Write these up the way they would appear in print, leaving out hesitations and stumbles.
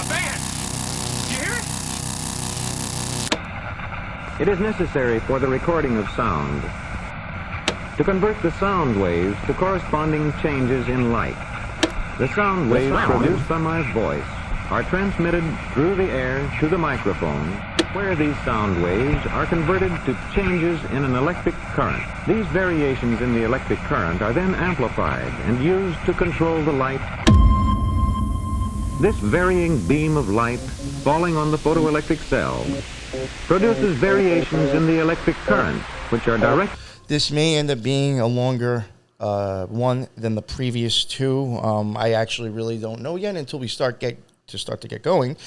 band! You hear it? It is necessary for the recording of sound to convert the sound waves to corresponding changes in light. The sound waves produced by my voice are transmitted through the air to the microphone, where these sound waves are converted to changes in an electric current. These variations in the electric current are then amplified and used to control the light. This varying beam of light falling on the photoelectric cell produces variations in the electric current, which are direct. This may end up being a longer one than the previous two. I actually really don't know yet until we start to get going.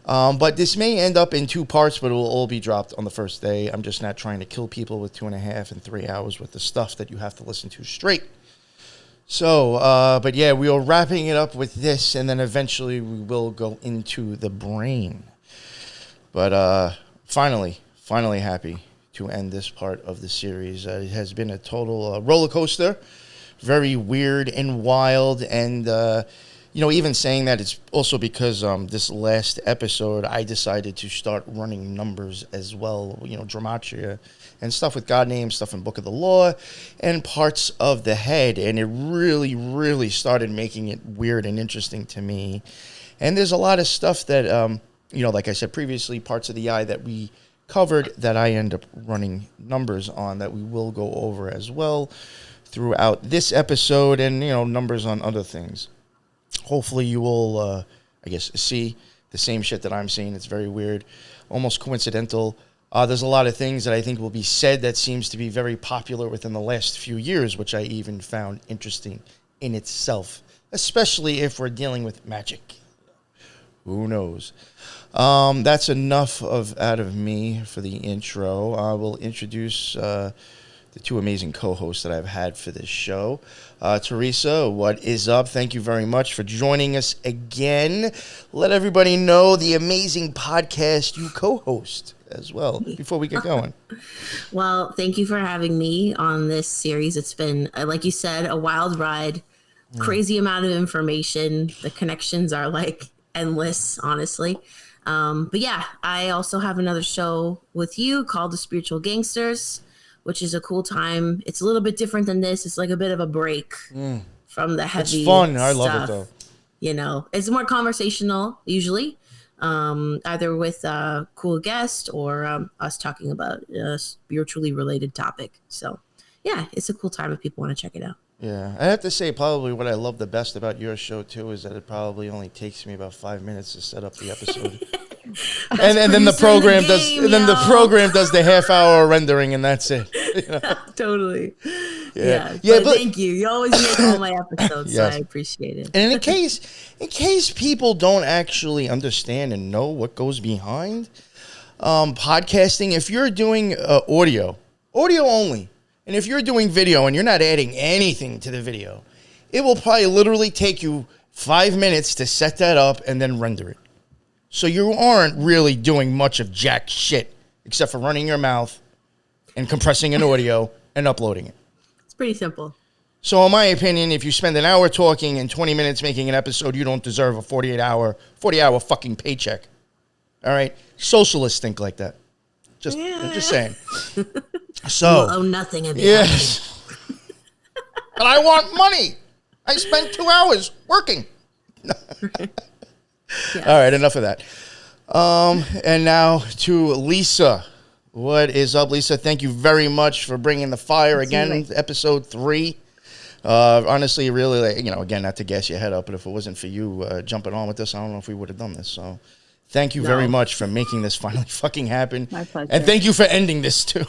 But this may end up in 2 parts, but it will all be dropped on the first day. I'm just not trying to kill people with 2.5 and 3 hours with the stuff that you have to listen to straight. So, but yeah, we are wrapping it up with this, and then eventually we will go into the brain. But finally happy to end this part of the series. It has been a total roller coaster, very weird and wild, and even saying that, it's also because this last episode I decided to start running numbers as well, Gematria and stuff with God names, stuff in Book of the Law, and parts of the head, and it really, really started making it weird and interesting to me. And there's a lot of stuff that, like I said previously, parts of the eye that we covered that I end up running numbers on that we will go over as well throughout this episode, and, numbers on other things. Hopefully you will, see the same shit that I'm seeing. It's very weird, almost coincidental. There's a lot of things that I think will be said that seems to be very popular within the last few years, which I even found interesting in itself, especially if we're dealing with magic. Who knows? That's enough out of me for the intro. I will introduce the 2 amazing co-hosts that I've had for this show. Teresa, what is up? Thank you very much for joining us again. Let everybody know the amazing podcast you co-host as well before we get going. Well, thank you for having me on this series. It's been, like you said, a wild ride, crazy amount of information. The connections are endless, honestly. But yeah, I also have another show with you called The Spiritual Gangsters, which is a cool time. It's a little bit different than this. It's like a bit of a break from the heavy. It's fun. Stuff. I love it though. It's more conversational usually, either with a cool guest or us talking about a spiritually related topic. So yeah, it's a cool time if people want to check it out. Yeah, I have to say probably what I love the best about your show too is that it probably only takes me about 5 minutes to set up the episode. and then the program the program does the half-hour rendering, and that's it. Totally. Yeah. But thank you. You always make all my episodes, yes. So I appreciate it. And in case people don't actually understand and know what goes behind podcasting, if you're doing audio only, and if you're doing video and you're not adding anything to the video, it will probably literally take you 5 minutes to set that up and then render it. So you aren't really doing much of jack shit except for running your mouth and compressing an audio and uploading it. It's pretty simple. So in my opinion, if you spend an hour talking and 20 minutes making an episode, you don't deserve a 40-hour fucking paycheck. All right? Socialists think like that. Just saying. So you owe nothing of it. Yes. But I want money. I spent 2 hours working. Yes. All right, enough of that. And now to Lisa. What is up, Lisa? Thank you very much for bringing the fire again. Episode 3. Honestly, really, again, not to gas your head up, but if it wasn't for you jumping on with this, I don't know if we would have done this. So thank you very much for making this finally fucking happen. My pleasure. And thank you for ending this too.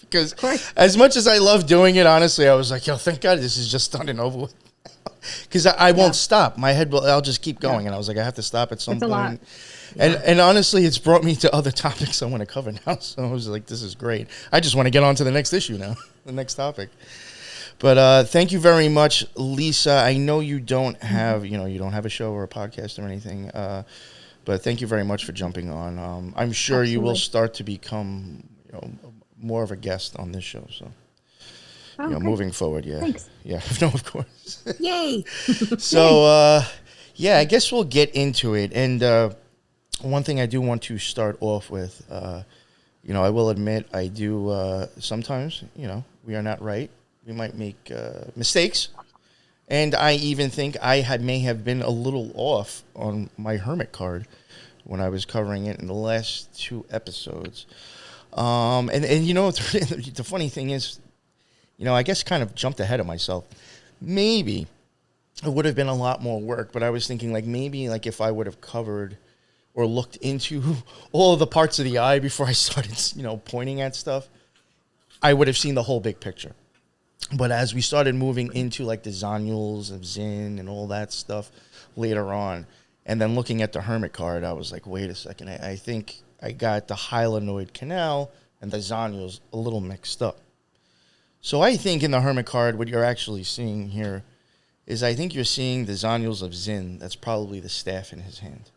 Because as much as I love doing it, honestly, I was like, thank God this is just done and over with. Because I won't stop. My head I'll just keep going. And I was like, I have to stop at some point. And honestly, it's brought me to other topics I want to cover now. So I was like, this is great. I just want to get on to the next issue now, the next topic. But thank you very much, Lisa. I know you don't have, you don't have a show or a podcast or anything. But thank you very much for jumping on. I'm sure you will start to become, more of a guest on this show. So, moving forward, yeah. Thanks. Yeah, no, of course. Yay. So, Yeah, I guess we'll get into it. And one thing I do want to start off with, I will admit I do sometimes, we are not right. We might make mistakes. And I even think I may have been a little off on my Hermit card when I was covering it in the last 2 episodes. The funny thing is, I guess kind of jumped ahead of myself. Maybe it would have been a lot more work, but I was thinking maybe if I would have covered or looked into all of the parts of the eye before I started, pointing at stuff, I would have seen the whole big picture. But as we started moving into the Zonules of Zinn and all that stuff later on, and then looking at the Hermit card, I was like, wait a second, I think I got the hyalinoid canal and the Zonules a little mixed up. So I think in the Hermit card, what you're actually seeing here is I think you're seeing the Zonules of Zinn. That's probably the staff in his hand,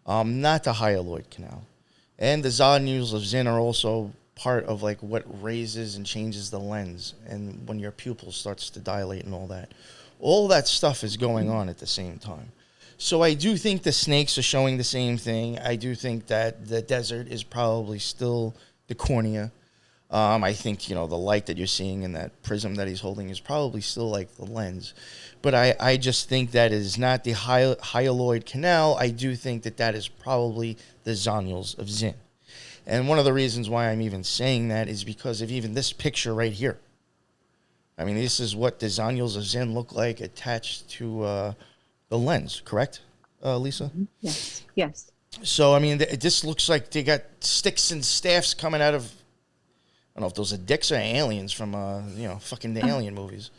not the hyaloid canal. And the Zonules of Zinn are also part of what raises and changes the lens, and when your pupil starts to dilate and all that stuff is going on at the same time. So I do think the snakes are showing the same thing. I do think that the desert is probably still the cornea. I think, the light that you're seeing in that prism that he's holding is probably still the lens. But I just think that is not the hyaloid canal. I do think that is probably the Zonules of Zinn. And one of the reasons why I'm even saying that is because of even this picture right here. I mean, this is what the Zonules of Zinn look like attached to the lens, correct, Lisa? Yes. Yes. So, I mean, this looks like they got sticks and staffs coming out of, I don't know if those are dicks or aliens from, fucking the alien movies.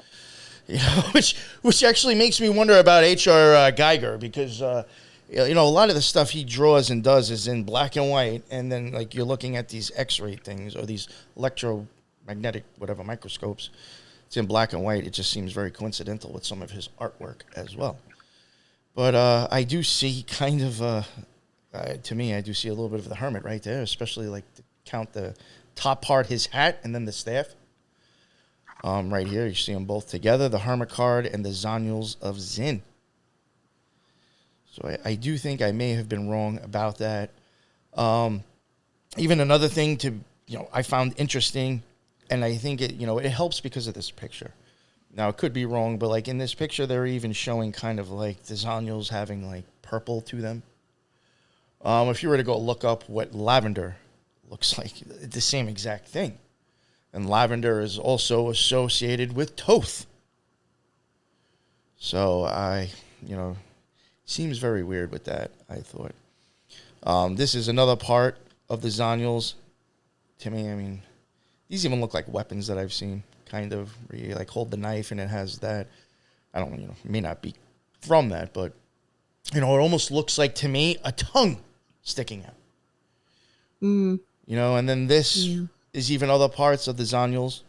Which actually makes me wonder about H.R. Geiger, because, a lot of the stuff he draws and does is in black and white, and then, you're looking at these X-ray things or these electromagnetic, microscopes. It's in black and white. It just seems very coincidental with some of his artwork as well. But I do see kind of, to me, I do see a little bit of the Hermit right there, especially to count the top part, his hat, and then the staff. Right here, you see them both together, the Hermit card and the Zonules of Zinn. So I do think I may have been wrong about that. Even another thing I found interesting, and I think it helps because of this picture. Now, it could be wrong, but in this picture, they're even showing kind of the Zonules having purple to them. If you were to go look up what lavender looks like, the same exact thing. And lavender is also associated with Thoth. So seems very weird with that, I thought. This is another part of the Zonules. To me, I mean, these even look like weapons that I've seen, kind of, where you hold the knife and it has that. I don't, it may not be from that, but, it almost looks like, to me, a tongue sticking out. Mm. And then this is even other parts of the Zonules.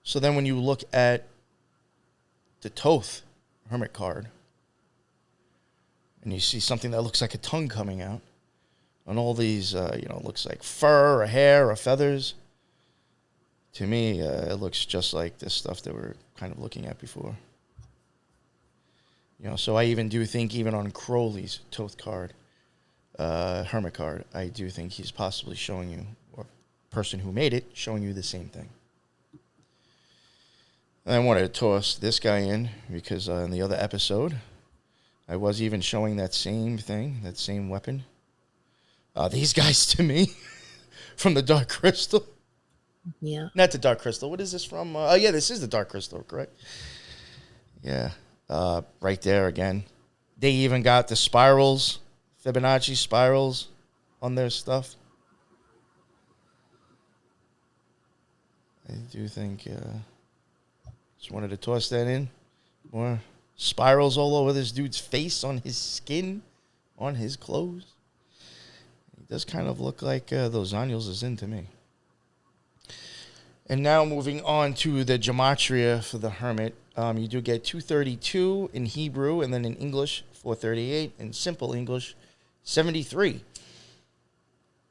So then when you look at the Thoth Hermit card, and you see something that looks like a tongue coming out, and all these, looks like fur or hair or feathers. To me, it looks just like this stuff that we're kind of looking at before. So I even do think, even on Crowley's Thoth card, Hermit card, I do think he's possibly showing you, or person who made it, showing you the same thing. And I wanted to toss this guy in because in the other episode, I was even showing that same thing, that same weapon. These guys, to me, from the Dark Crystal. Yeah. Not the Dark Crystal. What is this from? This is the Dark Crystal, correct? Yeah. Right there again. They even got the spirals, Fibonacci spirals on their stuff. I do think, just wanted to toss that in. More spirals all over this dude's face, on his skin, on his clothes. He does kind of look like those Zonules of Zinn to me. And now moving on to the Gematria for the Hermit. You do get 232 in Hebrew, and then in English, 438. In simple English, 73.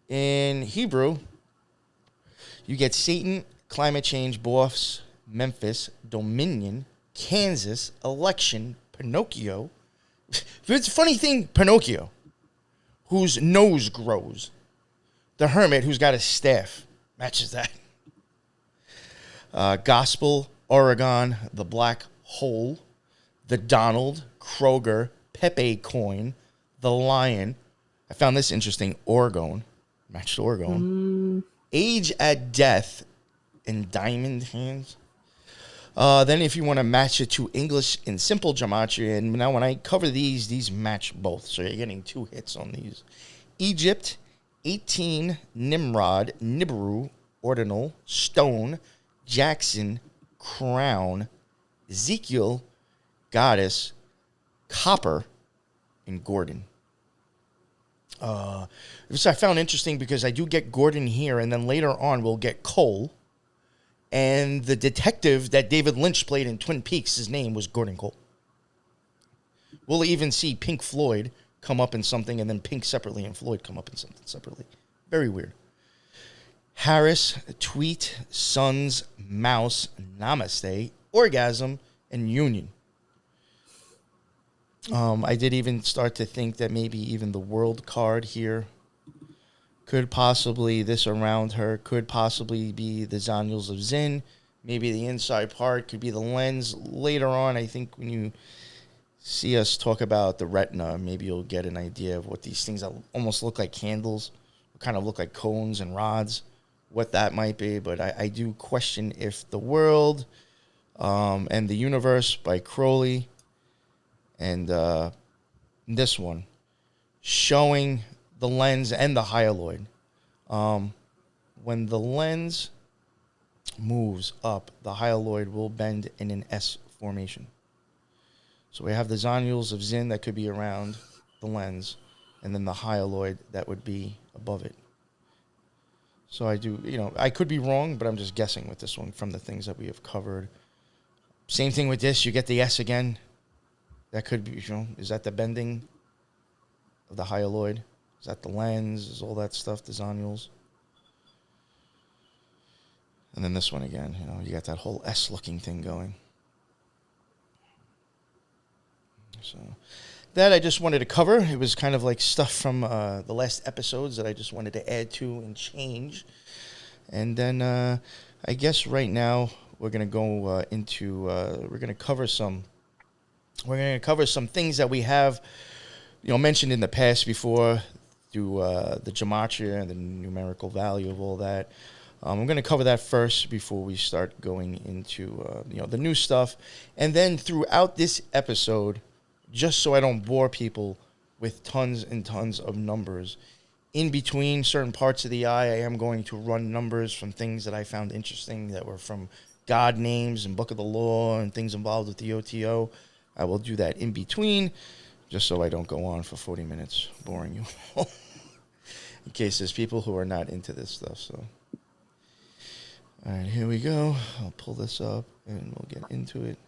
In Hebrew, you get Satan, climate change, Boffs, Memphis, Dominion, Kansas, election, Pinocchio, It's a funny thing, Pinocchio, whose nose grows. The Hermit, who's got a staff, matches that. Gospel, Oregon, the Black Hole, the Donald, Kroger, Pepe coin, the Lion. I found this interesting. Orgone, matched Orgone. Age at Death, and Diamond Hands. Then if you want to match it to English in simple gematria, and now when I cover these match both. So you're getting 2 hits on these. Egypt, 18, Nimrod, Nibiru, Ordinal, Stone, Jackson, Crown, Ezekiel, Goddess, Copper, and Gordon. This I found interesting because I do get Gordon here, and then later on we'll get Cole. And the detective that David Lynch played in Twin Peaks, his name was Gordon Cole. We'll even see Pink Floyd come up in something, and then Pink separately and Floyd come up in something separately. Very weird. Harris, Tweet, Sons, Mouse, Namaste, Orgasm, and Union. I did even start to think that maybe even the World card here could possibly, this around her, could possibly be the Zonules of Zinn. Maybe the inside part could be the lens. Later on, I think when you see us talk about the retina, maybe you'll get an idea of what these things that almost look like candles, kind of look like cones and rods, what that might be. But I do question if the World and the Universe by Crowley and this one showing the lens and the hyaloid. When the lens moves up, the hyaloid will bend in an S formation. So we have the Zonules of Zinn that could be around the lens, and then the hyaloid that would be above it. So I do, I could be wrong, but I'm just guessing with this one from the things that we have covered. Same thing with this, you get the S again. That could be, is that the bending of the hyaloid? Is that the lens? Is all that stuff, the zonules? And then this one again, you got that whole S-looking thing going. So that I just wanted to cover. It was kind of like stuff from the last episodes that I just wanted to add to and change. And then I guess right now we're going to go into, we're going to cover some things that we have, mentioned in the past before, through the gematria and the numerical value of all that. I'm going to cover that first before we start going into the new stuff. And then throughout this episode, just so I don't bore people with tons and tons of numbers, in between certain parts of the eye, I am going to run numbers from things that I found interesting that were from God names and Book of the Law and things involved with the OTO. I will do that in between, just so I don't go on for 40 minutes boring you all. In case there's people who are not into this stuff. So, all right, here we go. I'll pull this up and we'll get into it.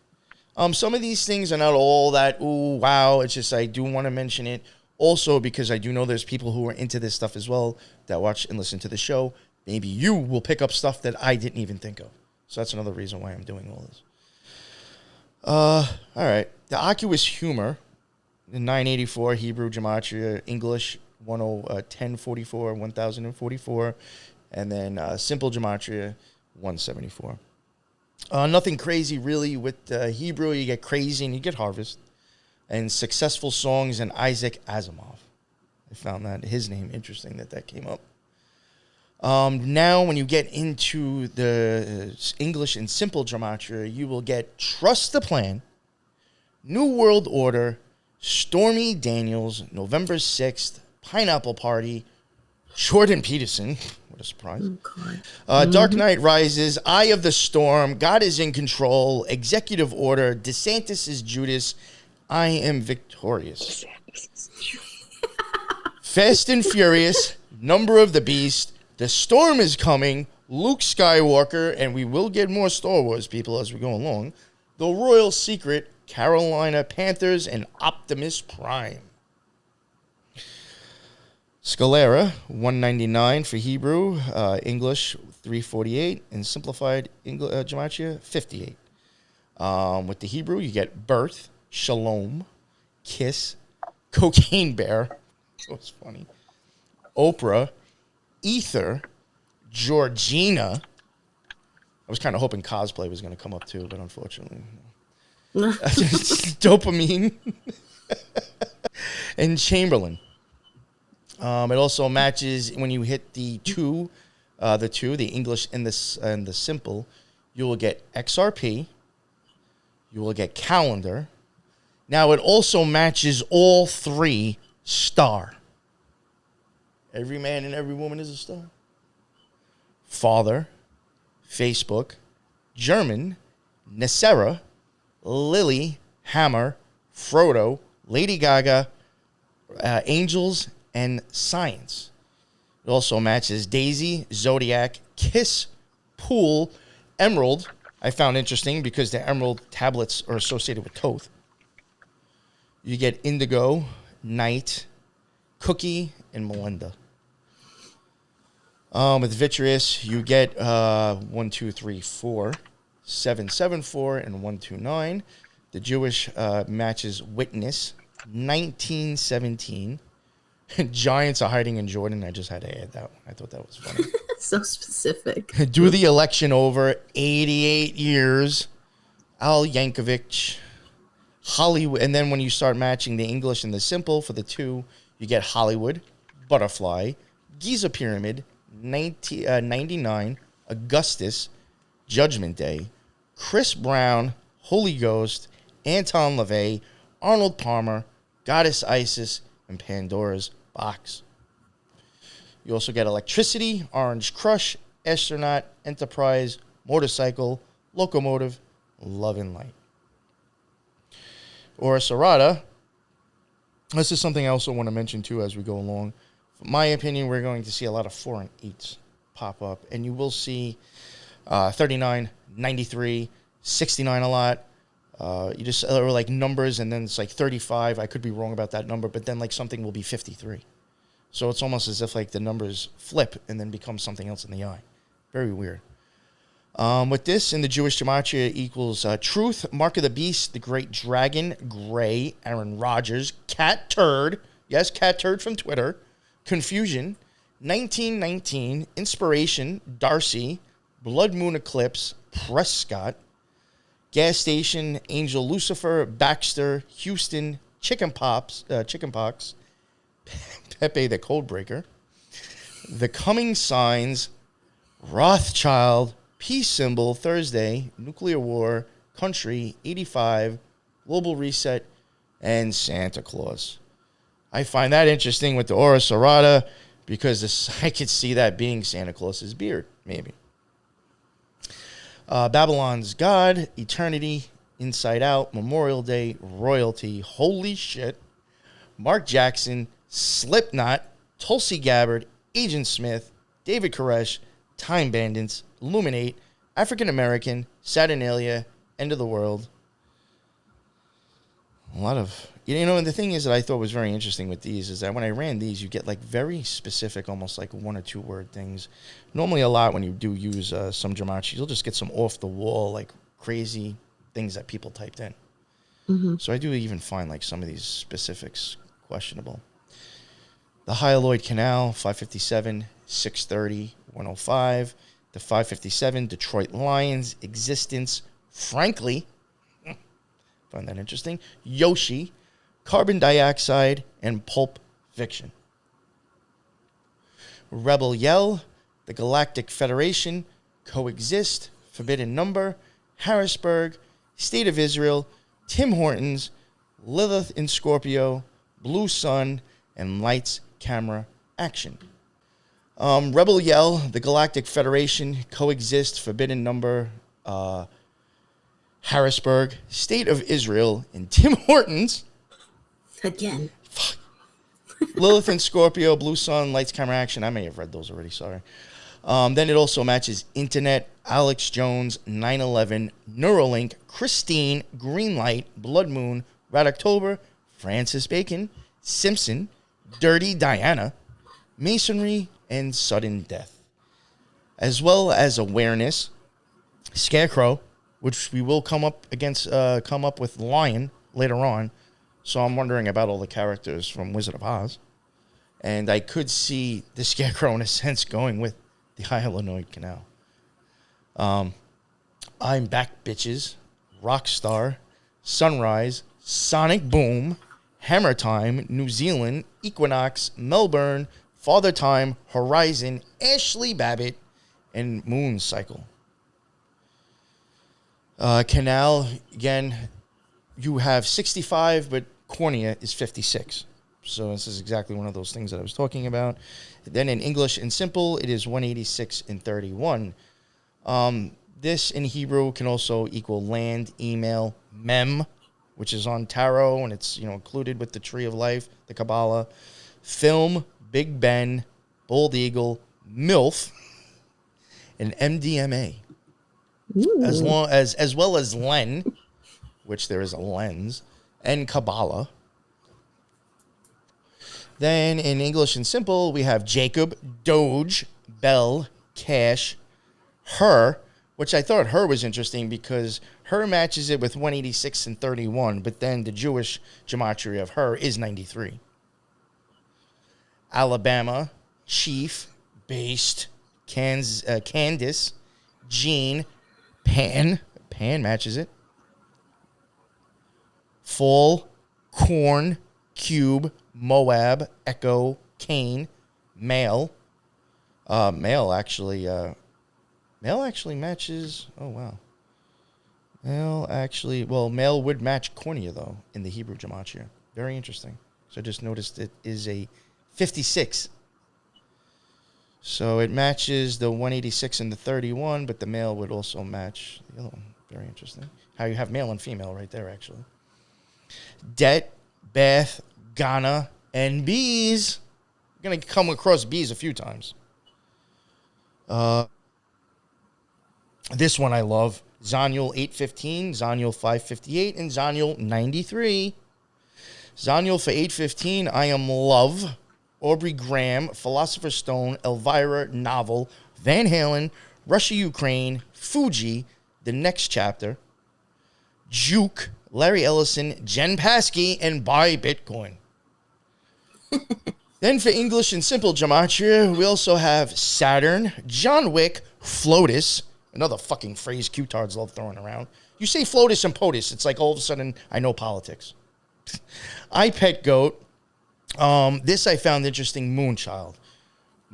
Some of these things are not all that, ooh, wow. It's just I do want to mention it. Also, because I do know there's people who are into this stuff as well that watch and listen to the show. Maybe you will pick up stuff that I didn't even think of. So that's another reason why I'm doing all this. All right. The Oculus Humor, in 984, Hebrew Gematria, English 1044, 1044, and then Simple Gematria, 174. Nothing crazy, really, with Hebrew. You get Crazy and you get Harvest. And Successful Songs and Isaac Asimov. I found that his name interesting that came up. Now, when you get into the English and Simple Gematria, you will get Trust the Plan, New World Order, Stormy Daniels, November 6th, Pineapple Party, Jordan Peterson. What a surprise. Oh, God. Dark Knight Rises, Eye of the Storm, God is in Control, Executive Order, DeSantis is Judas, I Am Victorious. Fast and Furious, Number of the Beast, The Storm is Coming, Luke Skywalker, and we will get more Star Wars people as we go along, The Royal Secret, Carolina Panthers, and Optimus Prime. Scalera, 199 for Hebrew, English 348, and simplified Gematria 58. With the Hebrew, you get Birth, Shalom, Kiss, Cocaine Bear, that was funny, Oprah, Ether, Georgina. I was kind of hoping cosplay was going to come up too, but unfortunately, no. Dopamine, and Chamberlain. It also matches when you hit the English and the simple. You will get XRP. You will get calendar. Now it also matches all 3 star. Every man and every woman is a star. Father, Facebook, German, Nessera, Lily, Hammer, Frodo, Lady Gaga, Angels, and Science. It also matches Daisy, Zodiac, Kiss, Pool, Emerald. I found interesting because the Emerald tablets are associated with Thoth. You get Indigo, Night, Cookie, and Melinda. With Vitreous, you get 1, 2, 3, 4, 7, 7, 4, and 1, 2, 9. The Jewish matches Witness, 1917. Giants are hiding in Jordan. I just had to add that one. I thought that was funny. So specific. Do the election over 88 years. Al Yankovic, Hollywood. And then when you start matching the English and the simple for the 2, you get Hollywood, Butterfly, Giza Pyramid, 99, Augustus, Judgment Day, Chris Brown, Holy Ghost, Anton LaVey, Arnold Palmer, Goddess Isis, and Pandora's Box. You also get Electricity, Orange Crush, Astronaut, Enterprise, Motorcycle, Locomotive, Love and Light. Or Sarada. This is something I also want to mention too as we go along. In my opinion, we're going to see a lot of 4 and 8s pop up, and you will see 39, 93, 69 a lot. You just or like numbers, and then it's like 35. I could be wrong about that number, but then like something will be 53. So it's almost as if like the numbers flip and then become something else in the eye. Very weird. With this in the Jewish Gematria equals Truth, Mark of the Beast, the Great Dragon, Gray, Aaron Rodgers, Cat Turd, yes, Cat Turd from Twitter, Confusion, 1919, Inspiration, Darcy, Blood Moon Eclipse, Prescott, Gas Station, Angel Lucifer, Baxter, Houston, Chickenpox, Pepe the Codebreaker, The Coming Signs, Rothschild, Peace Symbol, Thursday, Nuclear War, Country, 85, Global Reset, and Santa Claus. I find that interesting with the Aura Serrata because I could see that being Santa Claus's beard, maybe. Babylon's God, Eternity, Inside Out, Memorial Day, Royalty, Holy Shit, Mark Jackson, Slipknot, Tulsi Gabbard, Agent Smith, David Koresh, Time Bandits, Illuminate, African American, Saturnalia, End of the World. A lot of, and the thing is that I thought was very interesting with these is that when I ran these, you get like very specific, almost like 1 or 2 word things. Normally a lot when you do use some gematria, you'll just get some off the wall, like crazy things that people typed in. Mm-hmm. So I do even find like some of these specifics questionable. The Hyaloid Canal, 557, 630, 105. The 557, Detroit Lions, Existence, Frankly, find that interesting, Yoshi, Carbon Dioxide, and Pulp Fiction. Rebel Yell, The Galactic Federation, Coexist, Forbidden Number, Harrisburg, State of Israel, Tim Hortons, Lilith in Scorpio, Blue Sun, and Lights, Camera, Action. Rebel Yell, The Galactic Federation, Coexist, Forbidden Number, Harrisburg, State of Israel, and Tim Hortons. Again. Fuck. Lilith and Scorpio, Blue Sun, Lights, Camera, Action. I may have read those already, sorry. Then it also matches Internet, Alex Jones, 9/11, Neuralink, Christine, Greenlight, Blood Moon, Red October, Francis Bacon, Simpson, Dirty Diana, Masonry, and Sudden Death. As well as Awareness, Scarecrow, which we will come up with Lion later on, So I'm wondering about all the characters from Wizard of Oz. And I could see the Scarecrow, in a sense, going with the Hyalinoid Canal. I'm Back, Bitches, Rockstar, Sunrise, Sonic Boom, Hammer Time, New Zealand, Equinox, Melbourne, Father Time, Horizon, Ashley Babbitt, and Moon Cycle. Canal, again, you have 65, but Cornea is 56. So this is exactly one of those things that I was talking about. Then in English and Simple, it is 186 and 31. This in Hebrew can also equal land, email, mem, which is on tarot, and it's included with the Tree of Life, the Kabbalah, film, Big Ben, Bald Eagle, MILF, and MDMA. As well as Len, which there is a lens, and Kabbalah. Then in English and Simple, we have Jacob, Doge, Bell, Cash, Her, which I thought Her was interesting because Her matches it with 186 and 31, but then the Jewish gematria of Her is 93. Alabama, Chief, Based, Candace, Jean, Pan matches it. Fall, Corn, Cube, Moab, Echo, Cain, Male. Male actually matches. Oh wow. Male would match Cornea though in the Hebrew gematria. Very interesting. So I just noticed it is a 56. So it matches the 186 and the 31, but the male would also match the other one. Very interesting. How you have male and female right there, actually. Det, Bath, Ghana, and bees. You're going to come across bees a few times. This one I love. Zonule 815, Zonule 558, and Zonule 93. Zonule for 815, I Am Love. Aubrey Graham, Philosopher's Stone, Elvira, Novel, Van Halen, Russia, Ukraine, Fuji, The Next Chapter, Juke, Larry Ellison, Jen Paskey, and Buy Bitcoin. Then for English and Simple gematria, we also have Saturn, John Wick, Flotus, another fucking phrase Q-tards love throwing around. You say Flotus and POTUS, it's like all of a sudden I know politics. I Pet Goat. This I found interesting, Moonchild.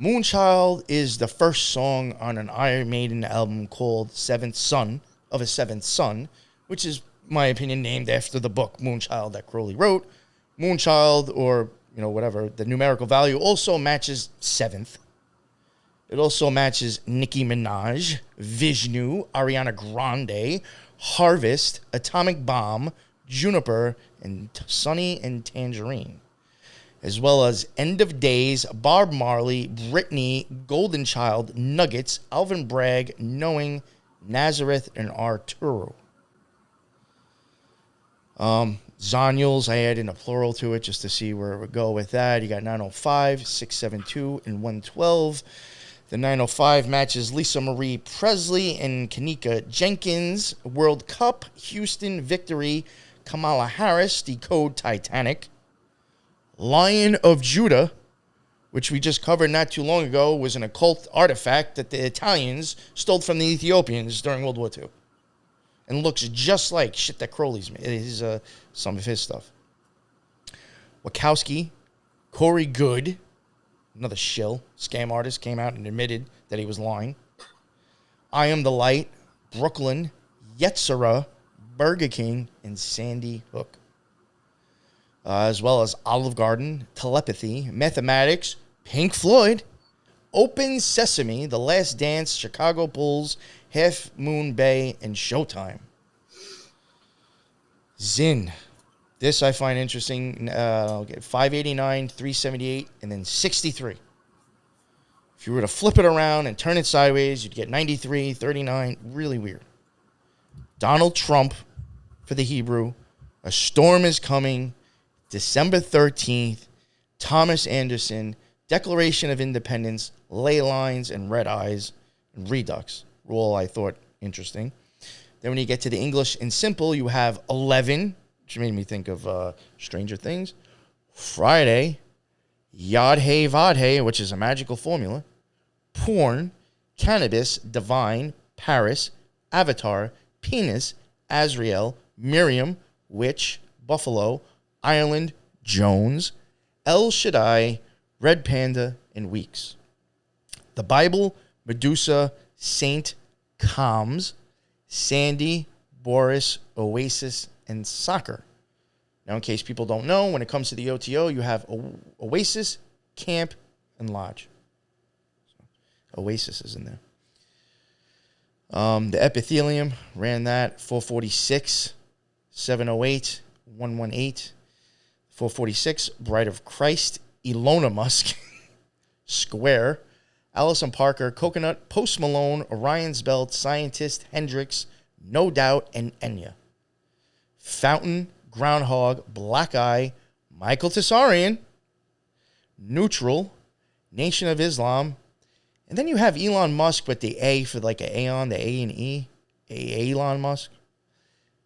Moonchild is the first song on an Iron Maiden album called Seventh Son of a Seventh Son, which is, in my opinion, named after the book Moonchild that Crowley wrote. Moonchild, or, whatever, the numerical value also matches seventh. It also matches Nicki Minaj, Vishnu, Ariana Grande, Harvest, Atomic Bomb, Juniper, and Sunny and Tangerine. As well as End of Days, Bob Marley, Britney, Golden Child, Nuggets, Alvin Bragg, Knowing, Nazareth, and Arturo. Zonules, I add in a plural to it just to see where it would go with that. You got 905, 672, and 112. The 905 matches Lisa Marie Presley and Kanika Jenkins. World Cup, Houston, Victory, Kamala Harris, Decode Titanic. Lion of Judah, which we just covered not too long ago, was an occult artifact that the Italians stole from the Ethiopians during World War II. And looks just like shit that Crowley's made. It is some of his stuff. Wachowski, Corey Good, another shill, scam artist, came out and admitted that he was lying. I Am the Light, Brooklyn, Yetzirah, Burger King, and Sandy Hook. As well as Olive Garden, Telepathy, Mathematics, Pink Floyd, Open Sesame, The Last Dance, Chicago Bulls, Half Moon Bay, and Showtime. Zinn. This I find interesting. I'll get 589, 378, and then 63. If you were to flip it around and turn it sideways, you'd get 93, 39. Really weird. Donald Trump for the Hebrew. A Storm is Coming. December 13th. Thomas Anderson. Declaration of Independence. Ley Lines and Red Eyes. And Redux. All I thought interesting. Then when you get to the English and Simple, you have 11. which made me think of Stranger Things. Friday, Yod Hey Vod Hey, which is a magical formula. Porn, cannabis, divine, Paris, avatar, penis, Azrael, Miriam, witch, buffalo, Ireland, Jones, El Shaddai, Red Panda, and Weeks. The Bible, Medusa, Saint, Coms, Sandy, Boris, Oasis, and Soccer. Now, in case people don't know, when it comes to the OTO, you have Oasis, Camp, and Lodge. So, Oasis is in there. The Epithelium, ran that, 446, 708, 118, 446, Bride of Christ, Elona Musk, Square, Allison Parker, Coconut, Post Malone, Orion's Belt, Scientist, Hendrix, No Doubt, and Enya. Fountain, Groundhog, Black Eye, Michael Tessarian, Neutral, Nation of Islam, and then you have Elon Musk with the A for like an Aeon, the A and E, Elon Musk,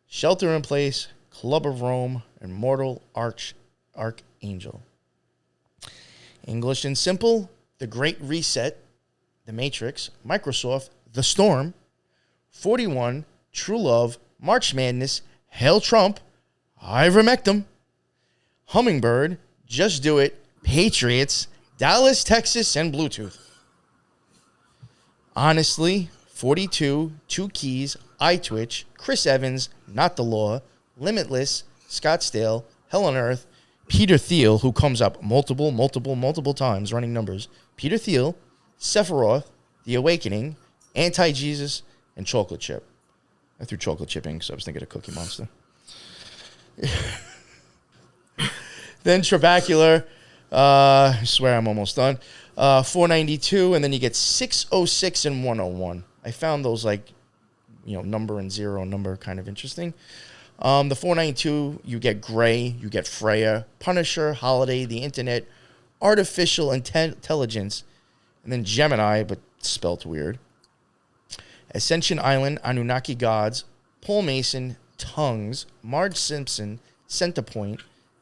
Shelter in Place, Club of Rome, and Mortal Archangel. English and Simple, The Great Reset, The Matrix, Microsoft, The Storm, 41, True Love, March Madness, Hail Trump, Ivermectin, Hummingbird, Just Do It, Patriots, Dallas, Texas, and Bluetooth. Honestly, 42, Two Keys, iTwitch, Chris Evans, Not the Law, Limitless, Scottsdale, Hell on Earth, Peter Thiel, who comes up multiple times, running numbers, Peter Thiel, Sephiroth, The Awakening, Anti-Jesus, and Chocolate Chip. I threw Chocolate Chip in because I was thinking of Cookie Monster. Then Trabacular, I swear I'm almost done, 492, and then you get 606 and 101. I found those number and zero number kind of interesting. The 492, you get Gray, you get Freya, Punisher, Holiday, the Internet, Artificial Intelligence, and then Gemini, but spelt weird. Ascension Island, Anunnaki Gods, Paul Mason, Tongues, Marge Simpson, Centerpoint,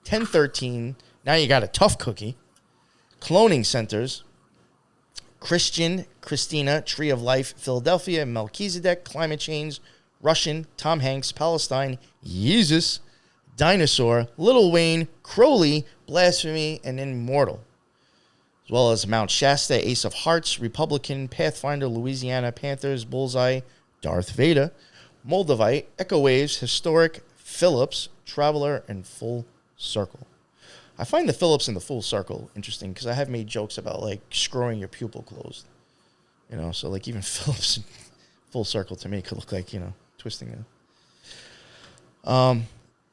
1013, now you got a tough cookie, Cloning Centers, Christian, Christina, Tree of Life, Philadelphia, Melchizedek, Climate Change, Russian, Tom Hanks, Palestine, Jesus, Dinosaur, Lil Wayne, Crowley, Blasphemy, and Immortal. As well as Mount Shasta, Ace of Hearts, Republican, Pathfinder, Louisiana, Panthers, Bullseye, Darth Vader, Moldavite, Echo Waves, Historic, Phillips, Traveler, and Full Circle. I find the Phillips and the Full Circle interesting because I have made jokes about screwing your pupil closed. So even Phillips and Full Circle to me could look like, twisting it.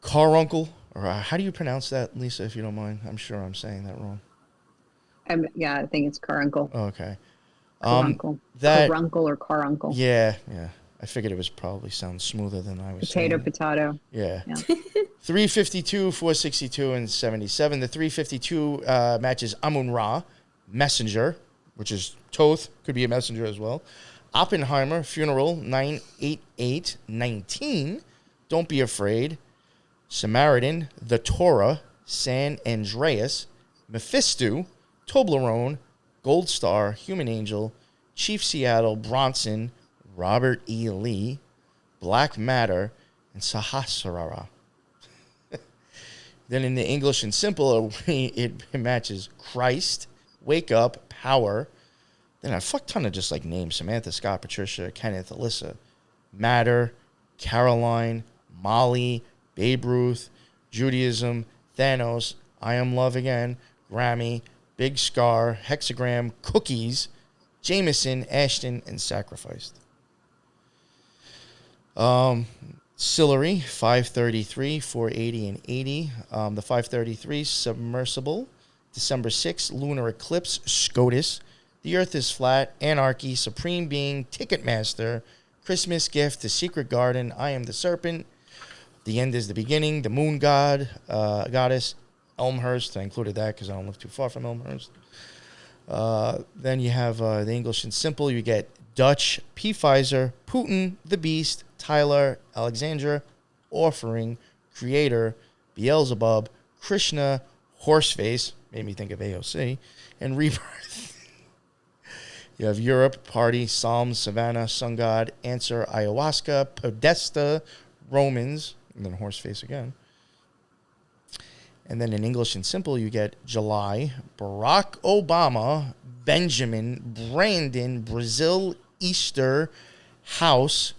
Caruncle, or how do you pronounce that, Lisa, if you don't mind? I'm sure I'm saying that wrong. I think it's Caruncle. Oh, okay. Caruncle. Caruncle or Caruncle. Yeah. I figured it was probably sound smoother than I was saying. Potato. Yeah. 352, 462, and 77. The 352 matches Amun-Ra, Messenger, which is Toth, could be a messenger as well. Oppenheimer, Funeral, 988, 19. Don't Be Afraid. Samaritan, The Torah, San Andreas, Mephisto, Toblerone, Gold Star, Human Angel, Chief Seattle, Bronson, Robert E. Lee, Black Matter, and Sahasrara. Then in the English and Simple, it matches Christ, Wake Up, Power. Then a fuck ton of just names. Samantha, Scott, Patricia, Kenneth, Alyssa, Matter, Caroline, Molly, Babe Ruth, Judaism, Thanos, I Am Love Again, Grammy, Big Scar, Hexagram, Cookies, Jameson, Ashton, and Sacrificed. Sillery, 533, 480, and 80. The 533, Submersible, December 6th, Lunar Eclipse, SCOTUS, The Earth is Flat, Anarchy, Supreme Being, Ticketmaster, Christmas Gift, The Secret Garden, I Am the Serpent, The End is the Beginning, The Moon God, Goddess, Elmhurst. I included that because I don't live too far from Elmhurst. Then you have the English and Simple. You get Dutch, P. Pfizer, Putin, The Beast, Tyler, Alexandra, Offering, Creator, Beelzebub, Krishna, Horseface, made me think of AOC, and Rebirth. You have Europe, Party, Psalms, Savannah, Sun God, Answer, Ayahuasca, Podesta, Romans, and then Horseface again. And then in English and Simple, you get July, Barack Obama, Benjamin, Brandon, Brazil, Easter, House,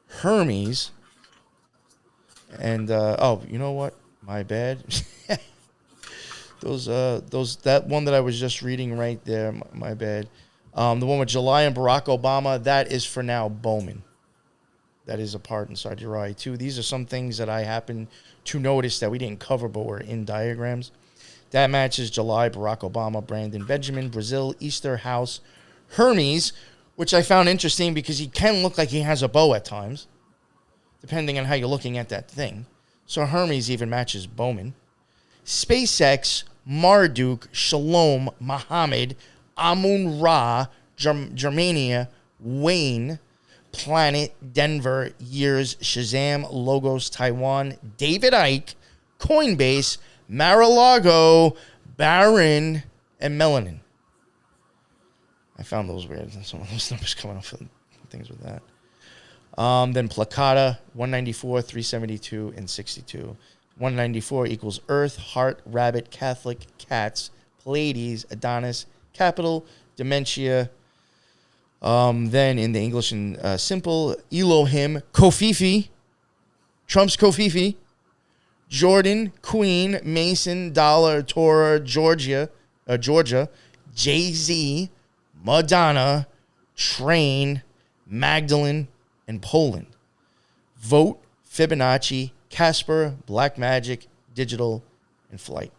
Hermes, and you know what? My bad. That one that I was just reading right there, my bad. The one with July and Barack Obama, that is for now Bowman. That is a part inside your eye, too. These are some things that I happen to notice that we didn't cover, but were in diagrams. That matches July, Barack Obama, Brandon, Benjamin, Brazil, Easter, House, Hermes, which I found interesting because he can look like he has a bow at times, depending on how you're looking at that thing. So Hermes even matches Bowman. SpaceX, Marduk, Shalom, Muhammad, Amun-Ra, Germania, Wayne, Planet, Denver, Years, Shazam, Logos, Taiwan, David Icke, Coinbase, Mar-a-Lago, Baron, and Melanin. I found those weird. Some of those numbers coming up with things with that. Then Placata, 194, 372, and 62. 194 equals Earth, Heart, Rabbit, Catholic, Cats, Pleiades, Adonis, Capital, Dementia. Then in the English and Simple, Elohim, Kofifi, Trump's Kofifi, Jordan, Queen, Mason, Dollar, Torah, Georgia, Jay-Z, Madonna, Train, Magdalene, and Poland. Vote, Fibonacci, Casper, Black Magic, Digital, and Flight.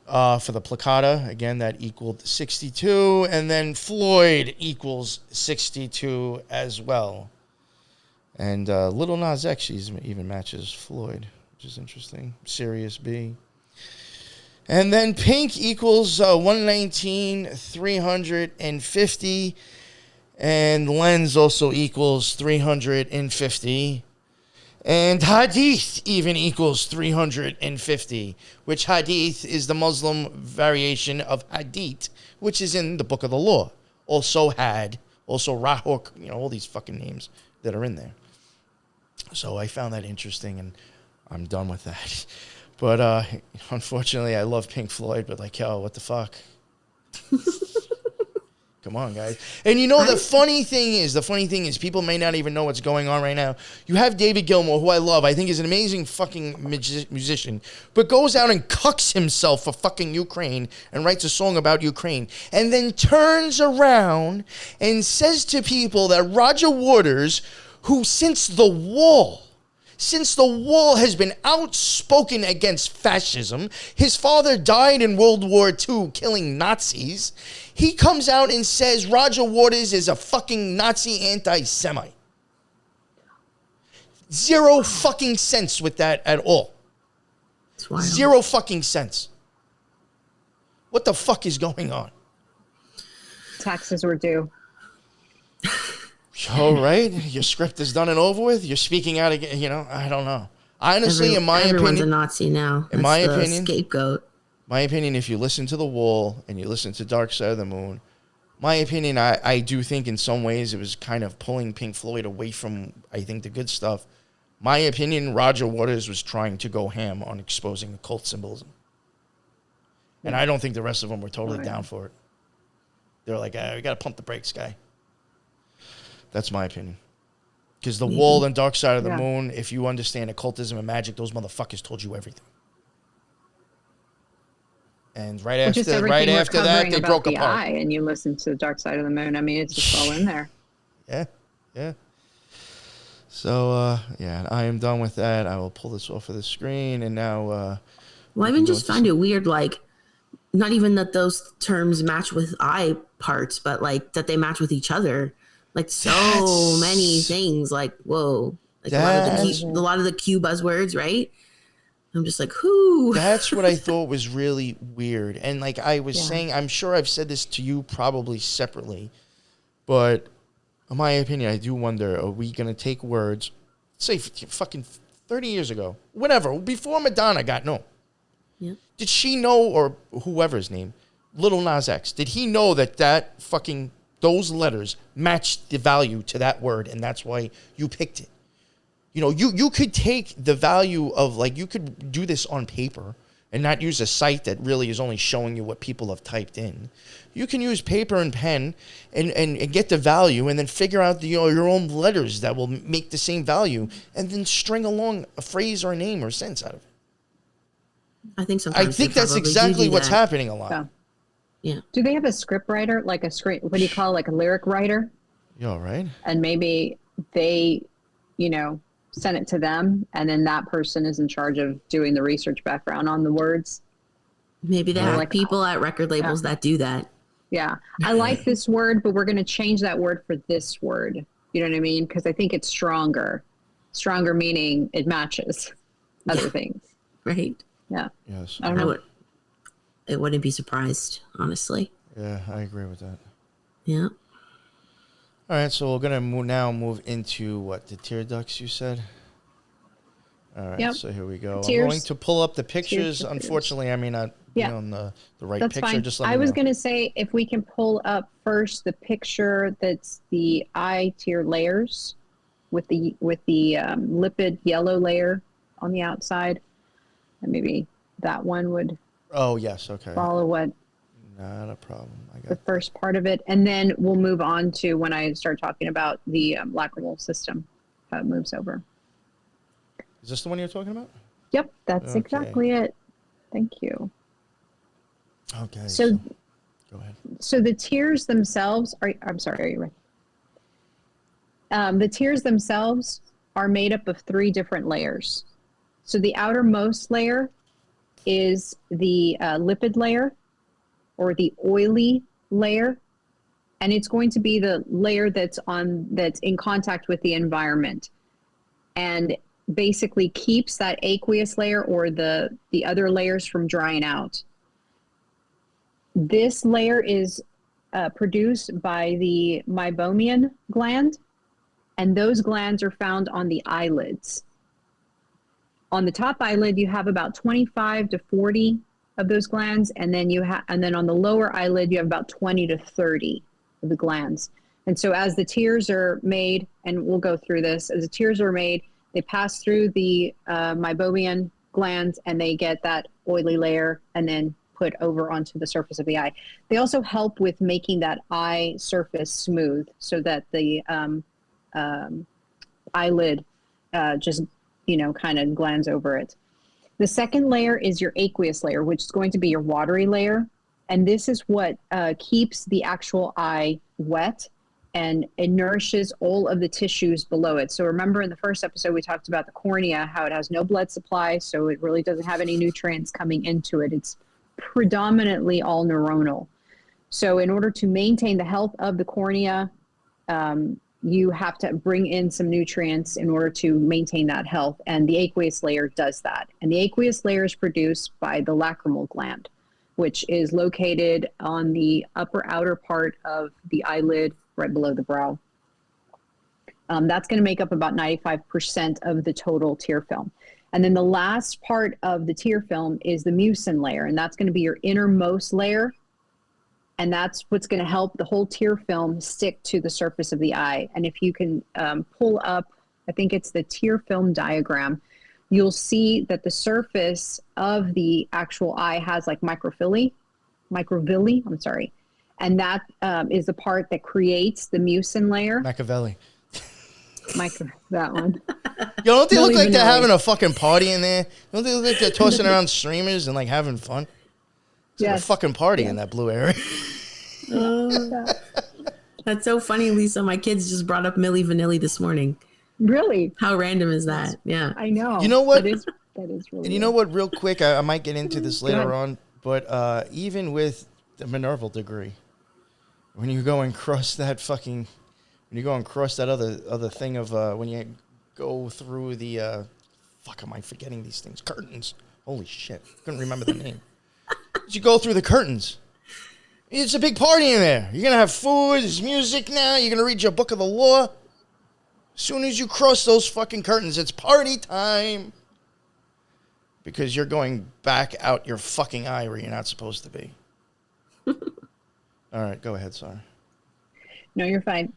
For the Placata, again, that equaled 62. And then Floyd equals 62 as well. And Little Nas X even matches Floyd, which is interesting. Sirius B. And then Pink equals 119, 350. And Lens also equals 350. And Hadith even equals 350, which Hadith is the Muslim variation of Hadit, which is in the Book of the Law. Also Rahor, all these fucking names that are in there. So I found that interesting, and I'm done with that. But unfortunately, I love Pink Floyd, but what the fuck? Come on, guys. And the funny thing is people may not even know what's going on right now. You have David Gilmour, who I love. I think is an amazing fucking musician, but goes out and cucks himself for fucking Ukraine and writes a song about Ukraine, and then turns around and says to people that Roger Waters, who since the wall has been outspoken against fascism, his father died in World War II killing Nazis, he comes out and says Roger Waters is a fucking Nazi anti-Semite. Zero fucking sense with that at all. Zero fucking sense. What the fuck is going on? Taxes were due. All right, your script is done and over with. You're speaking out again. I don't know. Honestly, in my opinion, everyone's a Nazi now. In my opinion, scapegoat. My opinion, if you listen to The Wall and you listen to Dark Side of the Moon, my opinion, I do think in some ways it was kind of pulling Pink Floyd away from, I think, the good stuff. My opinion, Roger Waters was trying to go ham on exposing occult symbolism. And I don't think the rest of them were totally down for it. They were like, we got to pump the brakes, guy. That's my opinion. Because The Wall and Dark Side of the Moon, if you understand occultism and magic, those motherfuckers told you everything. And right after that, they broke apart. Eye, and you listen to Dark Side of the Moon. I mean, it's just all in there. Yeah. So, I am done with that. I will pull this off of the screen, and now... well, I even just find it weird, not even that those terms match with eye parts, but, that they match with each other. So many things, whoa. A lot of the Q buzzwords, right? I'm just whoo. That's what I thought was really weird. And I was saying, I'm sure I've said this to you probably separately, but in my opinion, I do wonder, are we going to take words say fucking 30 years ago, whatever, before Madonna got known. Yeah. Did she know, or whoever's name, Little Nas X, did he know that fucking, those letters matched the value to that word, and that's why you picked it? You know, you could take the value of, like, you could do this on paper and not use a site that really is only showing you what people have typed in. You can use paper and pen and get the value, and then figure out your own letters that will make the same value, and then string along a phrase or a name or sense out of it. I think sometimes I think that's exactly what's happening a lot. Yeah. Yeah. Do they have a script writer, like a script? What do you call, like a lyric writer? You all right? And maybe they, send it to them, and then that person is in charge of doing the research background on the words. Maybe they have people at record labels that do that. Yeah. I like this word, but we're going to change that word for this word. You know what I mean? Because I think it's stronger. Stronger meaning it matches other things. Right. Yeah. Yes. I don't know. I wouldn't be surprised, honestly. Yeah, I agree with that. Yeah. All right, so we're going to now move into, what, the tear ducts, you said? All right, So here we go. Tears. I'm going to pull up the pictures. Tears. Unfortunately, I may not be on the right That's picture. fine. Just let me I was know. going to say, if we can pull up first the picture that's the eye tier layers with the lipid yellow layer on the outside, and maybe that one would Yes, okay. follow what Not a problem. I the got first part of it, and then we'll move on to when I start talking about the lacrimal system, how it moves over. Is this the one you're talking about? Yep, that's Okay. exactly it. Thank you. Okay. So go ahead. So the tiers themselves are, I'm sorry, are you ready? The tiers themselves are made up of 3 different layers. So the outermost layer is the lipid layer, or the oily layer, and it's going to be the layer that's in contact with the environment, and basically keeps that aqueous layer or the other layers from drying out. This layer is produced by the meibomian gland, and those glands are found on the eyelids. On the top eyelid, you have about 25 to 40 of those glands, and then on the lower eyelid, you have about 20 to 30 of the glands. And so as the tears are made, and we'll go through this, as the tears are made, they pass through the meibomian glands, and they get that oily layer and then put over onto the surface of the eye. They also help with making that eye surface smooth, so that the eyelid just kind of glands over it. The second layer is your aqueous layer, which is going to be your watery layer. And this is what keeps the actual eye wet, and it nourishes all of the tissues below it. So remember, in the first episode, we talked about the cornea, how it has no blood supply, so it really doesn't have any nutrients coming into it. It's predominantly all neuronal. So in order to maintain the health of the cornea, you have to bring in some nutrients in order to maintain that health. And the aqueous layer does that. And the aqueous layer is produced by the lacrimal gland, which is located on the upper outer part of the eyelid, right below the brow. That's going to make up about 95% of the total tear film. And then the last part of the tear film is the mucin layer, and that's going to be your innermost layer. And that's what's going to help the whole tear film stick to the surface of the eye. And if you can pull up, I think it's the tear film diagram, you'll see that the surface of the actual eye has like microvilli, and that is the part that creates the mucin layer. Machiavelli. That one. Yo, don't they look like they're Vanilli. having a fucking party in there? Don't they look like they're tossing around streamers and like having fun? It's like a Yes. fucking party in that blue area. That's so funny, Lisa. My kids just brought up Milli Vanilli this morning. Really? How random is that? Yeah. I know. You know what? That is really And you know what, real quick, I might get into this later on, but even with the Minerval degree, when you go and cross that other thing of when you go through the, fuck am I forgetting these things? Curtains. Holy shit. Couldn't remember the name. You go through the curtains. It's a big party in there. You're going to have food, there's music now, you're going to read your book of the law. As soon as you cross those fucking curtains, it's party time. Because you're going back out your fucking eye where you're not supposed to be. All right, go ahead, sorry. No, you're fine.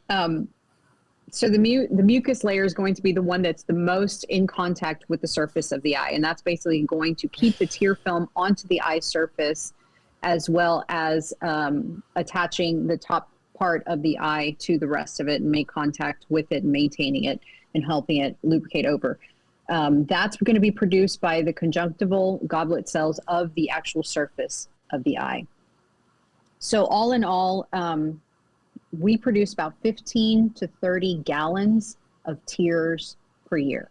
So the mucus layer is going to be the one that's the most in contact with the surface of the eye. And that's basically going to keep the tear film onto the eye surface, as well as attaching the top part of the eye to the rest of it and make contact with it and maintaining it and helping it lubricate over. That's going to be produced by the conjunctival goblet cells of the actual surface of the eye. So all in all, we produce about 15 to 30 gallons of tears per year.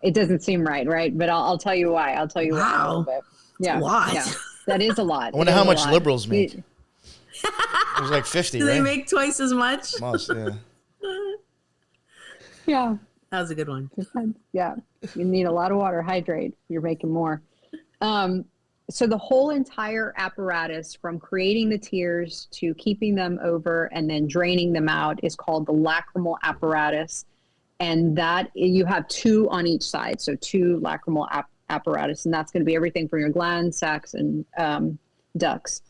It doesn't seem right? But I'll tell you why. I'll tell you why in a little bit. Yeah, a lot. Yeah, that is a lot. I wonder how much liberals make. It was like 50, Do right? they make twice as much? Must, yeah. Yeah. That was a good one. Yeah. You need a lot of water, hydrate. You're making more. So the whole entire apparatus, from creating the tears to keeping them over and then draining them out, is called the lacrimal apparatus. And that you have two on each side. So two lacrimal apparatus. And that's going to be everything from your glands, sacs, and ducts.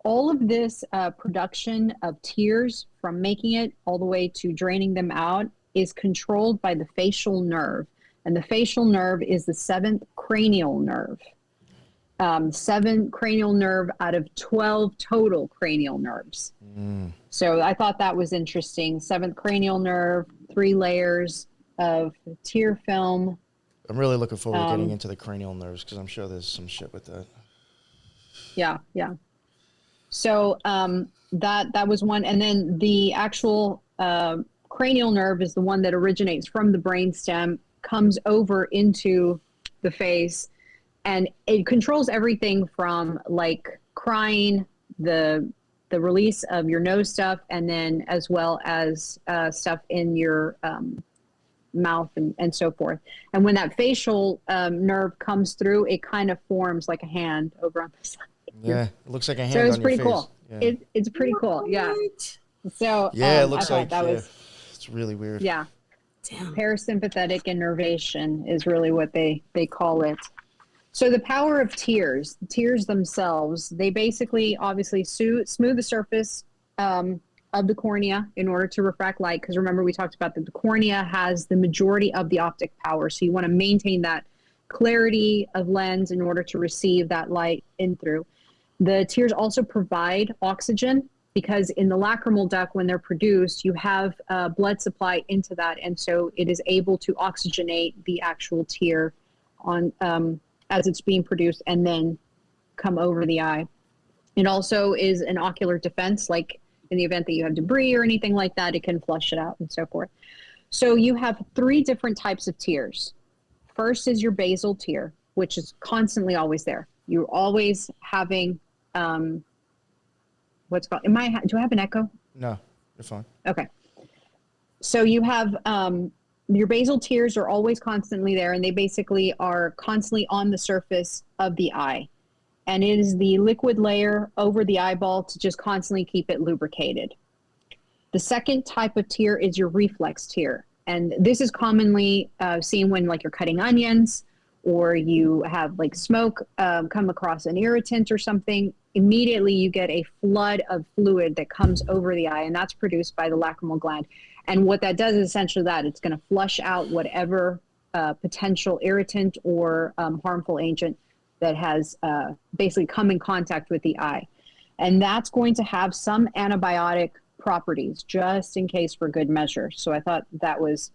All of this production of tears, from making it all the way to draining them out, is controlled by the facial nerve. And the facial nerve is the 7th cranial nerve. 7 cranial nerve out of 12 total cranial nerves. So I thought that was interesting. 7th cranial nerve, 3 layers of tear film. I'm really looking forward to getting into the cranial nerves, because I'm sure there's some shit with that. Yeah. So that was one. And then the actual cranial nerve is the one that originates from the brainstem, comes over into the face, and it controls everything from like crying, the release of your nose stuff, and then as well as stuff in your mouth and so forth. And when that facial nerve comes through, it kind of forms like a hand over on the side. Yeah, it looks like a hand. So it's on pretty your face. cool. Yeah. It's pretty cool. Yeah. So yeah, it looks like that was, it's really weird. yeah. Damn. Parasympathetic innervation is really what they call it. So the power of tears themselves, they basically obviously smooth the surface of the cornea in order to refract light. Because remember, we talked about that the cornea has the majority of the optic power. So you want to maintain that clarity of lens in order to receive that light in through. The tears also provide oxygen, because in the lacrimal duct, when they're produced, you have blood supply into that. And so it is able to oxygenate the actual tear on as it's being produced and then come over the eye. It also is an ocular defense, like in the event that you have debris or anything like that, it can flush it out and so forth. So you have 3 different types of tears. First is your basal tear, which is constantly always there. You're always having... what's called, do I have an echo? No, you're fine. Okay. So you have your basal tears are always constantly there, and they basically are constantly on the surface of the eye. And it is the liquid layer over the eyeball to just constantly keep it lubricated. The second type of tear is your reflex tear. And this is commonly seen when like you're cutting onions, or you have like smoke come across an irritant or something. Immediately you get a flood of fluid that comes over the eye, and that's produced by the lacrimal gland. And what that does is essentially that it's going to flush out whatever potential irritant or harmful agent that has basically come in contact with the eye. And that's going to have some antibiotic properties, just in case, for good measure. So I thought that was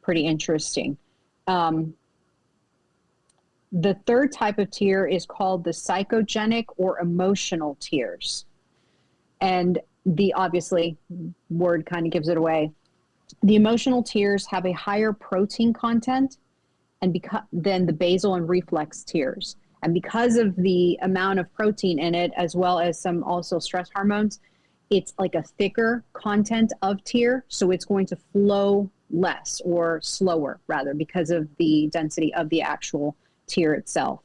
pretty interesting. The third type of tear is called the psychogenic or emotional tears. And the obviously word kind of gives it away. The emotional tears have a higher protein content than the basal and reflex tears. And because of the amount of protein in it, as well as some also stress hormones, it's like a thicker content of tear. So it's going to flow less, or slower rather, because of the density of the actual tear itself.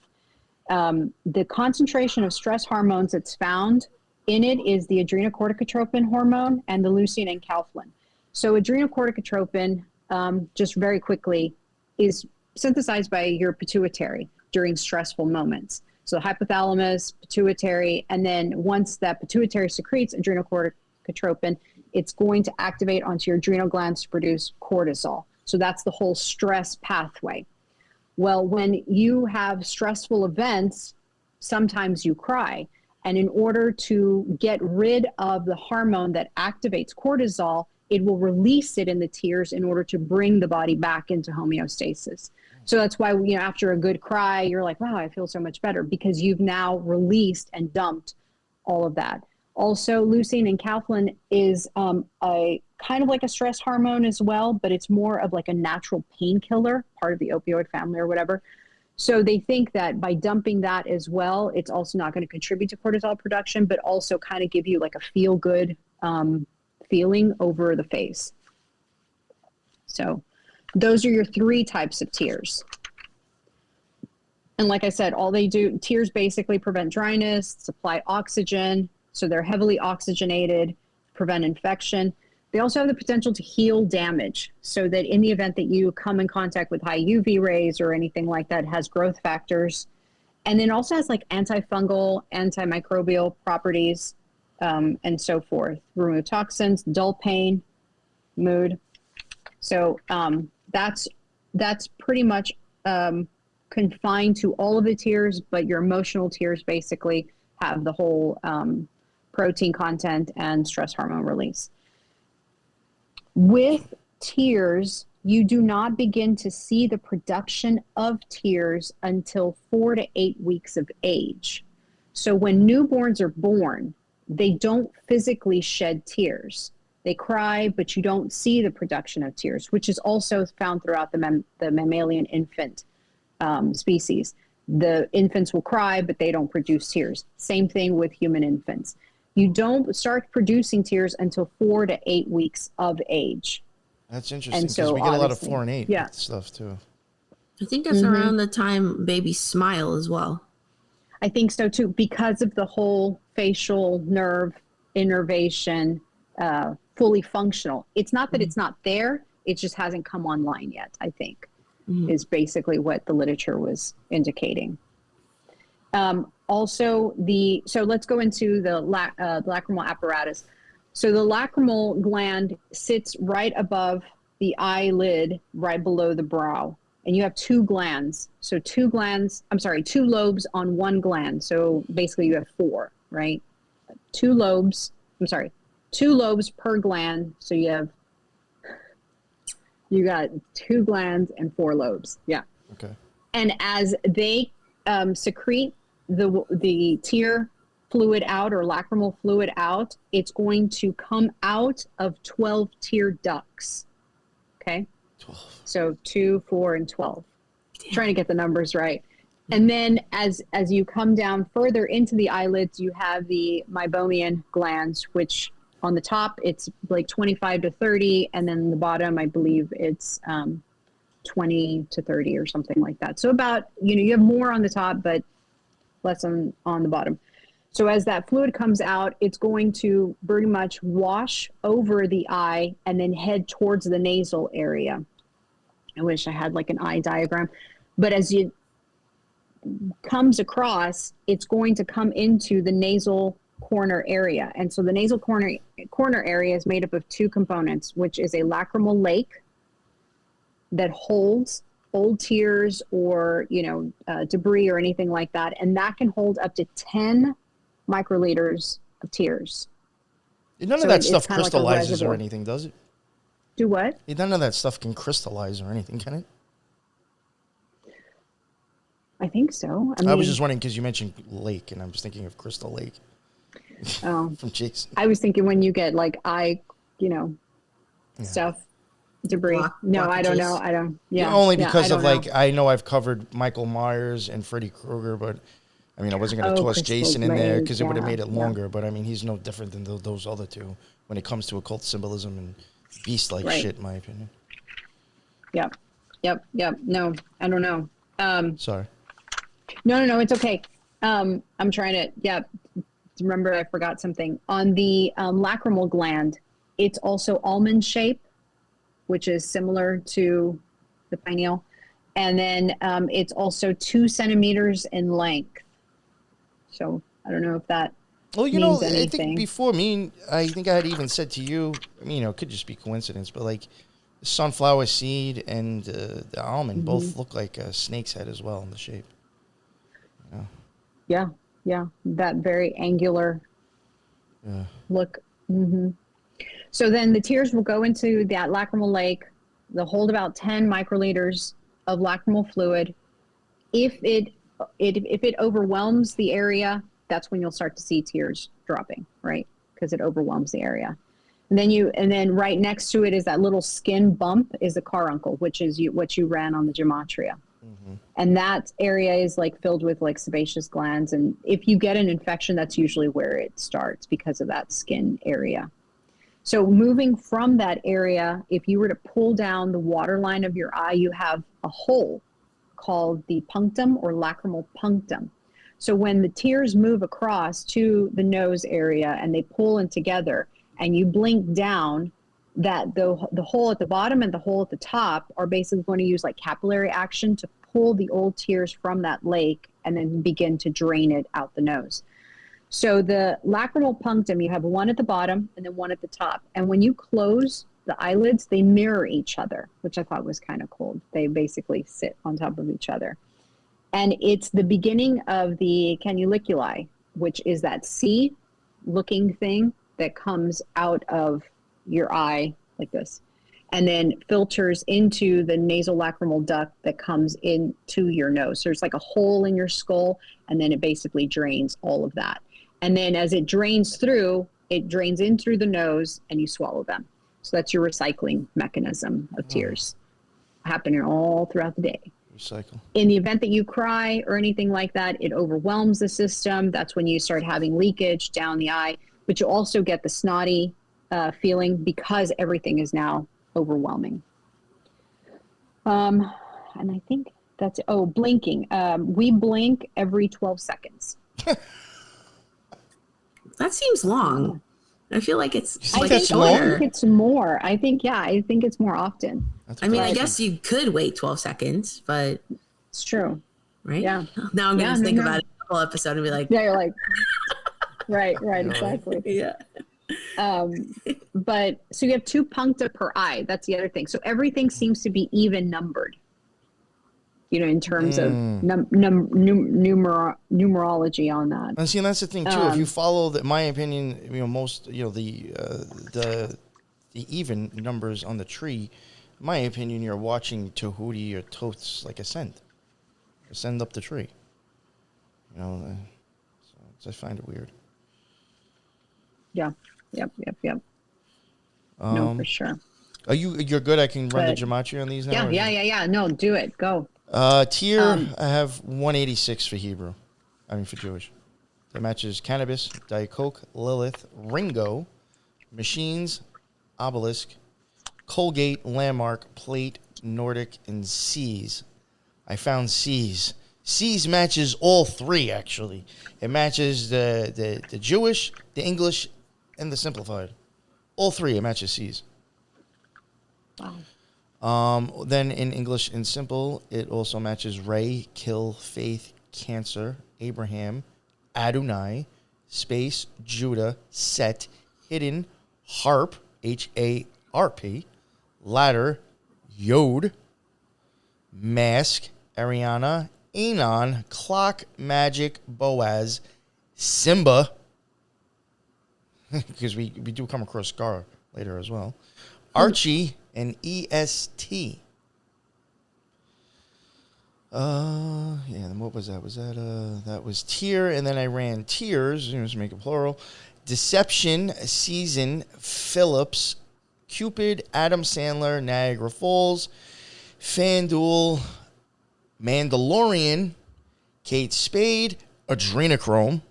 The concentration of stress hormones that's found in it is the adrenocorticotropin hormone and the leucine and calphalin. So adrenocorticotropin, just very quickly, is synthesized by your pituitary during stressful moments. So hypothalamus, pituitary, and then once that pituitary secretes adrenocorticotropin, it's going to activate onto your adrenal glands to produce cortisol. So that's the whole stress pathway. Well, when you have stressful events, sometimes you cry. And in order to get rid of the hormone that activates cortisol, it will release it in the tears in order to bring the body back into homeostasis. So that's why, after a good cry, you're like, wow, I feel so much better, because you've now released and dumped all of that. Also, leucine and calphalin is a kind of like a stress hormone as well, but it's more of like a natural painkiller, part of the opioid family or whatever. So they think that by dumping that as well, it's also not going to contribute to cortisol production, but also kind of give you like a feel-good feeling over the face. So those are your 3 types of tears. And like I said, all they do, tears basically prevent dryness, supply oxygen. So they're heavily oxygenated, prevent infection. They also have the potential to heal damage, so that in the event that you come in contact with high UV rays or anything like that, it has growth factors. And then also has like antifungal, antimicrobial properties, and so forth. Remove toxins, dull pain, mood. So that's pretty much confined to all of the tears, but your emotional tears basically have the whole protein content and stress hormone release. With tears, you do not begin to see the production of tears until 4 to 8 weeks of age. So when newborns are born, they don't physically shed tears. They cry, but you don't see the production of tears, which is also found throughout the mammalian infant species. The infants will cry, but they don't produce tears. Same thing with human infants. You don't start producing tears until 4 to 8 weeks of age. That's interesting, because we get a lot of 4 and 8 stuff too. I think that's around the time babies smile as well. I think so too, because of the whole facial nerve innervation, fully functional. It's not that it's not there, it just hasn't come online yet, I think, is basically what the literature was indicating. Also, so let's go into the lacrimal apparatus. So the lacrimal gland sits right above the eyelid, right below the brow. And you have 2 glands. So 2 lobes on 1 gland. So basically you have 4, right? 2 lobes per gland. So you got 2 glands and 4 lobes. Yeah. Okay. And as they secrete the tear fluid out, or lacrimal fluid out, it's going to come out of 12 tear ducts. Okay. 12. So 2, 4, and 12. Trying to get the numbers right. And then as you come down further into the eyelids, you have the meibomian glands, which on the top it's like 25 to 30, and then the bottom I believe it's 20 to 30 or something like that. So about, you have more on the top, but less on the bottom. So as that fluid comes out, it's going to pretty much wash over the eye and then head towards the nasal area. I wish I had like an eye diagram, but as it comes across, it's going to come into the nasal corner area. And so the nasal corner area is made up of 2 components, which is a lacrimal lake that holds old tears or, debris or anything like that. And that can hold up to 10 microliters of tears. None of that stuff crystallizes or anything, does it? Do what? None of that stuff can crystallize or anything, can it? I think so. I was just wondering because you mentioned lake, and I was thinking of Crystal Lake. Oh. From Jason. I was thinking when you get like stuff, debris. I don't know. I don't. Yeah. Only because of I know I've covered Michael Myers and Freddy Krueger, but I wasn't going to toss Jason in there because it would have made it longer. Yeah. But he's no different than those other 2 when it comes to occult symbolism and beast-like shit, in my opinion. Yep. No, I don't know. Sorry. No, it's okay. I'm trying to, remember I forgot something. On the lacrimal gland, it's also almond shape, which is similar to the pineal. And then it's also 2 centimeters in length. So I don't know if that means anything. I think before I think I had even said to you, it could just be coincidence, but like the sunflower seed and the almond both look like a snake's head as well in the shape. Yeah, that very angular look. So then the tears will go into that lacrimal lake. They'll hold about 10 microliters of lacrimal fluid. If it overwhelms the area, that's when you'll start to see tears dropping, right? Because it overwhelms the area. And then right next to it is that little skin bump is the caruncle, which is what you ran on the gematria. And that area is like filled with like sebaceous glands. And if you get an infection, that's usually where it starts because of that skin area. So moving from that area, if you were to pull down the waterline of your eye, you have a hole called the punctum or lacrimal punctum. So when the tears move across to the nose area and they pull in together and you blink down, that the hole at the bottom and the hole at the top are basically going to use like capillary action to pull the old tears from that lake and then begin to drain it out the nose. So the lacrimal punctum, you have one at the bottom and then one at the top. And when you close the eyelids, they mirror each other, which I thought was kind of cool. They basically sit on top of each other. And it's the beginning of the canaliculi, which is that C-looking thing that comes out of your eye like this, and then filters into the nasal lacrimal duct that comes into your nose. So it's like a hole in your skull, and then it basically drains all of that. And then as it drains through, it drains in through the nose, and you swallow them. So that's your recycling mechanism of tears happening all throughout the day. Recycle. In the event that you cry or anything like that, it overwhelms the system. That's when you start having leakage down the eye, but you also get the snotty feeling because everything is now overwhelming. And I think that's, blinking. We blink every 12 seconds. That seems long. I feel like it's think like that's shorter. I think it's more. I think it's more often. I guess you could wait 12 seconds, but it's true. Right? Yeah. Now I'm going to think about it the whole episode and be like, yeah, you're like, right, exactly. Yeah. But so you have 2 puncta per eye. That's the other thing. So everything seems to be even numbered, in terms of numerology on that. And see, and that's the thing too. If you follow, my opinion, most, the even numbers on the tree, in my opinion, you're watching Tahuti or Toths like ascend up the tree. So I find it weird. Yeah. Yep. No, for sure. You're good? I can run the gematria on these now? Yeah. No, do it. Go. Tier, I have 186 for Hebrew. For Jewish. That matches Cannabis, Diet Coke, Lilith, Ringo, Machines, Obelisk, Colgate, Landmark, Plate, Nordic, and C's. I found C's. C's matches all 3, actually. It matches the Jewish, the English, and the Simplified. All 3, it matches C's. Wow. Then in English and Simple, it also matches Ray, Kill, Faith, Cancer, Abraham, Adonai, Space, Judah, Set, Hidden, Harp, Harp, Ladder, Yod, Mask, Ariana, Anon, Clock, Magic, Boaz, Simba, because we do come across Scar later as well, Archie, and EST. Then what was that? That was Tier, and then I ran Tiers, let's make it plural. Deception, Season, Phillips, Cupid, Adam Sandler, Niagara Falls, FanDuel, Mandalorian, Kate Spade, Adrenochrome,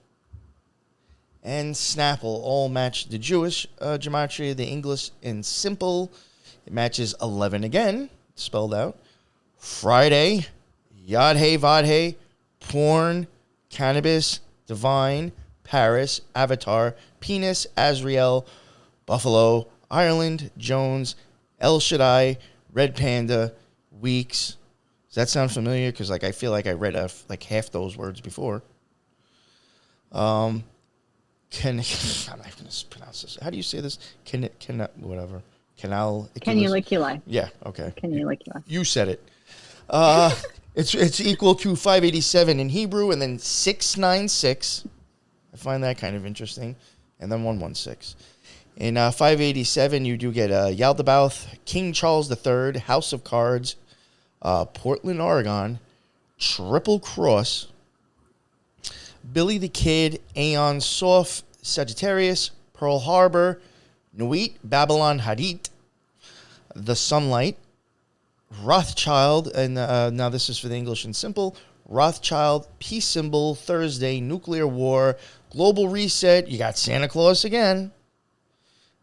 and Snapple all match the Jewish gematria, the English and Simple. It matches 11 again, spelled out. Friday, Yad Hey Vad Hey, Porn, Cannabis, Divine, Paris, Avatar, Penis, Azrael, Buffalo, Ireland, Jones, El Shaddai, Red Panda, Weeks. Does that sound familiar? Because I feel like I read half those words before. I'm not going to pronounce this. How do you say this? Whatever. Canaliculi. Yeah. Okay. Canaliculi. You said it. It's equal to 587 in Hebrew, and then 696. I find that kind of interesting, and then 116. In 587, you do get Yaldabaoth, King Charles III, House of Cards, Portland, Oregon, Triple Cross, Billy the Kid, Aeon Soph, Sagittarius, Pearl Harbor, Nuit, Babylon, Hadit, The Sunlight, Rothschild, and now this is for the English and Simple, Rothschild, Peace Symbol, Thursday, Nuclear War, Global Reset, you got Santa Claus again,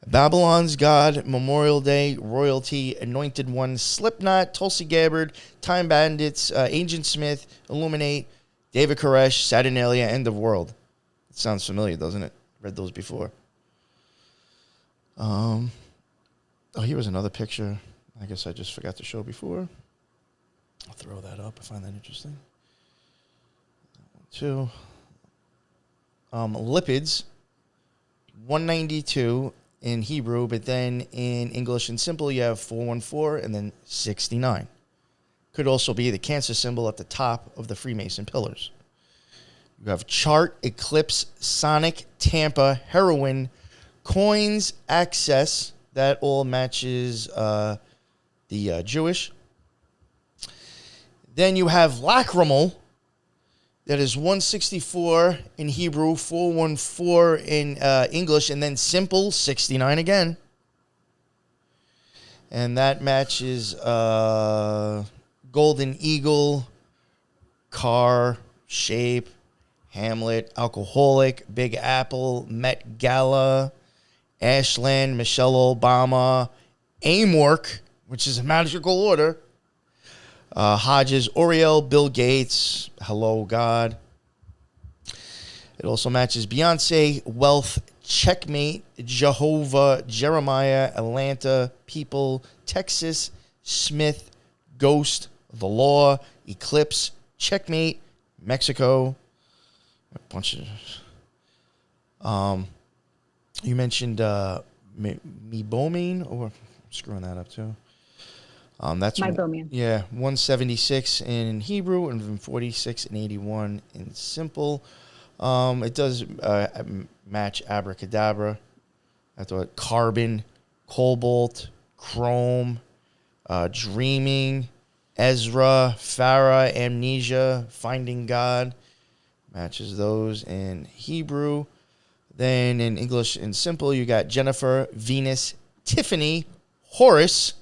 Babylon's God, Memorial Day, Royalty, Anointed One, Slipknot, Tulsi Gabbard, Time Bandits, Agent Smith, Illuminate, David Koresh, Saturnalia, End of World. It sounds familiar, doesn't it? Read those before. Here was another picture. I guess I just forgot to show before. I'll throw that up. I find that interesting. That one too. Lipids, 192 in Hebrew, but then in English and Simple, you have 414 and then 69. Could also be the Cancer symbol at the top of the Freemason pillars. You have Chart, Eclipse, Sonic, Tampa, Heroin, Coins, Access. That all matches the Jewish. Then you have Lacrimal. That is 164 in Hebrew, 414 in English, and then Simple, 69 again. And that matches Golden Eagle, Car, Shape, Hamlet, Alcoholic, Big Apple, Met Gala, Ashland, Michelle Obama, Amorc, which is a magical order, Hodges, Oriel, Bill Gates, Hello God. It also matches Beyonce, Wealth, Checkmate, Jehovah, Jeremiah, Atlanta, People, Texas, Smith, Ghost, The Law, Eclipse, Checkmate, Mexico. A bunch of... you mentioned Mebomine, or I'm screwing that up too. That's Mebomine. Yeah, 176 in Hebrew and 46 and 81 in Simple. It does match Abracadabra. I thought Carbon, Cobalt, Chrome, Dreaming, Ezra, Farah, Amnesia, Finding God. Matches those in Hebrew. Then in English and Simple, you got Jennifer, Venus, Tiffany, Horus,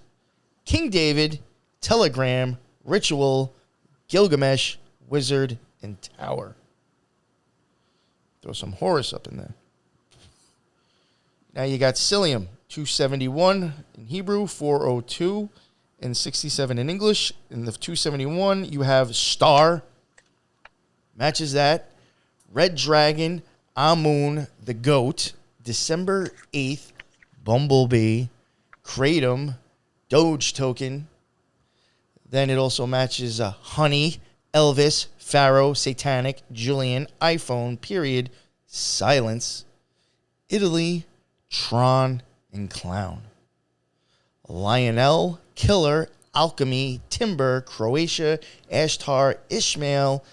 King David, Telegram, Ritual, Gilgamesh, Wizard, and Tower. Throw some Horus up in there. Now you got Psyllium, 271 in Hebrew, 402 and 67 in English. In the 271, you have Star. Matches that. Red Dragon, Amun, the Goat, December 8th, Bumblebee, Kratom, Doge Token. Then it also matches Honey, Elvis, Pharaoh, Satanic, Julian, iPhone, Period, Silence, Italy, Tron, and Clown. Lionel, Killer, Alchemy, Timber, Croatia, Ashtar, Ishmael,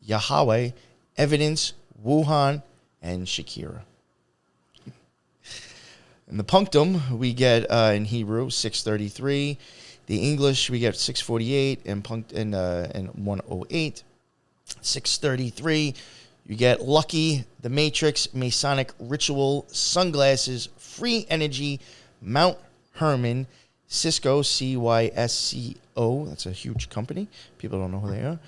Yahweh, Evidence, Wuhan, and Shakira. In the Punctum, we get in Hebrew 633. The English, we get 648 and 108. 633. You get Lucky, The Matrix, Masonic Ritual, Sunglasses, Free Energy, Mount Herman, Cisco, CYSCO. That's a huge company. People don't know who they are.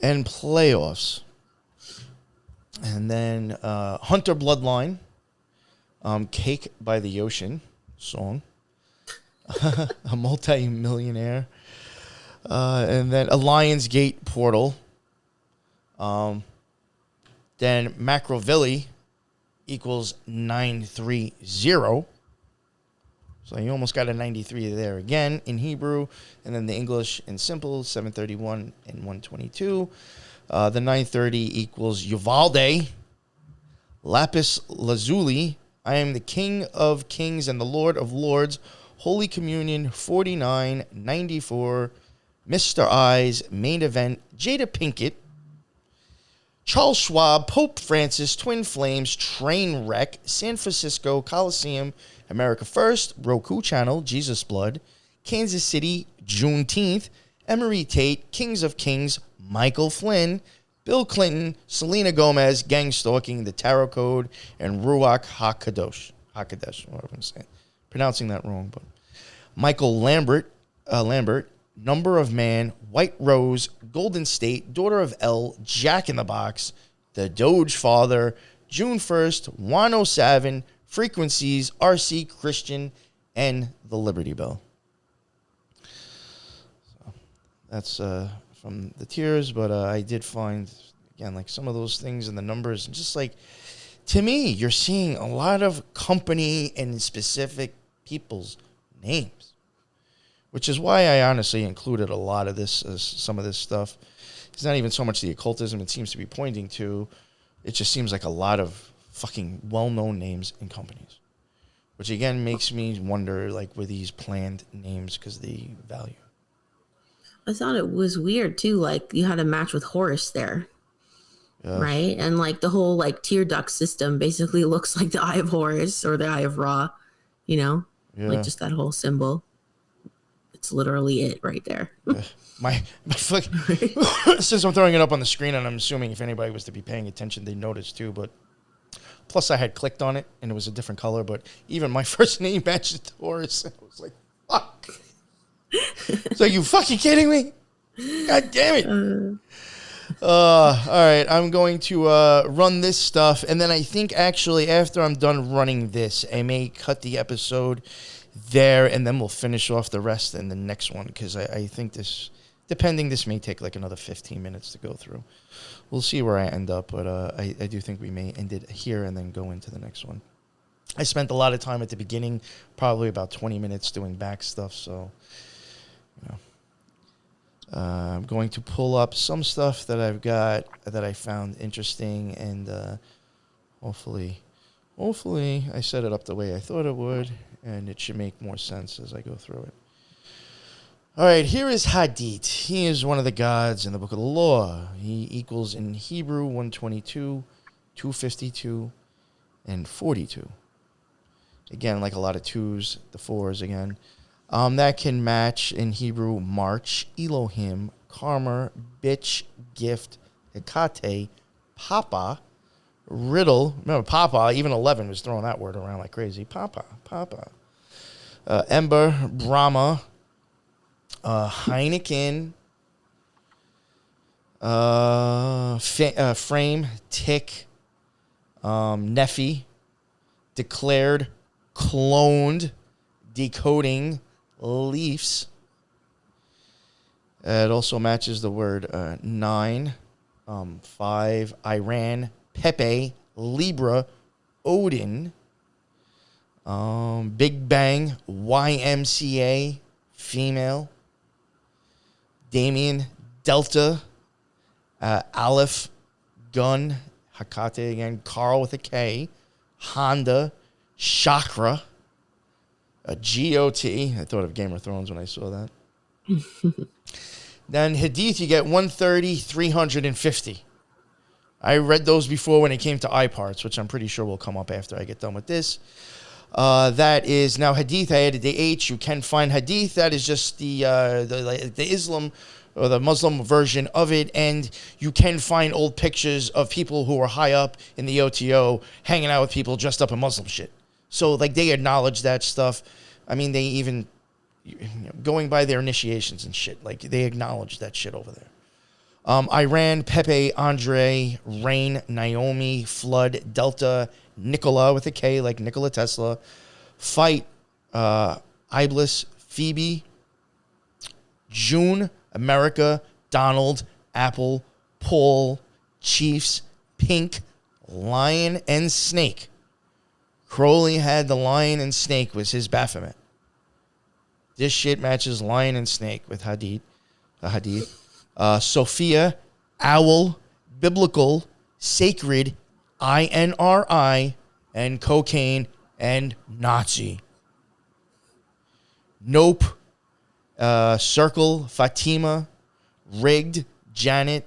And Playoffs. And then Hunter Bloodline, Cake by the Ocean song, a multi-millionaire, and then a Lions Gate portal, Then Macrovilli equals 930. So you almost got a 93 there again in Hebrew. And then the English in simple, 731 and 122. The 930 equals Uvalde. Lapis Lazuli. I am the King of Kings and the Lord of Lords. Holy Communion 4994. Mr. Eyes, Main Event, Jada Pinkett. Charles Schwab, Pope Francis, Twin Flames, Trainwreck, San Francisco, Coliseum, America First, Roku Channel, Jesus Blood, Kansas City, Juneteenth, Emery Tate, Kings of Kings, Michael Flynn, Bill Clinton, Selena Gomez, Gang Stalking, The Tarot Code, and Ruach HaKadosh. HaKadosh, what I'm saying. Pronouncing that wrong, but Michael Lambert, Number of Man, White Rose, Golden State, Daughter of L, Jack in the Box, The Doge Father, June 1st, 107, Frequencies, RC Christian, and The Liberty Bell. So that's from the tiers, but I did find, again, like some of those things and the numbers, and just like, to me, you're seeing a lot of company and specific people's names. Which is why I honestly included a lot of this, some of this stuff. It's not even so much the occultism it seems to be pointing to. It just seems like a lot of fucking well-known names and companies. Which, again, makes me wonder, like, were these planned names because of the value? I thought it was weird, too. Like, you had a match with Horus there. Yeah. Right? And, like, the whole, like, tear duct system basically looks like the Eye of Horus or the Eye of Ra. You know? Yeah. Like, just that whole symbol. It's literally it right there. my since I'm throwing it up on the screen, and I'm assuming if anybody was to be paying attention, they noticed too. But plus, I had clicked on it, and it was a different color. But even my first name matched the Horus. I was like, "Fuck!" It's like, you fucking kidding me? God damn it! All right, I'm going to run this stuff, and then I think actually after I'm done running this, I may cut the episode there, and then we'll finish off the rest in the next one, because I think this may take like another 15 minutes to go through. We'll see where I end up, but I do think we may end it here and then go into the next one. I spent a lot of time at the beginning, probably about 20 minutes doing back stuff, so you know. I'm going to pull up some stuff that I've got that I found interesting, and hopefully I set it up the way I thought it would, and it should make more sense as I go through it. All right, here is Hadit. He is one of the gods in the Book of the Law. He equals in Hebrew 122, 252, and 42. Again, like a lot of twos, the fours again. That can match in Hebrew March, Elohim, Karma, Bitch, Gift, Hekate, Papa, Riddle. Remember, Papa, even 11 was throwing that word around like crazy. Papa. Ember, Brahma, Heineken, Frame, Tick, Nephi, Declared, Cloned, Decoding, Leafs. It also matches the word 9, 5, Iran, Pepe, Libra, Odin, Big Bang, YMCA, female, Damien, Delta, Aleph, Gun, Hakate again, Carl with a K, Honda, Chakra, GOT. I thought of Game of Thrones when I saw that. Then Hadith, you get 130, 350. I read those before when it came to eye parts, which I'm pretty sure will come up after I get done with this. That is now Hadith. I added the H. You can find Hadith. That is just the Islam or the Muslim version of it, and you can find old pictures of people who are high up in the OTO hanging out with people dressed up in Muslim shit. So like they acknowledge that stuff. I mean, they even going by their initiations and shit. Like they acknowledge that shit over there. Iran, Pepe, Andre, Rain, Naomi, Flood, Delta, Nikola with a K, like Nikola Tesla, Fight, Iblis, Phoebe, June, America, Donald, Apple, Paul, Chiefs, Pink, lion and snake. Crowley had the lion and snake was his Baphomet. This shit matches lion and snake with Hadith. Sophia, owl, biblical, sacred, INRI, and cocaine and Nazi. Nope. Circle, Fatima, rigged, Janet,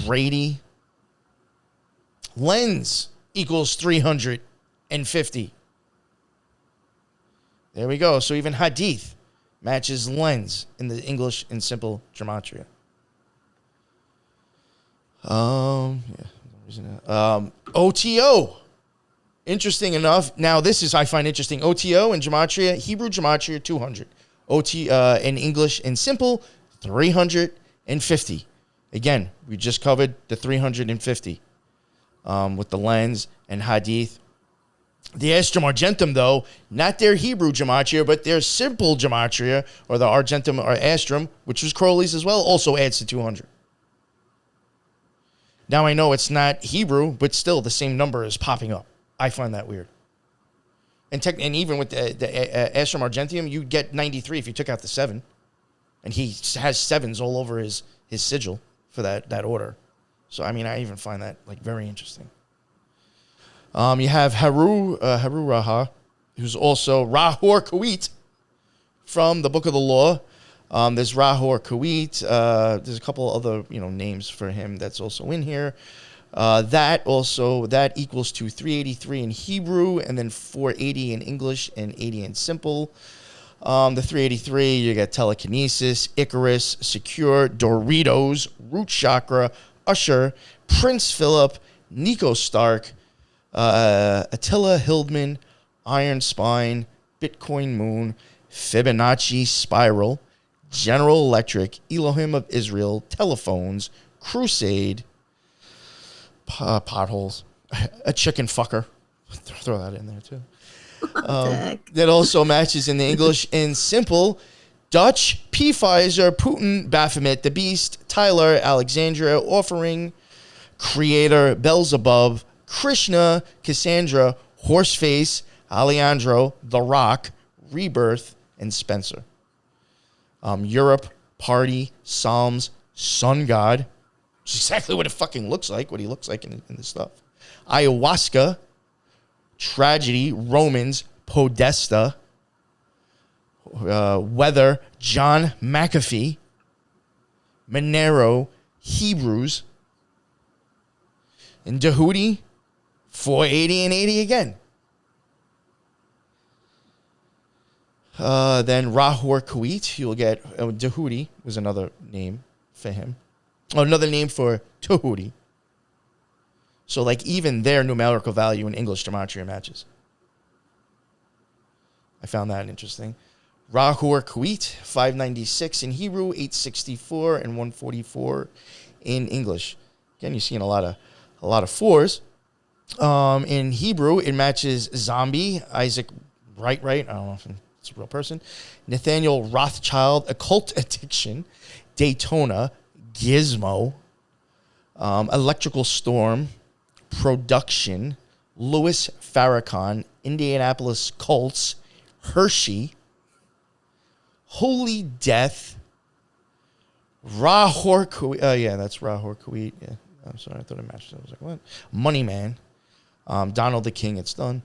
Brady. Lens equals 350. There we go. So even Hadith matches lens in the English in simple gematria. OTO. Interesting enough. Now this is I find interesting. OTO in gematria, Hebrew gematria 200. In English in simple 350. Again, we just covered the 350 with the lens and Hadith. The Astrum Argentum, though, not their Hebrew gematria, but their simple gematria, or the Argentum or Astrum, which was Crowley's as well, also adds to 200. Now I know it's not Hebrew, but still the same number is popping up. I find that weird. And even with the Astrum Argentum, you get 93 if you took out the 7. And he has 7s all over his sigil for that order. So, I mean, I even find that, like, very interesting. You have Haru Raha, who's also Rahor Kuit from the Book of the Law. There's Rahor Kuit. There's a couple other names for him that's also in here. That equals to 383 in Hebrew, and then 480 in English and 80 in simple. The 383, you get telekinesis, Icarus, secure, Doritos, root chakra, Usher, Prince Philip, Nico Stark, Attila Hildman, Iron Spine, Bitcoin Moon, Fibonacci Spiral, General Electric, Elohim of Israel, Telephones, Crusade, Potholes, a chicken fucker. Throw that in there too. That also matches in the English in simple. Dutch, P. Pfizer, Putin, Baphomet, the Beast, Tyler, Alexandria, Offering, Creator, Beelzebub, Krishna, Cassandra, Horseface, Alejandro, The Rock, Rebirth, and Spencer. Europe, Party, Psalms, Sun God, which is exactly what it fucking looks like, what he looks like in this stuff. Ayahuasca, Tragedy, Romans, Podesta, Weather, John McAfee, Monero, Hebrews, and Dehudi, 480 and 80 again. Then Rahor Kuit, you'll get Dehudi was another name for him. Oh, another name for Tehudi. So, like, even their numerical value in English gematria matches. I found that interesting. Rahor Kuit, 596 in Hebrew, 864 and 144 in English. Again, you're seeing a lot of fours. In Hebrew, it matches Zombie, Isaac Wright. I don't know if it's a real person. Nathaniel Rothschild, Occult Addiction, Daytona, Gizmo, Electrical Storm, Production, Louis Farrakhan, Indianapolis Colts, Hershey, Holy Death, Rahor Kuit. Yeah, that's Rahor Kuit. Yeah, I'm sorry, I thought it matched. I was like, what? Money Man, Donald the King. It's done.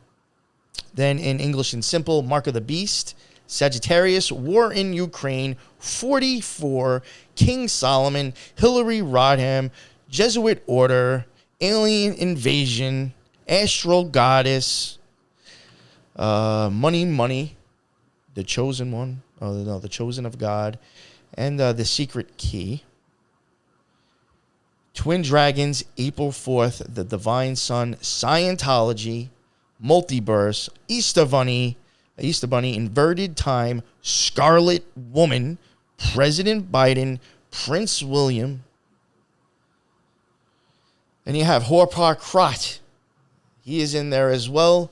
Then in English and simple, Mark of the Beast, Sagittarius, War in Ukraine, 44, King Solomon, Hillary Rodham, Jesuit Order, Alien Invasion, Astral Goddess, Money, The Chosen One, The Chosen of God, and The Secret Key. Twin Dragons, April 4th, The Divine Sun, Scientology, Multiverse, Easter Bunny, Inverted Time, Scarlet Woman, President Biden, Prince William. And you have Horar Crot. He is in there as well.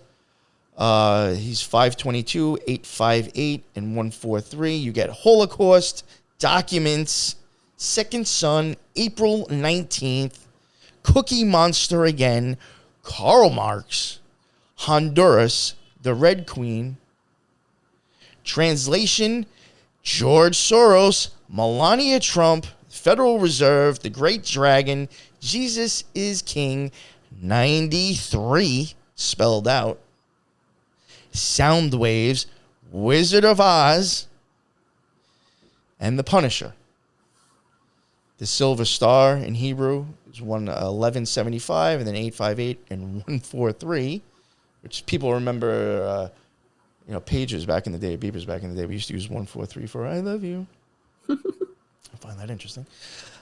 He's 522, 858, and 143. You get Holocaust, Documents, Second Son, April 19th, Cookie Monster again, Karl Marx, Honduras, the Red Queen. Translation, George Soros, Melania Trump, Federal Reserve, the Great Dragon, Jesus is King, 93 spelled out. Sound Waves, Wizard of Oz, and the Punisher. The Silver Star in Hebrew is 1175, and then 858 and 143, which people remember, pagers back in the day, beepers back in the day. We used to use 143 for I love you. I find that interesting.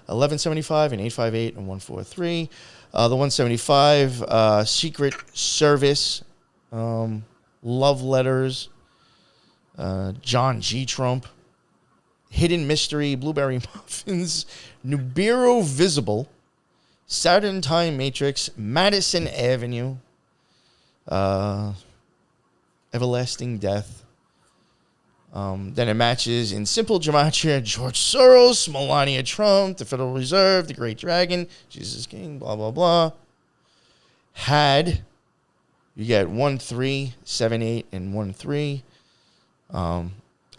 1175 and 858 and 143. The 175, Secret Service, Love Letters, John G. Trump, Hidden Mystery, Blueberry Muffins, Nibiru Visible, Saturn Time Matrix, Madison Avenue, Everlasting Death. Then it matches in Simple Gematria, George Soros, Melania Trump, the Federal Reserve, the Great Dragon, Jesus King, blah, blah, blah. Had, you get 1, 3, 7, 8, and 1, 3.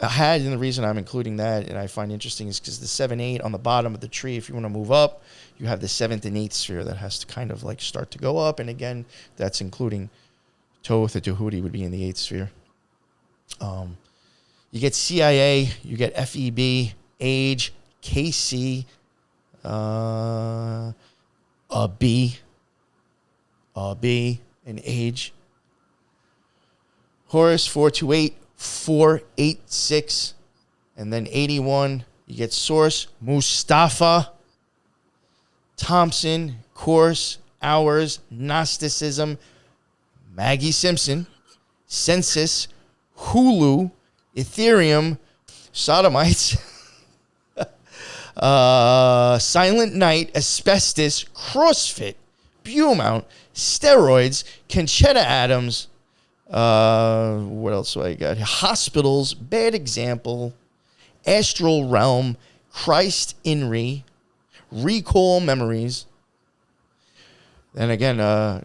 Had, and the reason I'm including that, and I find interesting, is because the 7, 8 on the bottom of the tree, if you want to move up, you have the 7th and 8th sphere that has to kind of like start to go up. And again, that's including Toth or Tahuti would be in the 8th sphere. You get CIA, you get FEB, Age, KC, a B, and Age. Horus 428, 486, and then 81. You get Source, Mustafa, Thompson, Course, Hours, Gnosticism, Maggie Simpson, Census, Hulu, Ethereum, Sodomites, Silent Night, Asbestos, CrossFit, Beaumont, Steroids, Conchetta Adams, what else do I got? Hospitals, Bad Example, Astral Realm, Christ Inri, Recall Memories. Then again,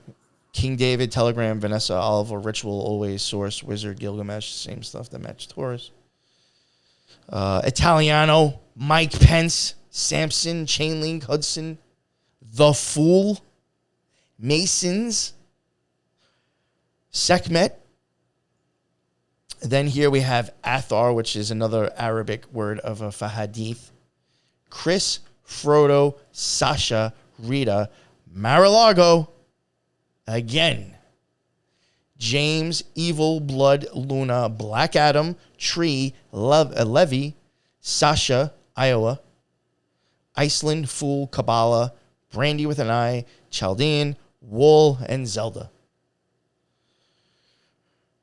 King David, Telegram, Vanessa, Oliver, Ritual, Always, Source, Wizard, Gilgamesh, same stuff that matched Taurus. Italiano, Mike Pence, Samson, Chainlink, Hudson, The Fool, Masons, Sekhmet. Then here we have Athar, which is another Arabic word of a Hadith. Chris, Frodo, Sasha, Rita, Mar-a-Lago, again. James, Evil, Blood, Luna, Black Adam, Tree, Levy, Sasha, Iowa, Iceland, Fool, Kabbalah, Brandy with an Eye, Chaldean, Wool, and Zelda.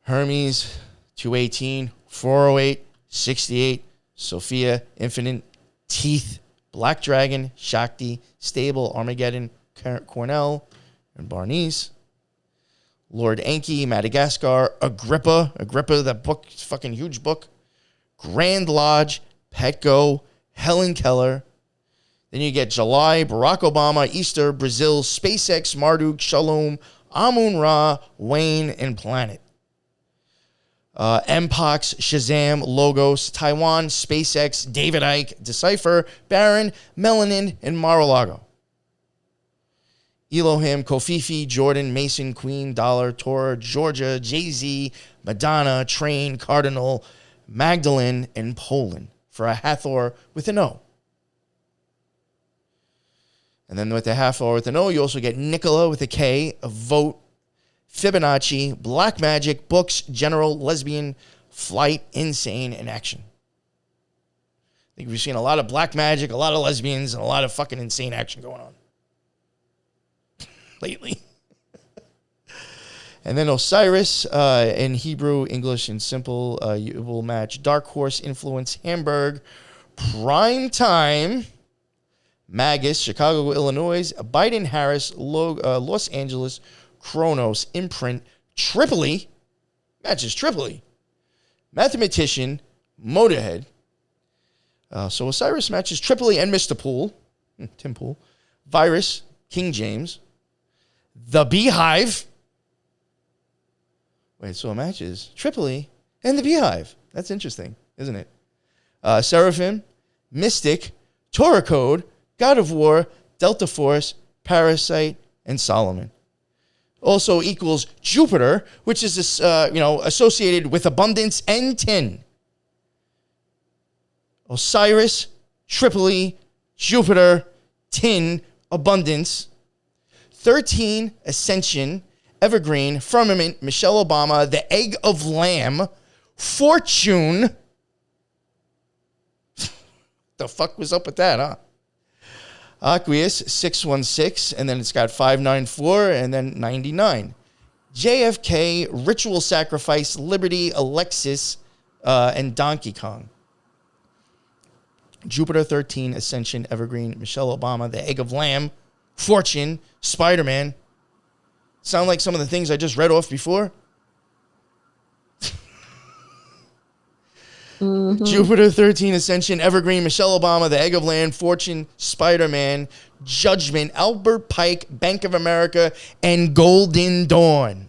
Hermes, 218, 408, 68, Sophia, Infinite, Teeth, Black Dragon, Shakti, Stable, Armageddon, Cornell, and Barnese. Lord Enki, Madagascar, Agrippa, that book, fucking huge book. Grand Lodge, Petco, Helen Keller. Then you get July, Barack Obama, Easter, Brazil, SpaceX, Marduk, Shalom, Amun-Ra, Wayne, and Planet. Mpox, Shazam, Logos, Taiwan, SpaceX, David Icke, Decipher, Baron, Melanin, and Mar-a-Lago. Elohim, Kofifi, Jordan, Mason, Queen, Dollar, Torah, Georgia, Jay-Z, Madonna, Train, Cardinal, Magdalene, and Poland for a Hathor with an O. And then with the Hathor with an O, you also get Nicola with a K, a Vote, Fibonacci, Black Magic, Books, General, Lesbian, Flight, Insane, and Action. I think we've seen a lot of Black Magic, a lot of lesbians, and a lot of fucking insane action going on lately. And then Osiris in Hebrew, English, and simple. You will match Dark Horse, Influence, Hamburg, Prime Time, Magus, Chicago, Illinois, Biden, Harris, Los Angeles, Kronos, Imprint, Tripoli, matches Tripoli, Mathematician, Motorhead. So Osiris matches Tripoli and Mr. Pool, Tim Pool, Virus, King James. The Beehive. Wait, so it matches Tripoli and the Beehive. That's interesting, isn't it? Seraphim, Mystic, Torah Code, God of War, Delta Force, Parasite, and Solomon. Also equals Jupiter, which is associated with abundance and 10. Osiris, Tripoli, Jupiter, tin, abundance. 13, Ascension, Evergreen, Firmament, Michelle Obama, the Egg of Lamb, Fortune. The fuck was up with that, huh? Aqueous, 616, and then it's got 594, and then 99. JFK, Ritual Sacrifice, Liberty, Alexis, and Donkey Kong. Jupiter 13, Ascension, Evergreen, Michelle Obama, the Egg of Lamb, Fortune, Spider-Man. Sound like some of the things I just read off before? Mm-hmm. Jupiter 13, Ascension, Evergreen, Michelle Obama, the Egg of Lamb, Fortune, Spider-Man, Judgment, Albert Pike, Bank of America, and Golden Dawn.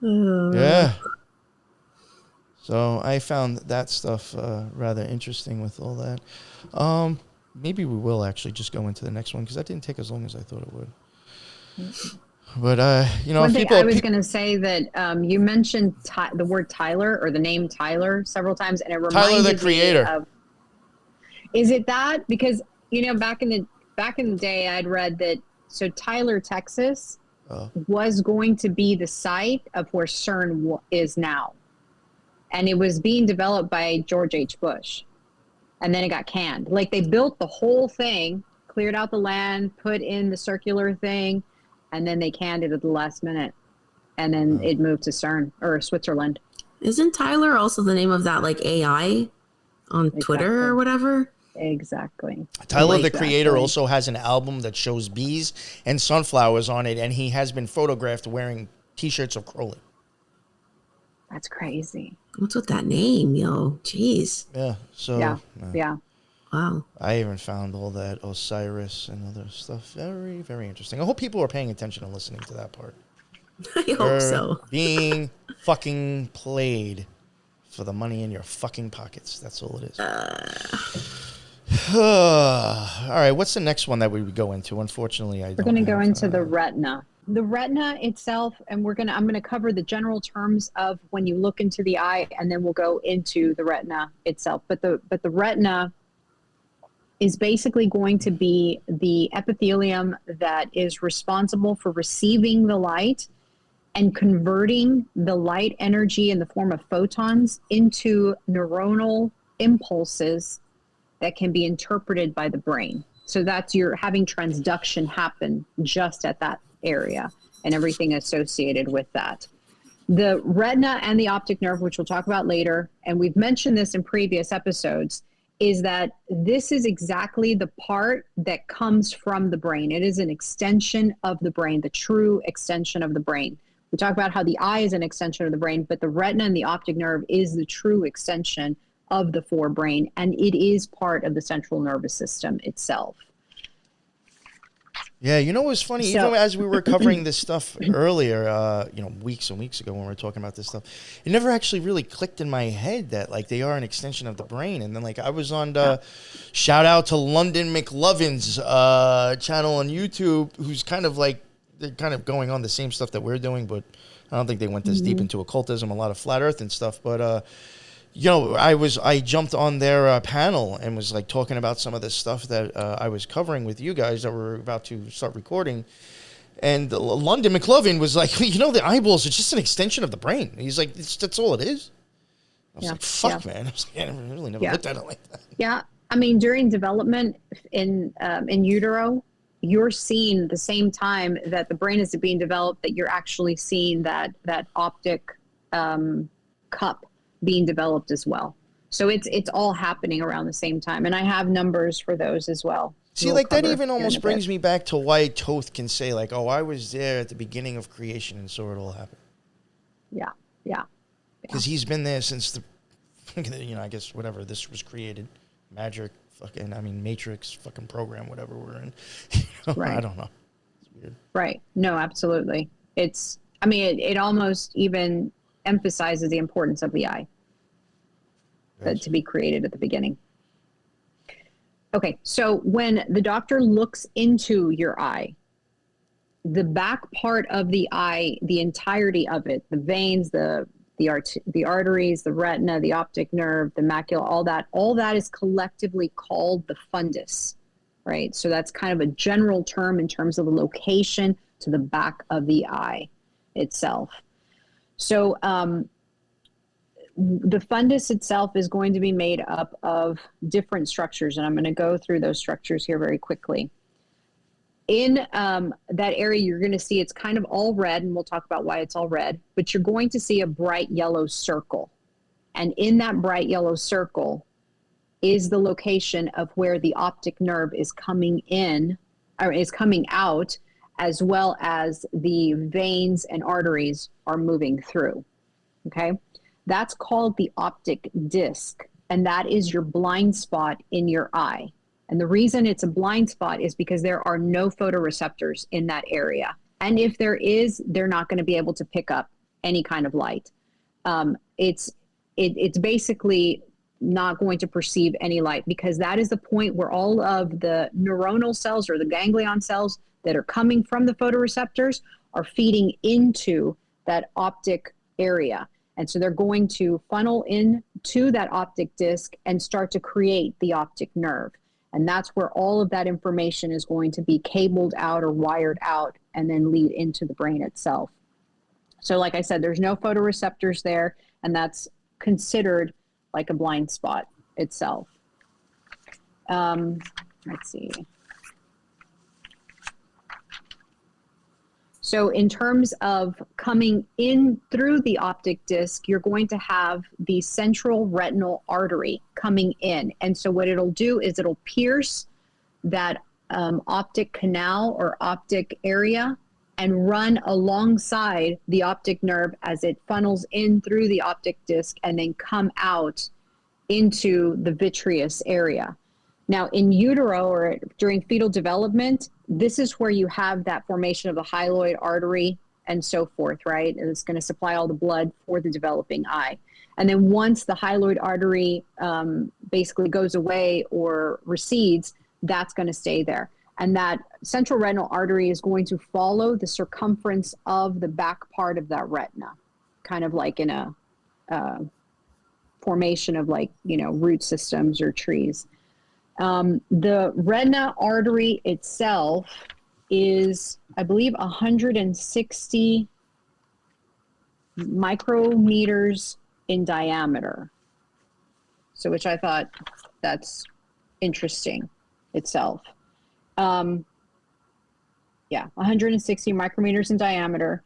Yeah. So I found that stuff rather interesting with all that. Maybe we will actually just go into the next one because that didn't take as long as I thought it would. But, one thing I was going to say that you mentioned the word Tyler or the name Tyler several times, and it reminded Tyler, the creator. Me of. Is it that? Because back in the day, I'd read that Tyler, Texas, was going to be the site of where CERN is now, and it was being developed by George H. Bush, and then it got canned. Like they built the whole thing, cleared out the land, put in the circular thing. And then they canned it at the last minute. And then it moved to CERN or Switzerland. Isn't Tyler also the name of that like AI on Twitter or whatever? Exactly. Tyler, the creator, also has an album that shows bees and sunflowers on it. And he has been photographed wearing T-shirts of Crowley. That's crazy. What's with that name, yo? Jeez. Yeah. So. Yeah. Wow. I even found all that Osiris and other stuff. Very, very interesting. I hope people are paying attention and listening to that part. I hope so. Being fucking played for the money in your fucking pockets. That's all it is. All right. What's the next one that we would go into? Unfortunately, we're going to go into the retina. The retina itself, and I'm going to cover the general terms of when you look into the eye, and then we'll go into the retina itself. But the retina is basically going to be the epithelium that is responsible for receiving the light and converting the light energy in the form of photons into neuronal impulses that can be interpreted by the brain. So that's you're having transduction happen just at that area and everything associated with that. The retina and the optic nerve, which we'll talk about later, and we've mentioned this in previous episodes, is that this is exactly the part that comes from the brain. It is an extension of the brain, the true extension of the brain. We talk about how the eye is an extension of the brain, but the retina and the optic nerve is the true extension of the forebrain, and it is part of the central nervous system itself. Yeah, you know what's funny? Even as we were covering this stuff earlier, weeks and weeks ago when we were talking about this stuff, it never actually really clicked in my head that like they are an extension of the brain. And then like I was on the shout out to London McLovin's channel on YouTube, who's kind of like they're kind of going on the same stuff that we're doing, but I don't think they went this deep into occultism, a lot of flat Earth and stuff. But I jumped on their panel and was like talking about some of the stuff that I was covering with you guys that were about to start recording. And London McLovin was like, the eyeballs are just an extension of the brain. He's like, that's all it is. I was like, fuck, man. I was like, I really never looked at it like that. Yeah. I mean, during development in utero, you're seeing the same time that the brain is being developed, that you're actually seeing that optic cup being developed as well. So it's all happening around the same time. And I have numbers for those as well. See, like that even almost brings me back to why Toth can say like, oh, I was there at the beginning of creation and saw it all happen. Yeah. Because he's been there since I guess whatever this was created, magic, fucking, I mean, Matrix fucking program, whatever we're in. You know? Right. I don't know. It's weird. Right. No, absolutely. I mean, it almost even emphasizes the importance of the eye to be created at the beginning. Okay, so when the doctor looks into your eye, the back part of the eye, the entirety of it, the veins, the arteries, the retina, the optic nerve, the macula, all that is collectively called the fundus, right? So that's kind of a general term in terms of the location to the back of the eye itself. So the fundus itself is going to be made up of different structures, and I'm going to go through those structures here very quickly. In that area, you're going to see it's kind of all red, and we'll talk about why it's all red, but you're going to see a bright yellow circle. And in that bright yellow circle is the location of where the optic nerve is coming in, or is coming out, as well as the veins and arteries are moving through. Okay? That's called the optic disc, and that is your blind spot in your eye. And the reason it's a blind spot is because there are no photoreceptors in that area. And if there is, they're not going to be able to pick up any kind of light. It's basically not going to perceive any light, because that is the point where all of the neuronal cells or the ganglion cells that are coming from the photoreceptors are feeding into that optic area. And so they're going to funnel into that optic disc and start to create the optic nerve. And that's where all of that information is going to be cabled out or wired out and then lead into the brain itself. So like I said, there's no photoreceptors there, and that's considered like a blind spot itself. Let's see. So in terms of coming in through the optic disc, you're going to have the central retinal artery coming in. And so what it'll do is it'll pierce that optic canal or optic area and run alongside the optic nerve as it funnels in through the optic disc and then come out into the vitreous area. Now, in utero or during fetal development, this is where you have that formation of the hyaloid artery and so forth, right? And it's going to supply all the blood for the developing eye. And then once the hyaloid artery basically goes away or recedes, that's going to stay there. And that central retinal artery is going to follow the circumference of the back part of that retina, kind of like in a formation of like, root systems or trees. The retina artery itself is, I believe, 160 micrometers in diameter. So, which I thought that's interesting itself. 160 micrometers in diameter,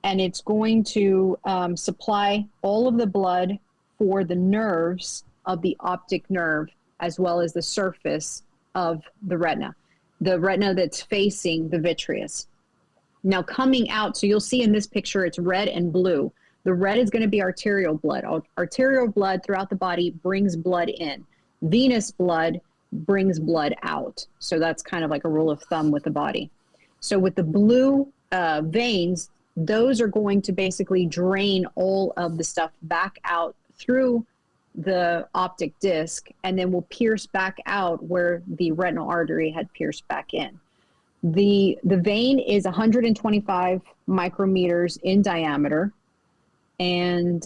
and it's going to supply all of the blood for the nerves of the optic nerve, as well as the surface of the retina that's facing the vitreous. Now coming out, so you'll see in this picture, it's red and blue. The red is going to be arterial blood. Arterial blood throughout the body brings blood in. Venous blood brings blood out. So that's kind of like a rule of thumb with the body. So with the blue veins, those are going to basically drain all of the stuff back out through the optic disc, and then will pierce back out where the retinal artery had pierced back in. The vein is 125 micrometers in diameter, and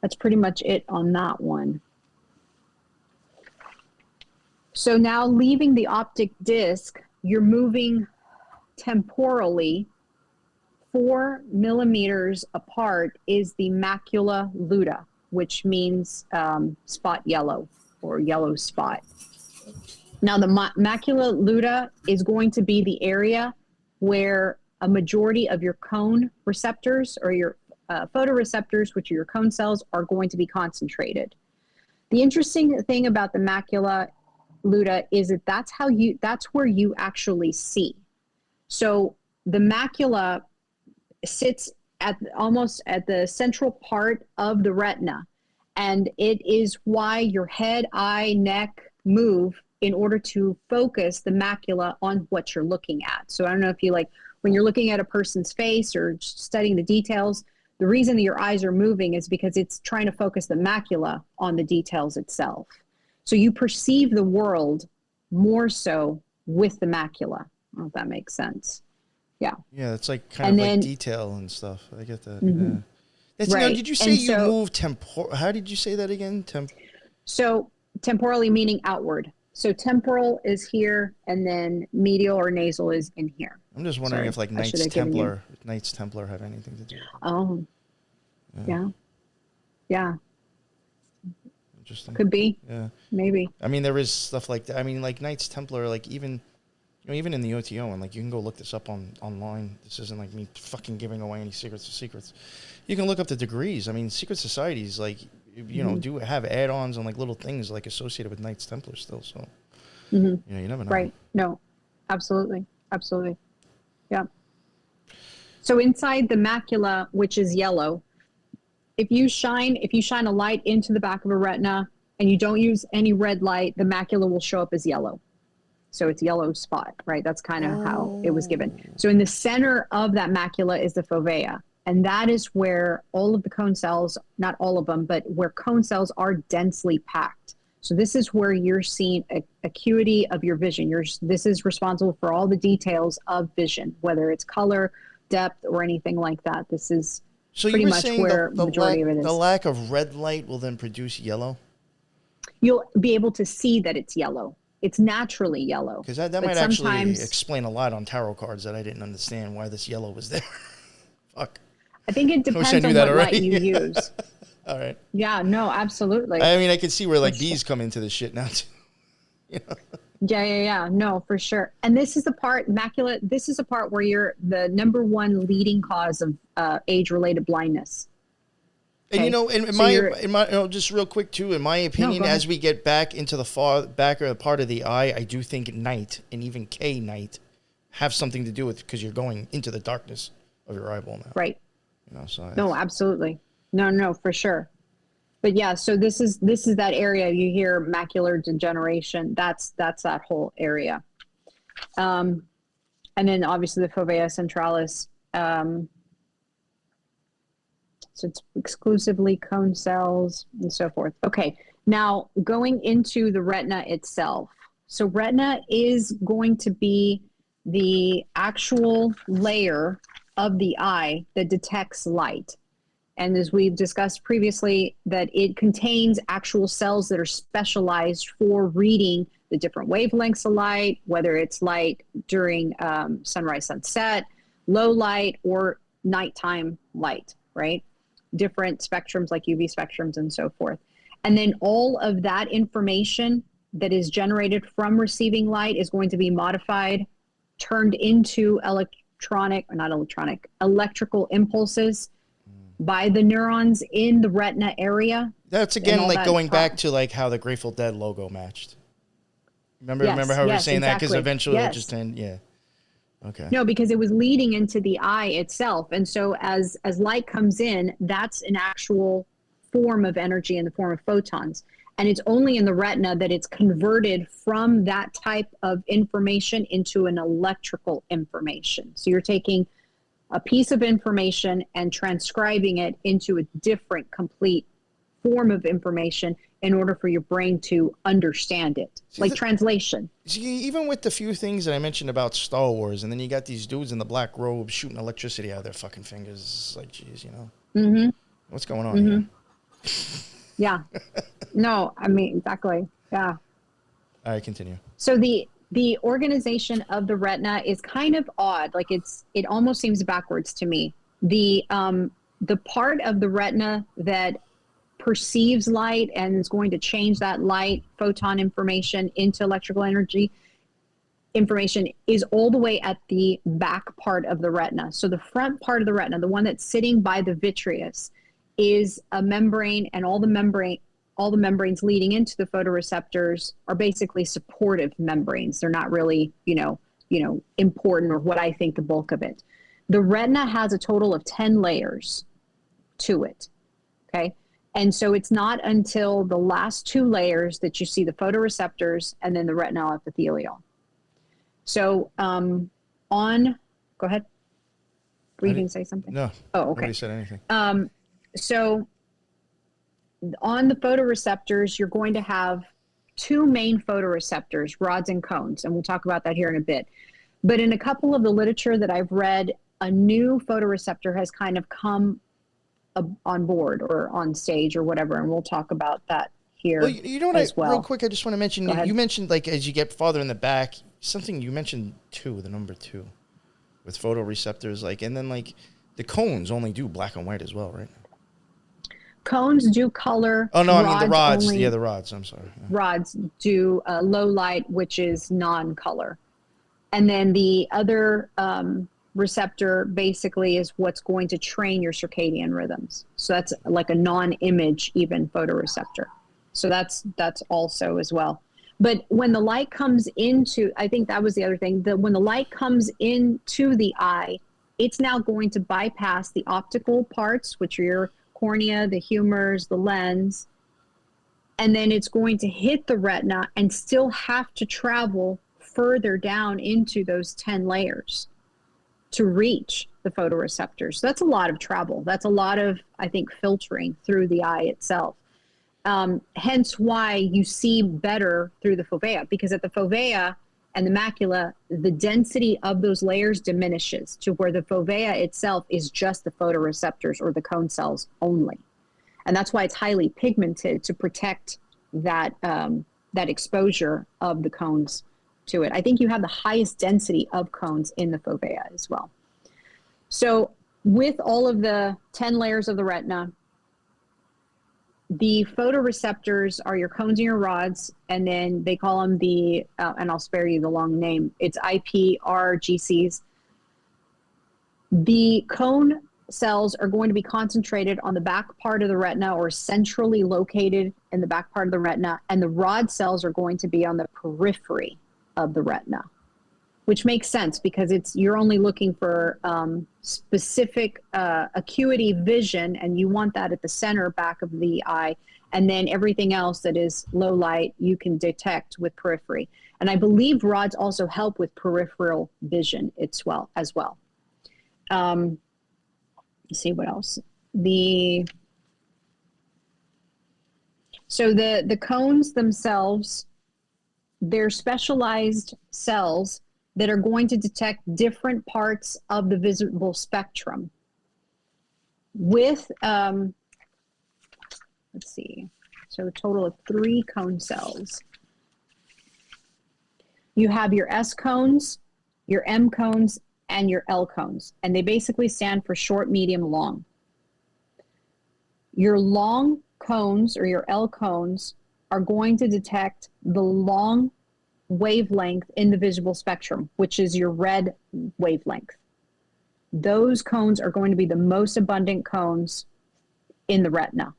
that's pretty much it on that one. So now leaving the optic disc, you're moving temporally 4 millimeters apart is the macula luda, which means spot yellow or yellow spot. Now the macula luda is going to be the area where a majority of your cone receptors or your photoreceptors, which are your cone cells, are going to be concentrated. The interesting thing about the macula luda is that that's where you actually see. So the macula sits almost at the central part of the retina, And it is why your head, eye, neck move in order to focus the macula on what you're looking at. So I don't know if you like, when you're looking at a person's face or studying the details, the reason that your eyes are moving is because it's trying to focus the macula on the details itself. So you perceive the world more so with the macula. I don't know if that makes sense. Yeah. Yeah, it's like kind of like detail and stuff. I get that. Mm-hmm. Yeah. That's, right. Now, did you say you move how did you say that again? So temporally meaning outward. So temporal is here, and then medial or nasal is in here. I'm just wondering if like Knights Templar have anything to do with it. Oh, yeah. Interesting. Could be. Yeah. Maybe. I mean, there is stuff like that. I mean, like Knights Templar, like even in the OTO, and like you can go look this up online. This isn't like me fucking giving away any secrets. You can look up the degrees. I mean, secret societies, like, you know, do have add-ons and like little things like associated with Knights Templar still. So, you know, you never know. Right. No, absolutely. Yeah. So inside the macula, which is yellow, if you shine a light into the back of a retina and you don't use any red light, the macula will show up as yellow. So it's yellow spot, right? That's kind of how it was given. So in the center of that macula is the fovea. And that is where all of the cone cells, not all of them, but where cone cells are densely packed. So this is where you're seeing acuity of your vision. This is responsible for all the details of vision, whether it's color, depth, or anything like that. This is pretty much where the majority of it is. The lack of red light will then produce yellow? You'll be able to see that it's yellow. It's naturally yellow. Because that might actually explain a lot on tarot cards that I didn't understand why this yellow was there. Fuck. I think it depends on what light you use. All right. Yeah, no, absolutely. I mean, I can see where like bees come into this shit now too. You know? Yeah. No, for sure. And this is the part, macula, this is the part where you're the number one leading cause of age-related blindness. And you know, in my just real quick too, in my opinion, as we get back into the far back part of the eye, I do think night and even K night have something to do with, because you're going into the darkness of your eyeball now. Right. You know, so no, absolutely. No, for sure. But yeah, so this is that area you hear macular degeneration. That's that whole area. And then obviously the fovea centralis. So it's exclusively cone cells and so forth. Okay, now going into the retina itself. So retina is going to be the actual layer of the eye that detects light. And as we've discussed previously, that it contains actual cells that are specialized for reading the different wavelengths of light, whether it's light during sunrise, sunset, low light, or nighttime light, right? Different spectrums like UV spectrums and so forth. And then all of that information that is generated from receiving light is going to be modified, turned into electrical impulses by the neurons in the retina area. That's again like going back to like how the Grateful Dead logo matched. Remember how we were saying that, because eventually it'll just end. Yeah. Okay. No, because it was leading into the eye itself, and so as light comes in, that's an actual form of energy in the form of photons, and it's only in the retina that it's converted from that type of information into an electrical information. So you're taking a piece of information and transcribing it into a different, complete form of information in order for your brain to understand it, like translation. See, even with the few things that I mentioned about Star Wars, and then you got these dudes in the black robes shooting electricity out of their fucking fingers. It's like, geez, you know, what's going on here? Yeah. No, I mean, exactly. Yeah. All right, continue. So the organization of the retina is kind of odd. Like it almost seems backwards to me. The part of the retina that perceives light and is going to change that light photon information into electrical energy information is all the way at the back part of the retina. So the front part of the retina, the one that's sitting by the vitreous, is a membrane, and all the membranes leading into the photoreceptors are basically supportive membranes. They're not really, important, or what I think the bulk of it. The retina has a total of 10 layers to it. Okay. And so it's not until the last two layers that you see the photoreceptors and then the retinal epithelial. So go ahead. Were you going to say something? No. Oh, okay. Nobody said anything. So on the photoreceptors, you're going to have two main photoreceptors, rods and cones, and we'll talk about that here in a bit. But in a couple of the literature that I've read, a new photoreceptor has kind of come on board or on stage or whatever, and we'll talk about that here. Well, you know what? Real quick, I just want to mention. You mentioned like as you get farther in the back, something you mentioned the number 2, with photoreceptors, like, and then like the cones only do black and white as well, right? Cones do color. Oh no, I mean the rods. The rods. I'm sorry. Yeah. Rods do low light, which is non-color, and then the other receptor basically is what's going to train your circadian rhythms. So that's like a non-image even photoreceptor. So that's also as well. But when the light comes into, I think that was the other thing, that when the light comes into the eye, it's now going to bypass the optical parts, which are your cornea, the humors, the lens, and then it's going to hit the retina and still have to travel further down into those 10 layers to reach the photoreceptors. So that's a lot of travel. That's a lot of, I think, filtering through the eye itself. Hence why you see better through the fovea, because at the fovea and the macula, the density of those layers diminishes to where the fovea itself is just the photoreceptors or the cone cells only. And that's why it's highly pigmented, to protect that, that exposure of the cones to it. I think you have the highest density of cones in the fovea as well. So with all of the 10 layers of the retina, the photoreceptors are your cones and your rods, and then they call them the, and I'll spare you the long name, it's IPRGCs. The cone cells are going to be concentrated on the back part of the retina, or centrally located in the back part of the retina, and the rod cells are going to be on the periphery of the retina, which makes sense because you're only looking for specific acuity vision, and you want that at the center back of the eye, and then everything else that is low light you can detect with periphery. And I believe rods also help with peripheral vision as well. Let's see what else. So the cones themselves, they're specialized cells that are going to detect different parts of the visible spectrum. With, let's see, so a total of 3 cone cells. You have your S cones, your M cones, and your L cones, and they basically stand for short, medium, long. Your long cones, or your L cones, are going to detect the long wavelength in the visible spectrum, which is your red wavelength. Those cones are going to be the most abundant cones in the retina.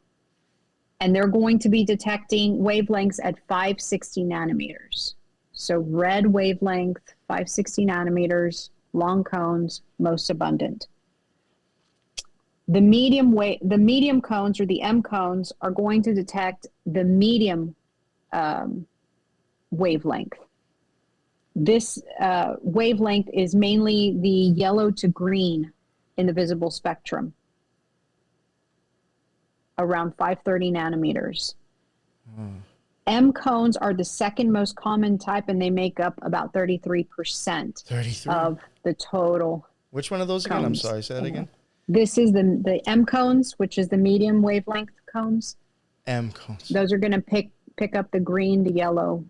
And they're going to be detecting wavelengths at 560 nanometers. So red wavelength, 560 nanometers, long cones, most abundant. The medium cones, or the M cones, are going to detect the medium wavelength. This wavelength is mainly the yellow to green in the visible spectrum, around 530 nanometers. M cones are the second most common type, and they make up about 33% of the total. Which one of those again? Cones. I'm sorry, say that again. This is the M cones, which is the medium wavelength cones. M cones. Those are going to pick up the green to yellow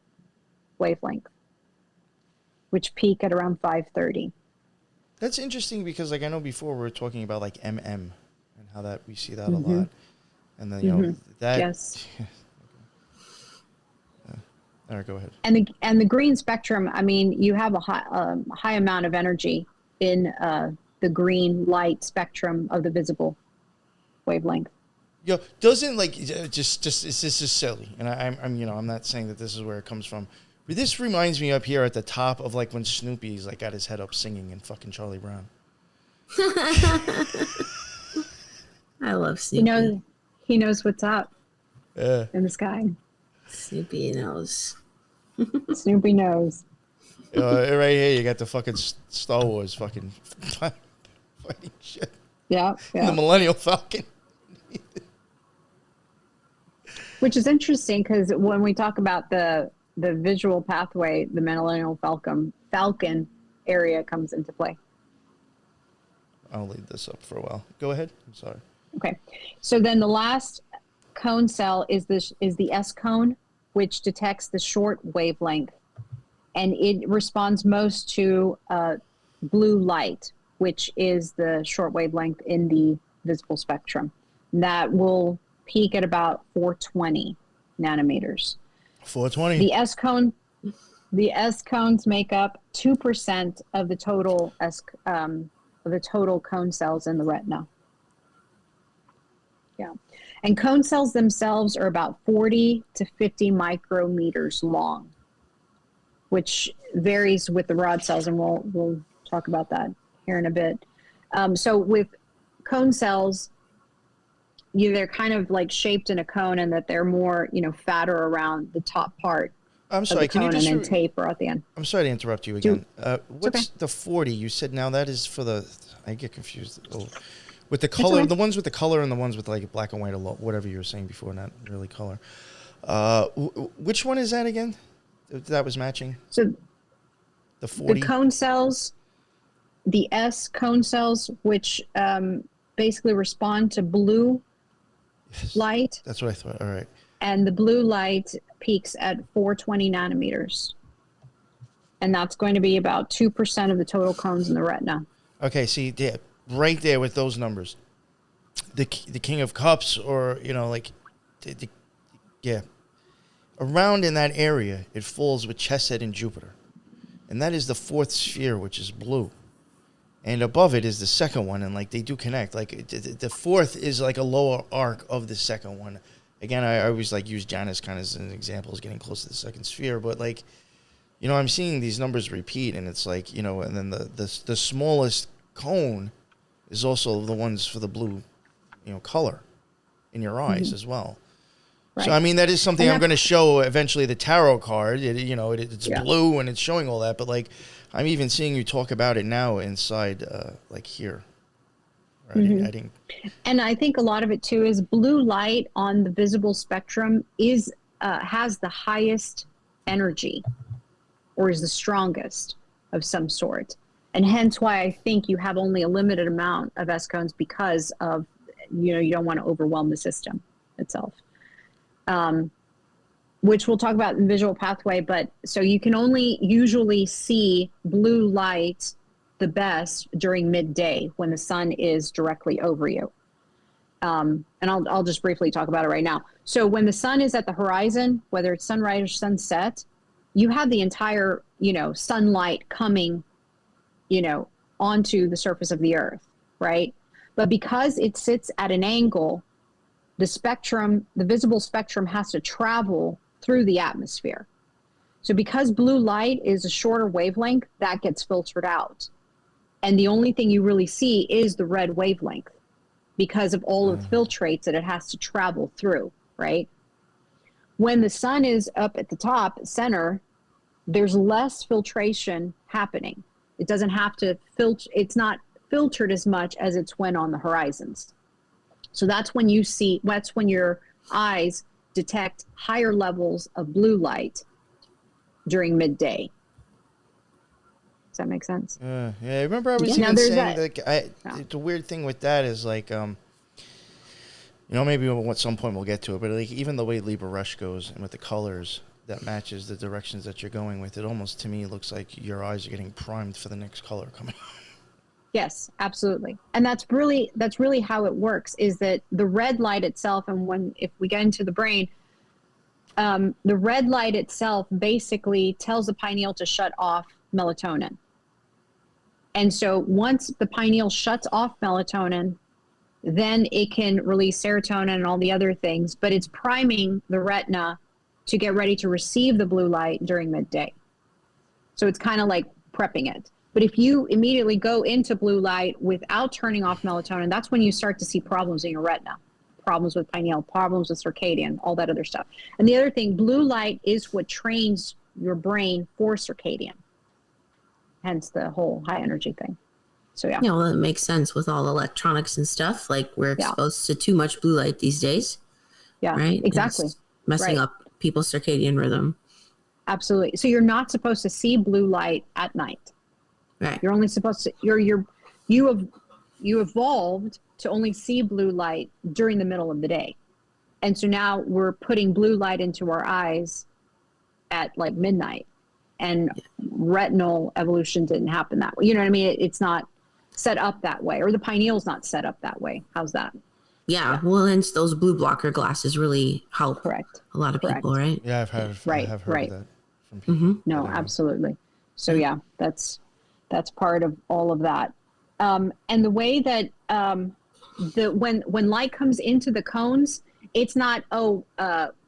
wavelength, which peak at around 530. That's interesting because, like, I know before we were talking about like MM and how that we see that a lot, and then you know that. Yes. All right, go ahead. And the green spectrum, I mean, you have a high amount of energy in the green light spectrum of the visible wavelength. Yo, doesn't like just it's just silly, and I'm not saying that this is where it comes from, but this reminds me up here at the top of like when Snoopy's like got his head up singing in fucking Charlie Brown. I love Snoopy. You know, He knows what's up Yeah. in the sky. Snoopy knows. Snoopy knows. Right here, you got the fucking Star Wars fucking fighting shit. Yeah, The yeah. Millennial Falcon. Which is interesting because when we talk about the visual pathway, the Millennial Falcon area comes into play. I'll leave this up for a while. Go ahead. I'm sorry. Okay, so then the last cone cell is the S cone, which detects the short wavelength, and it responds most to blue light, which is the short wavelength in the visible spectrum. That will peak at about 420 nanometers. 420. The S cones make up 2% of the total cone cells in the retina. Yeah. And cone cells themselves are about 40 to 50 micrometers long, which varies with the rod cells, and we'll talk about that here in a bit. So with cone cells, they're kind of like shaped in a cone, and that they're more, fatter around the top part. I'm sorry. Of the cone, and then taper at the end. I'm sorry to interrupt you again. What's okay. the 40? You said now that is for the. I get confused. Oh, with the color, okay. the ones with the color and the ones with like black and white, or whatever you were saying before, not really color. Which one is that again? That was matching. So the 40. The cone cells, the S cone cells, which basically respond to blue light. That's what I thought. All right. And the blue light peaks at 420 nanometers. And that's going to be about 2% of the total cones in the retina. Okay, see, yeah, right there with those numbers. The King of Cups, or, yeah. Around in that area, it falls with Chesed and Jupiter. And that is the fourth sphere, which is blue. And above it is the second one, and, they do connect. The fourth is, a lower arc of the second one. Again, I always, use Janus kind of as an example, as getting close to the second sphere. But, I'm seeing these numbers repeat, and it's and then the smallest cone is also the ones for the blue, color in your eyes as well. Right. So, that is something I'm going to show eventually, the tarot card. It's blue, and it's showing all that. But, I'm even seeing you talk about it now inside, here. Right? And I think a lot of it, too, is blue light on the visible spectrum has the highest energy, or is the strongest of some sort. And hence why I think you have only a limited amount of S cones, because of, you don't want to overwhelm the system itself. Which we'll talk about in visual pathway, but so you can only usually see blue light the best during midday when the sun is directly over you. And I'll just briefly talk about it right now. So when the sun is at the horizon, whether it's sunrise or sunset, you have the entire, sunlight coming, onto the surface of the earth, right? But because it sits at an angle, the visible spectrum has to travel through the atmosphere. So because blue light is a shorter wavelength, that gets filtered out. And the only thing you really see is the red wavelength, because of all of the filtrates that it has to travel through, right? When the sun is up at the top, center, there's less filtration happening. It doesn't have to filter, it's not filtered as much as it's when on the horizons. So that's when your eyes detect higher levels of blue light during midday. Does that make sense? Yeah, I remember I was even saying the weird thing with that is maybe at some point we'll get to it, but even the way Libra Rush goes and with the colors that matches the directions that you're going with, it almost to me looks like your eyes are getting primed for the next color coming. Yes, absolutely. And that's really how it works, is that the red light itself, and if we get into the brain, the red light itself basically tells the pineal to shut off melatonin. And so once the pineal shuts off melatonin, then it can release serotonin and all the other things, but it's priming the retina to get ready to receive the blue light during midday. So it's kind of like prepping it. But if you immediately go into blue light without turning off melatonin, that's when you start to see problems in your retina, problems with pineal, problems with circadian, all that other stuff. And the other thing, blue light is what trains your brain for circadian. Hence the whole high energy thing. So yeah. Yeah, well, that makes sense with all electronics and stuff. Like we're exposed to too much blue light these days. Yeah, right? Exactly. It's messing up people's circadian rhythm. Absolutely. So you're not supposed to see blue light at night. Right. You're only supposed to. You evolved to only see blue light during the middle of the day, and so now we're putting blue light into our eyes at like midnight, and retinal evolution didn't happen that way. You know what I mean? It's not set up that way, or the pineal's not set up that way. How's that? Yeah. Well, hence those blue blocker glasses really help. Correct. A lot of people, right? Yeah, I have heard of that from people. No, absolutely. So yeah, that's part of all of that. And the way that when light comes into the cones, it's not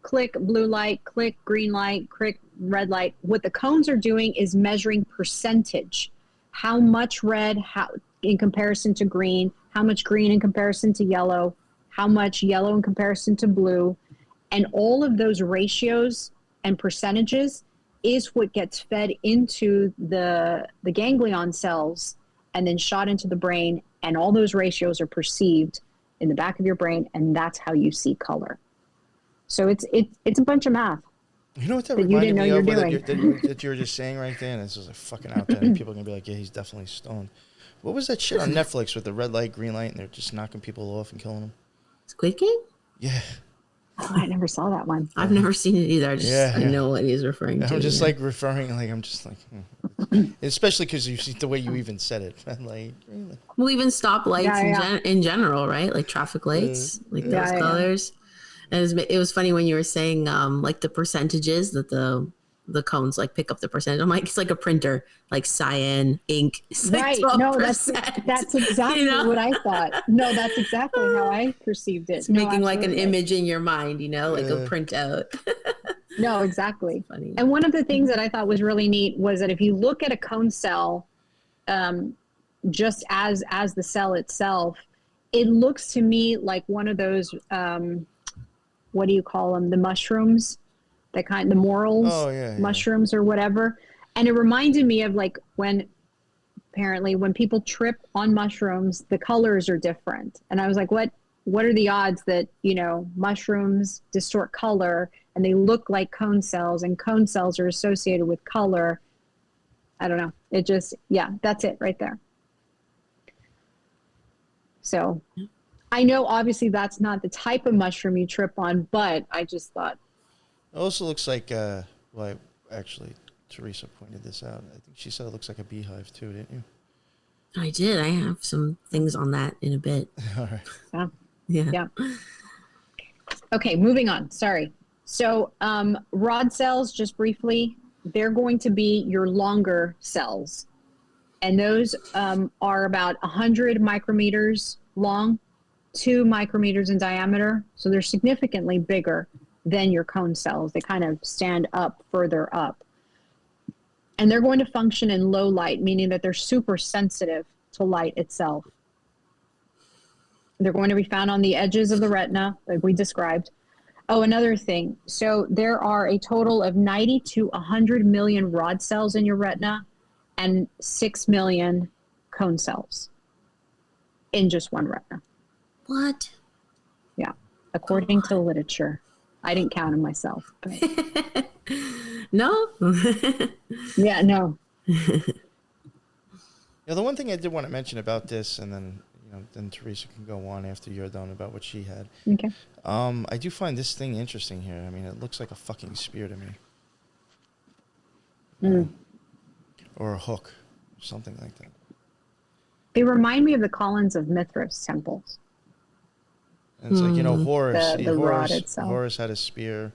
click blue light, click green light, click red light. What the cones are doing is measuring percentage. How much red in comparison to green, how much green in comparison to yellow, how much yellow in comparison to blue. And all of those ratios and percentages is what gets fed into the ganglion cells and then shot into the brain. And all those ratios are perceived in the back of your brain, and that's how you see color. So it's a bunch of math. You know what that you reminded didn't know me you're of doing. that you were just saying right there? And this is like fucking out there, and people are going to be like, yeah, he's definitely stoned. What was that shit on Netflix with the red light, green light, and they're just knocking people off and killing them? Squid Game? Yeah. Oh, I never saw that one. I've never seen it either. I know what he's referring to. I'm just like referring, like, I'm just like, especially because you see the way you even said it. Like, really? Well, even stoplights in general, right? Like traffic lights, like those colors. And it was funny when you were saying like the percentages that the cones like pick up the percentage. I'm like, it's like a printer, like cyan, ink. It's like 12%. No, that's exactly what I thought. No, that's exactly how I perceived it. It's making like an image in your mind, like a printout. No, exactly. Funny. And one of the things that I thought was really neat was that if you look at a cone cell, just as the cell itself, it looks to me like one of those, what do you call them? The mushrooms, the morels, mushrooms or whatever. And it reminded me of like when people trip on mushrooms, the colors are different. And I was like, what are the odds that, mushrooms distort color and they look like cone cells, and cone cells are associated with color? I don't know. It just, that's it right there. So I know obviously that's not the type of mushroom you trip on, but I just thought. It also looks like, actually, Teresa pointed this out. I think she said it looks like a beehive too, didn't you? I did. I have some things on that in a bit. All right. Yeah. Okay, moving on. Sorry. So rod cells, just briefly, they're going to be your longer cells. And those are about 100 micrometers long, 2 micrometers in diameter. So they're significantly bigger than your cone cells. They kind of stand up further up. And they're going to function in low light, meaning that they're super sensitive to light itself. They're going to be found on the edges of the retina, like we described. Oh, another thing. So there are a total of 90 to 100 million rod cells in your retina and 6 million cone cells in just one retina. What? Yeah, according to literature. I didn't count them myself. But. No? Yeah, no. Yeah, the one thing I did want to mention about this, and then then Teresa can go on after you're done about what she had. Okay. I do find this thing interesting here. I mean, it looks like a fucking spear to me. Or a hook, or something like that. They remind me of the columns of Mithras temples. And it's like, Horus. The rod itself. Horus had a spear.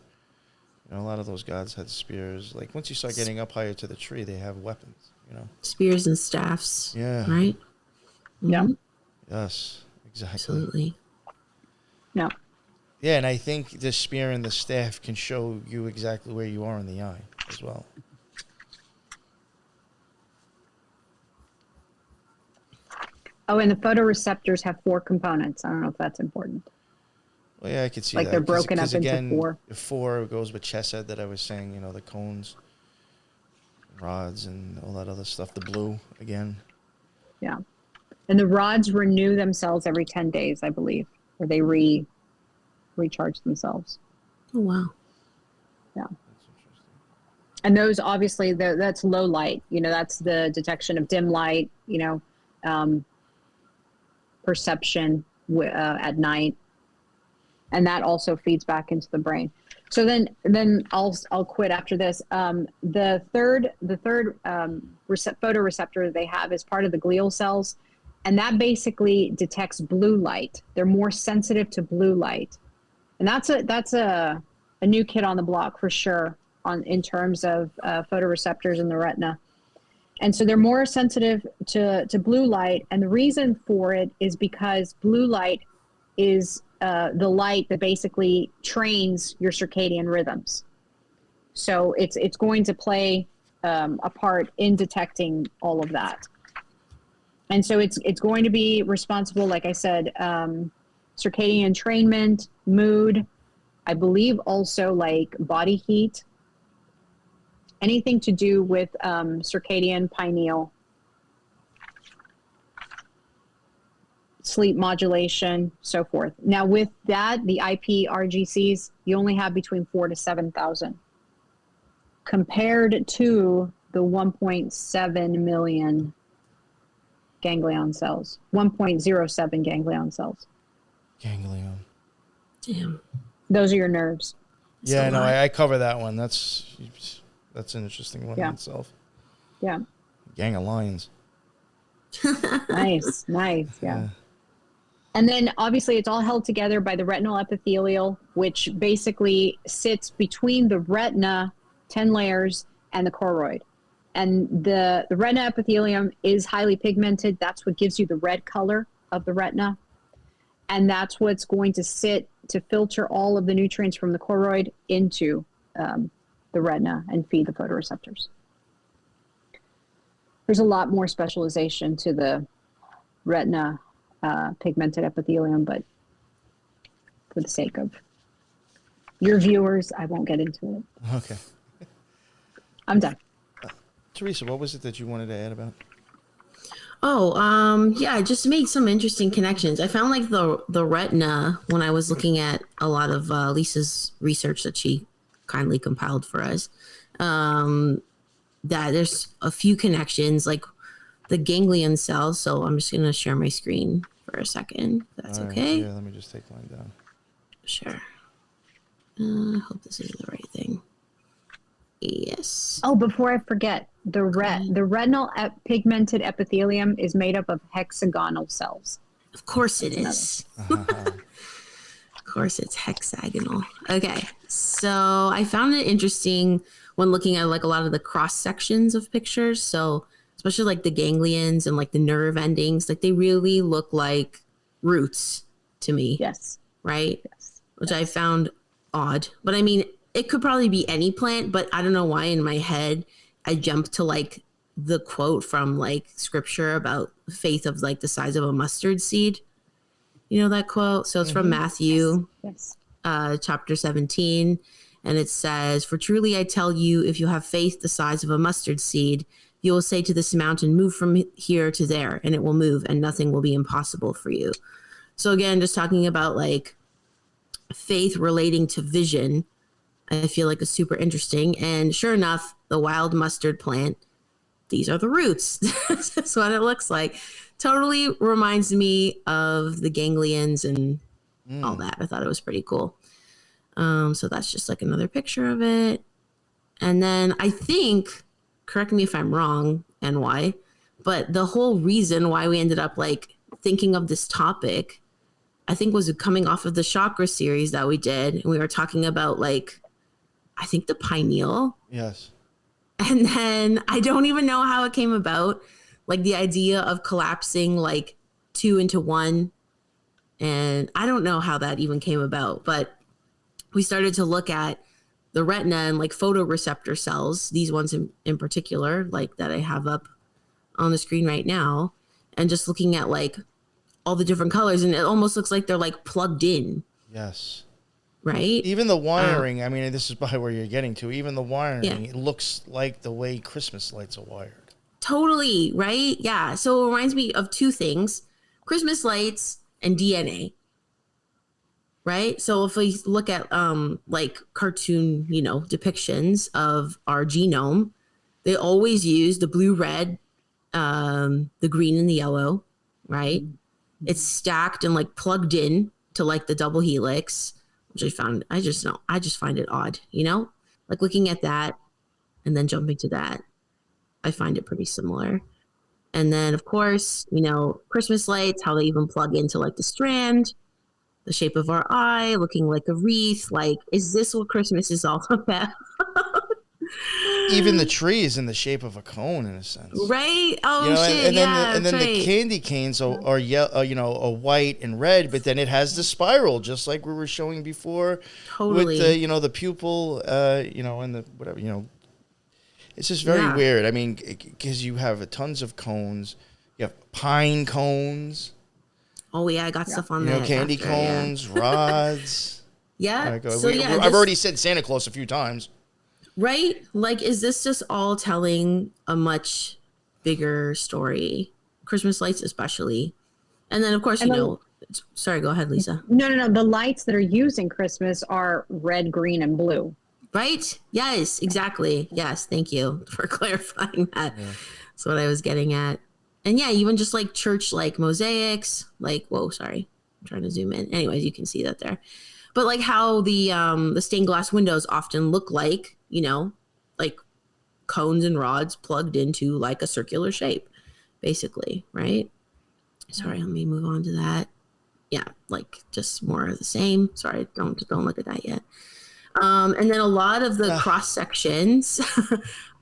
A lot of those gods had spears. Like, once you start getting up higher to the tree, they have weapons, Spears and staffs. Yeah. Right? Yeah. Yes, exactly. Absolutely. No. Yeah, and I think the spear and the staff can show you exactly where you are in the eye as well. Oh, and the photoreceptors have 4 components. I don't know if that's important. Well, yeah, I could see like that. they're broken up 'Cause into again, four. Four goes with chesed that I was saying, you know, the cones, rods, and all that other stuff. The blue, again. Yeah. And the rods renew themselves every 10 days, I believe, or they recharge themselves. Oh, wow. Yeah. And those, obviously, that's low light. You know, that's the detection of dim light, you know, perception at night. And that also feeds back into the brain. So then I'll quit after this. The third photoreceptor they have is part of the glial cells, and that basically detects blue light. They're more sensitive to blue light, and that's a new kid on the block for sure in terms of photoreceptors in the retina. And so they're more sensitive to blue light, and the reason for it is because blue light is the light that basically trains your circadian rhythms. So it's going to play a part in detecting all of that. And so it's going to be responsible, like I said, circadian entrainment, mood, I believe also like body heat, anything to do with circadian pineal, sleep modulation, so forth. Now with that, the IPRGCs, you only have between 4,000 to 7,000 compared to the 1.7 million ganglion cells, 1.07 ganglion cells. Ganglion. Damn. Those are your nerves. Yeah, no, I cover that one. That's an interesting one in itself. Yeah. Gang of lions. Nice. Yeah. And then obviously it's all held together by the retinal epithelial, which basically sits between the retina, 10 layers, and the choroid. And the retina epithelium is highly pigmented. That's what gives you the red color of the retina. And that's what's going to sit to filter all of the nutrients from the choroid into the retina and feed the photoreceptors. There's a lot more specialization to the retina pigmented epithelium, but for the sake of your viewers, I won't get into it. Okay. I'm done. Teresa, what was it that you wanted to add about? Oh, yeah, I just made some interesting connections. I found like the retina when I was looking at a lot of Lisa's research that she kindly compiled for us. That there's a few connections, like the ganglion cells. So I'm just gonna share my screen for a second. If that's okay. Yeah, let me just take mine down. Sure. I hope this is the right thing. Yes. Oh, before I forget, the retinal pigmented epithelium is made up of hexagonal cells. Of course it is. Of course it's hexagonal. Okay. So I found it interesting when looking at like a lot of the cross sections of pictures. So especially like the ganglions and like the nerve endings, like they really look like roots to me. Yes. Right? Yes. Which I found odd. But I mean, it could probably be any plant, but I don't know why in my head I jumped to like the quote from like scripture about faith of like the size of a mustard seed. You know that quote? So it's from Matthew, chapter 17. And it says, "For truly I tell you, if you have faith the size of a mustard seed, you will say to this mountain, move from here to there, and it will move, and nothing will be impossible for you." So again, just talking about like faith relating to vision, I feel like is super interesting. And sure enough, the wild mustard plant, these are the roots. That's what it looks like. Totally reminds me of the ganglions and all that. I thought it was pretty cool. So that's just like another picture of it. And then I think, correct me if I'm wrong and why, but the whole reason why we ended up like thinking of this topic, I think was coming off of the chakra series that we did. And we were talking about like, I think the pineal. Yes. And then I don't even know how it came about. Like the idea of collapsing like two into one. And I don't know how that even came about, but we started to look at the retina and like photoreceptor cells, these ones in particular, like that I have up on the screen right now, and just looking at like all the different colors. And it almost looks like they're like plugged in. Yes. right? Even the wiring, I mean, this is by where you're getting to. Even the wiring, it looks like the way Christmas lights are wired. Totally, right? Yeah. So it reminds me of two things: Christmas lights and DNA. Right? So if we look at like cartoon, depictions of our genome, they always use the blue, red, the green and the yellow, right? It's stacked and like plugged in to like the double helix, which I just find it odd, like looking at that and then jumping to that. I find it pretty similar. And then of course, Christmas lights, how they even plug into like the strand, the shape of our eye, looking like a wreath. Like, is this what Christmas is all about? Even the tree is in the shape of a cone, in a sense, right? Oh shit! And then the candy canes are yellow, white and red, but then it has the spiral, just like we were showing before. Totally. With the the pupil, and the whatever, it's just very weird. I mean, because you have tons of cones, you have pine cones. Oh yeah, I got stuff on there. Candy cones, rods. Yeah. I've already said Santa Claus a few times. Right? Like, is this just all telling a much bigger story? Christmas lights especially. And then, of course, sorry, go ahead, Lisa. No. The lights that are used in Christmas are red, green, and blue. Right? Yes, exactly. Yes, thank you for clarifying that. Yeah. That's what I was getting at. And yeah, even just like church, like mosaics, like, whoa, sorry. I'm trying to zoom in. Anyways, you can see that there. But like how the stained glass windows often look like, like cones and rods plugged into like a circular shape, basically, right? Sorry, let me move on to that. Yeah, like just more of the same. Sorry, don't look at that yet. And then a lot of the cross sections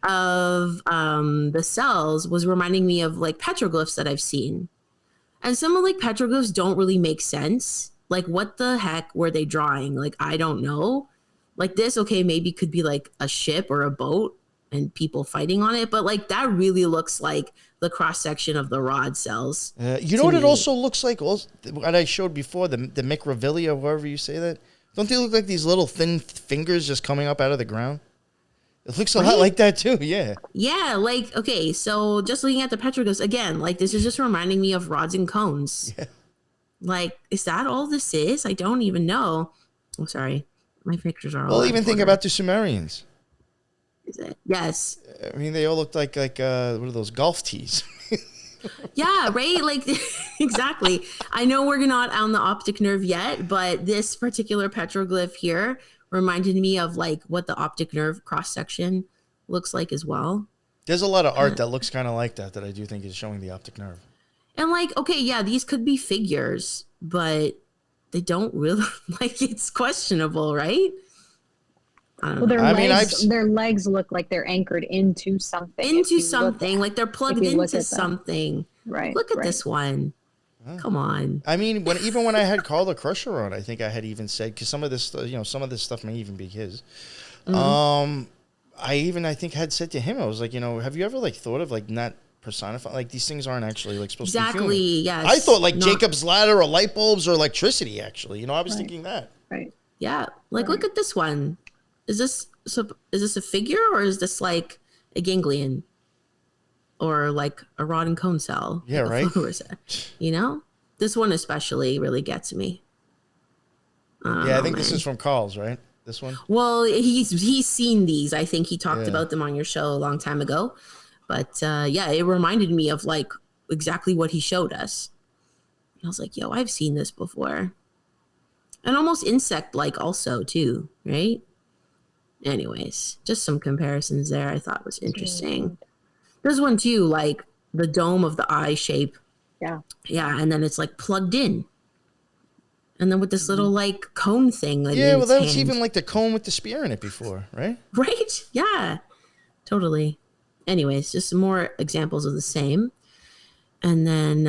of the cells was reminding me of like petroglyphs that I've seen. And some of like petroglyphs don't really make sense. Like, what the heck were they drawing? Like, I don't know. Like this, okay, maybe could be like a ship or a boat and people fighting on it. But like that really looks like the cross section of the rod cells. You know what it also looks like? Also, what I showed before, the microvilli, or however you say that. Don't they look like these little thin fingers just coming up out of the ground? It looks a lot like that too, yeah. Yeah, like, okay, so just looking at the petroglyphs, again, like this is just reminding me of rods and cones. Yeah. Like, is that all this is? I don't even know. I'm sorry. My pictures are all even think about the Sumerians. Is it? Yes. I mean, they all looked like what are those, golf tees? Yeah, right? Like, exactly. I know we're not on the optic nerve yet, but this particular petroglyph here reminded me of like what the optic nerve cross section looks like as well. There's a lot of art that looks kind of like that I do think is showing the optic nerve. And like, okay, yeah, these could be figures, but they don't really, like, it's questionable, right? Well, their legs look like they're anchored into something. Like they're plugged into something. Right. Look at this one. Oh. Come on. I mean, when I had Carl the Crusher on, I think I had even said, because some of this stuff may even be his. Mm-hmm. I think had said to him, I was like, have you ever like thought of like not personify, like these things aren't actually like supposed to be human. Yes. I thought like Jacob's ladder or light bulbs or electricity, actually. I was thinking that. Right. Yeah. Like, look at this one. Is this a figure, or is this like a ganglion or like a rod and cone cell? Yeah, right. This one especially really gets me. I think this is from Carl's, right? This one. Well, he's seen these. I think he talked about them on your show a long time ago. But it reminded me of like exactly what he showed us. I was like, yo, I've seen this before. And almost insect-like also too, right? Anyways, just some comparisons there I thought was interesting. There's one too, like the dome of the eye shape. Yeah. Yeah, and then it's like plugged in. And then with this little like cone thing. Like, that was even like the cone with the spear in it before, right? Right? Yeah, totally. Anyways, just some more examples of the same. And then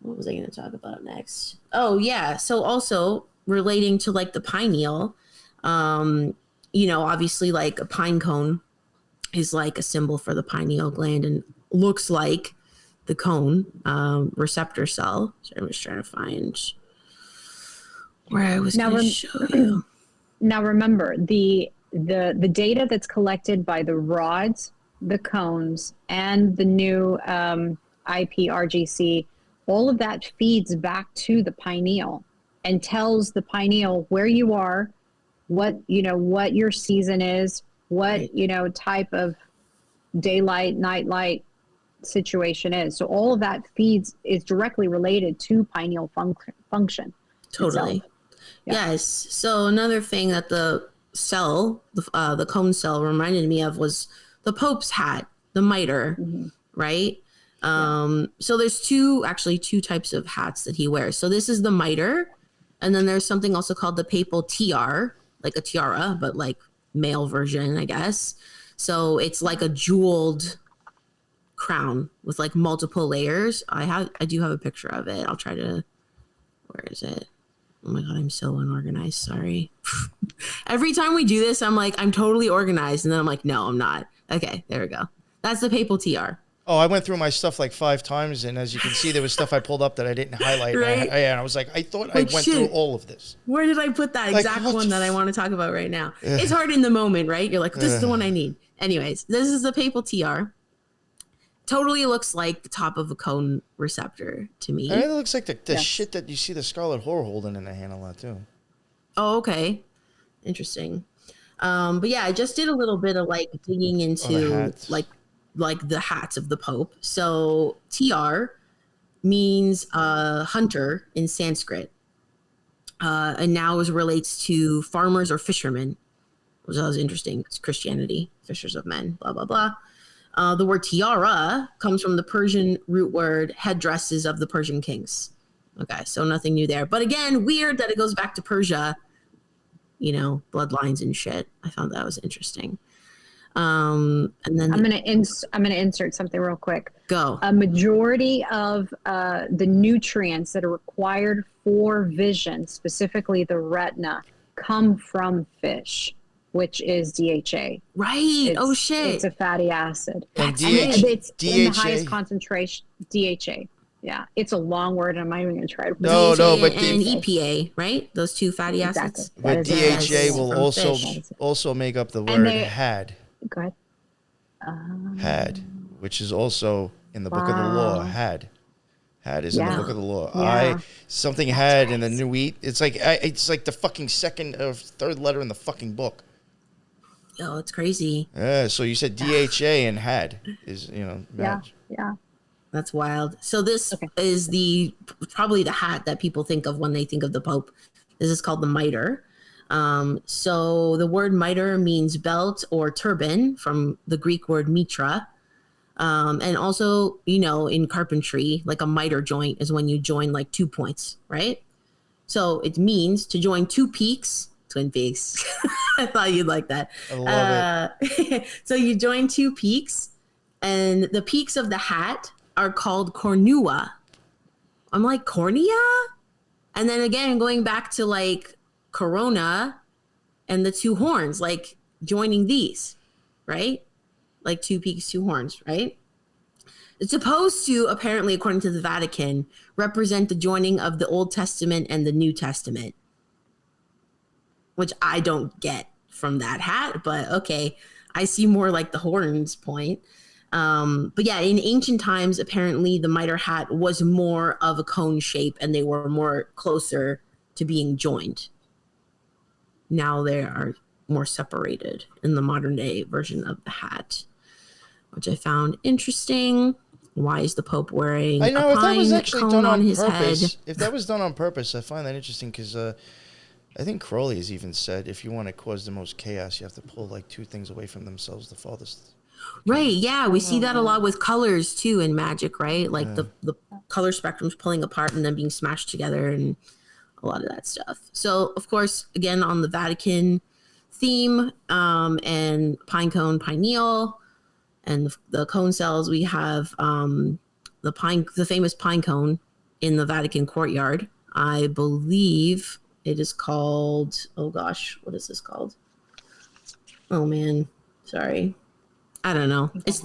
what was I going to talk about next? Oh, yeah. So also relating to like the pineal, obviously like a pine cone is like a symbol for the pineal gland and looks like the cone receptor cell. So I'm just trying to find Where I was Now going to show you. Now remember, the data that's collected by the rods, the cones, and the new IPRGC, all of that feeds back to the pineal and tells the pineal where you are, what your season is, what type of daylight, nightlight situation is. So all of that is directly related to pineal function. Totally. itself. Yeah. Yes. So another thing that the cell, the cone cell reminded me of was the Pope's hat, the mitre, right? So there's two types of hats that he wears. So this is the mitre, and then there's something also called the papal tiara, like a tiara, but like male version, I guess. So it's like a jeweled crown with like multiple layers. I do have a picture of it. I'll try to. Where is it? Oh my God, I'm so unorganized. Sorry. Every time we do this, I'm like, I'm totally organized. And then I'm like, no, I'm not. Okay, there we go. That's the papal tiara. Oh, I went through my stuff like 5 times, and as you can see, there was stuff I pulled up that I didn't highlight. Right? And I was like, I thought I went through all of this. Where did I put that exact one that I want to talk about right now? It's hard in the moment, right? You're like, this is the one I need. Anyways, this is the papal tiara. Totally looks like the top of a cone receptor to me. And it looks like the shit that you see the Scarlet Whore holding in the hand a lot, too. Oh, okay. Interesting. But yeah, I just did a little bit of like digging into like the hats of the Pope. So tiar means hunter in Sanskrit. And now it relates to farmers or fishermen, which was interesting. It's Christianity, fishers of men, blah, blah, blah. The word tiara comes from the Persian root word headdresses of the Persian kings. Okay, so nothing new there. But again, weird that it goes back to Persia, bloodlines and shit. I found that was interesting. And then I'm gonna insert something real quick. Go. A majority of the nutrients that are required for vision, specifically the retina, come from fish, which is DHA. Right. Shit. It's a fatty acid. And it's DHA? in the highest concentration. DHA. Yeah, it's a long word. I'm not even going to try to. No, but and EPA, right? Those two fatty acids. But DHA will also make up the word had. Go ahead. Had, which is also in the book of the law. Had is in the book of the law. Yeah. Something had in the new wheat. It's like the fucking second or third letter in the fucking book. Oh, it's crazy. Yeah. So you said DHA and had is match. Yeah. That's wild. So this is probably the hat that people think of when they think of the Pope. This is called the mitre. So the word mitre means belt or turban from the Greek word mitra. And also, in carpentry, like a miter joint is when you join like 2 points, right? So it means to join 2 peaks, twin peaks. I thought you'd like that. I love it. So you join 2 peaks, and the peaks of the hat are called cornua. I'm like, cornea? And then again, going back to like corona and the 2 horns, like joining these, right? Like 2 peaks, 2 horns, right? It's supposed to, apparently, according to the Vatican, represent the joining of the Old Testament and the New Testament, which I don't get from that hat, but okay. I see more like the horns point. But yeah, in ancient times, apparently the mitre hat was more of a cone shape and they were more closer to being joined. Now they are more separated in the modern day version of the hat, which I found interesting. Why is the Pope wearing a pine cone on his head? If that was done on purpose, I find that interesting because I think Crowley has even said if you want to cause the most chaos, you have to pull like 2 things away from themselves the farthest. Right, yeah, we see that a lot with colors too in magic, right? Like the color spectrums pulling apart and then being smashed together and a lot of that stuff. So, of course, again, on the Vatican theme and pine cone, pineal, and the cone cells, we have the famous pine cone in the Vatican courtyard. I believe it is called, oh gosh, what is this called? Oh man, sorry. I don't know. It's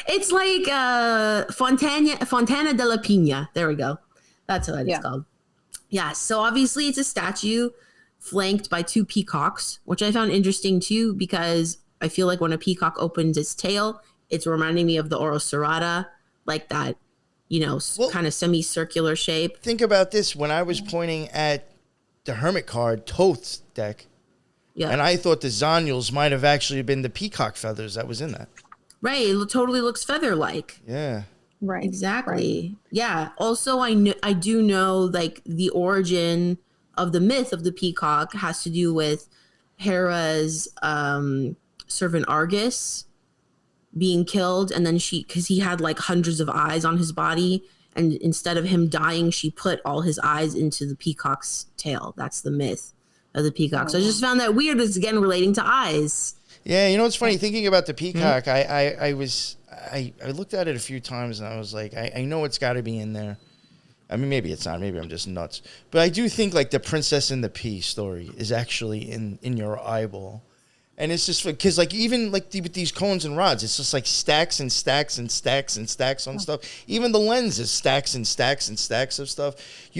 it's like Fontana della Pina. There we go. That's what it's called. Yeah, so obviously it's a statue flanked by 2 peacocks, which I found interesting too, because I feel like when a peacock opens its tail, it's reminding me of the Oroserata, like that, Well, kind of semicircular shape. Think about this. When I was pointing at the Hermit card, Toth's deck, Yeah. and I thought the Zonules might have actually been the peacock feathers that was in that. Right, it totally looks feather-like. Yeah. Right. Exactly. Right. Yeah. Also, I do know like the origin of the myth of the peacock has to do with Hera's servant Argus being killed, and then because he had like hundreds of eyes on his body, and instead of him dying, she put all his eyes into the peacock's tail. That's the myth of the peacock. So I just found that weird. It's again relating to eyes. Yeah, it's funny thinking about the peacock. I looked at it a few times and I was like, I know it's got to be in there. I mean, maybe it's not. Maybe I'm just nuts. But I do think like the Princess and the Pea story is actually in your eyeball. And it's just because like even like with these cones and rods, it's just like stacks and stacks and stacks and stacks on stuff. Even the lens is stacks and stacks and stacks of stuff.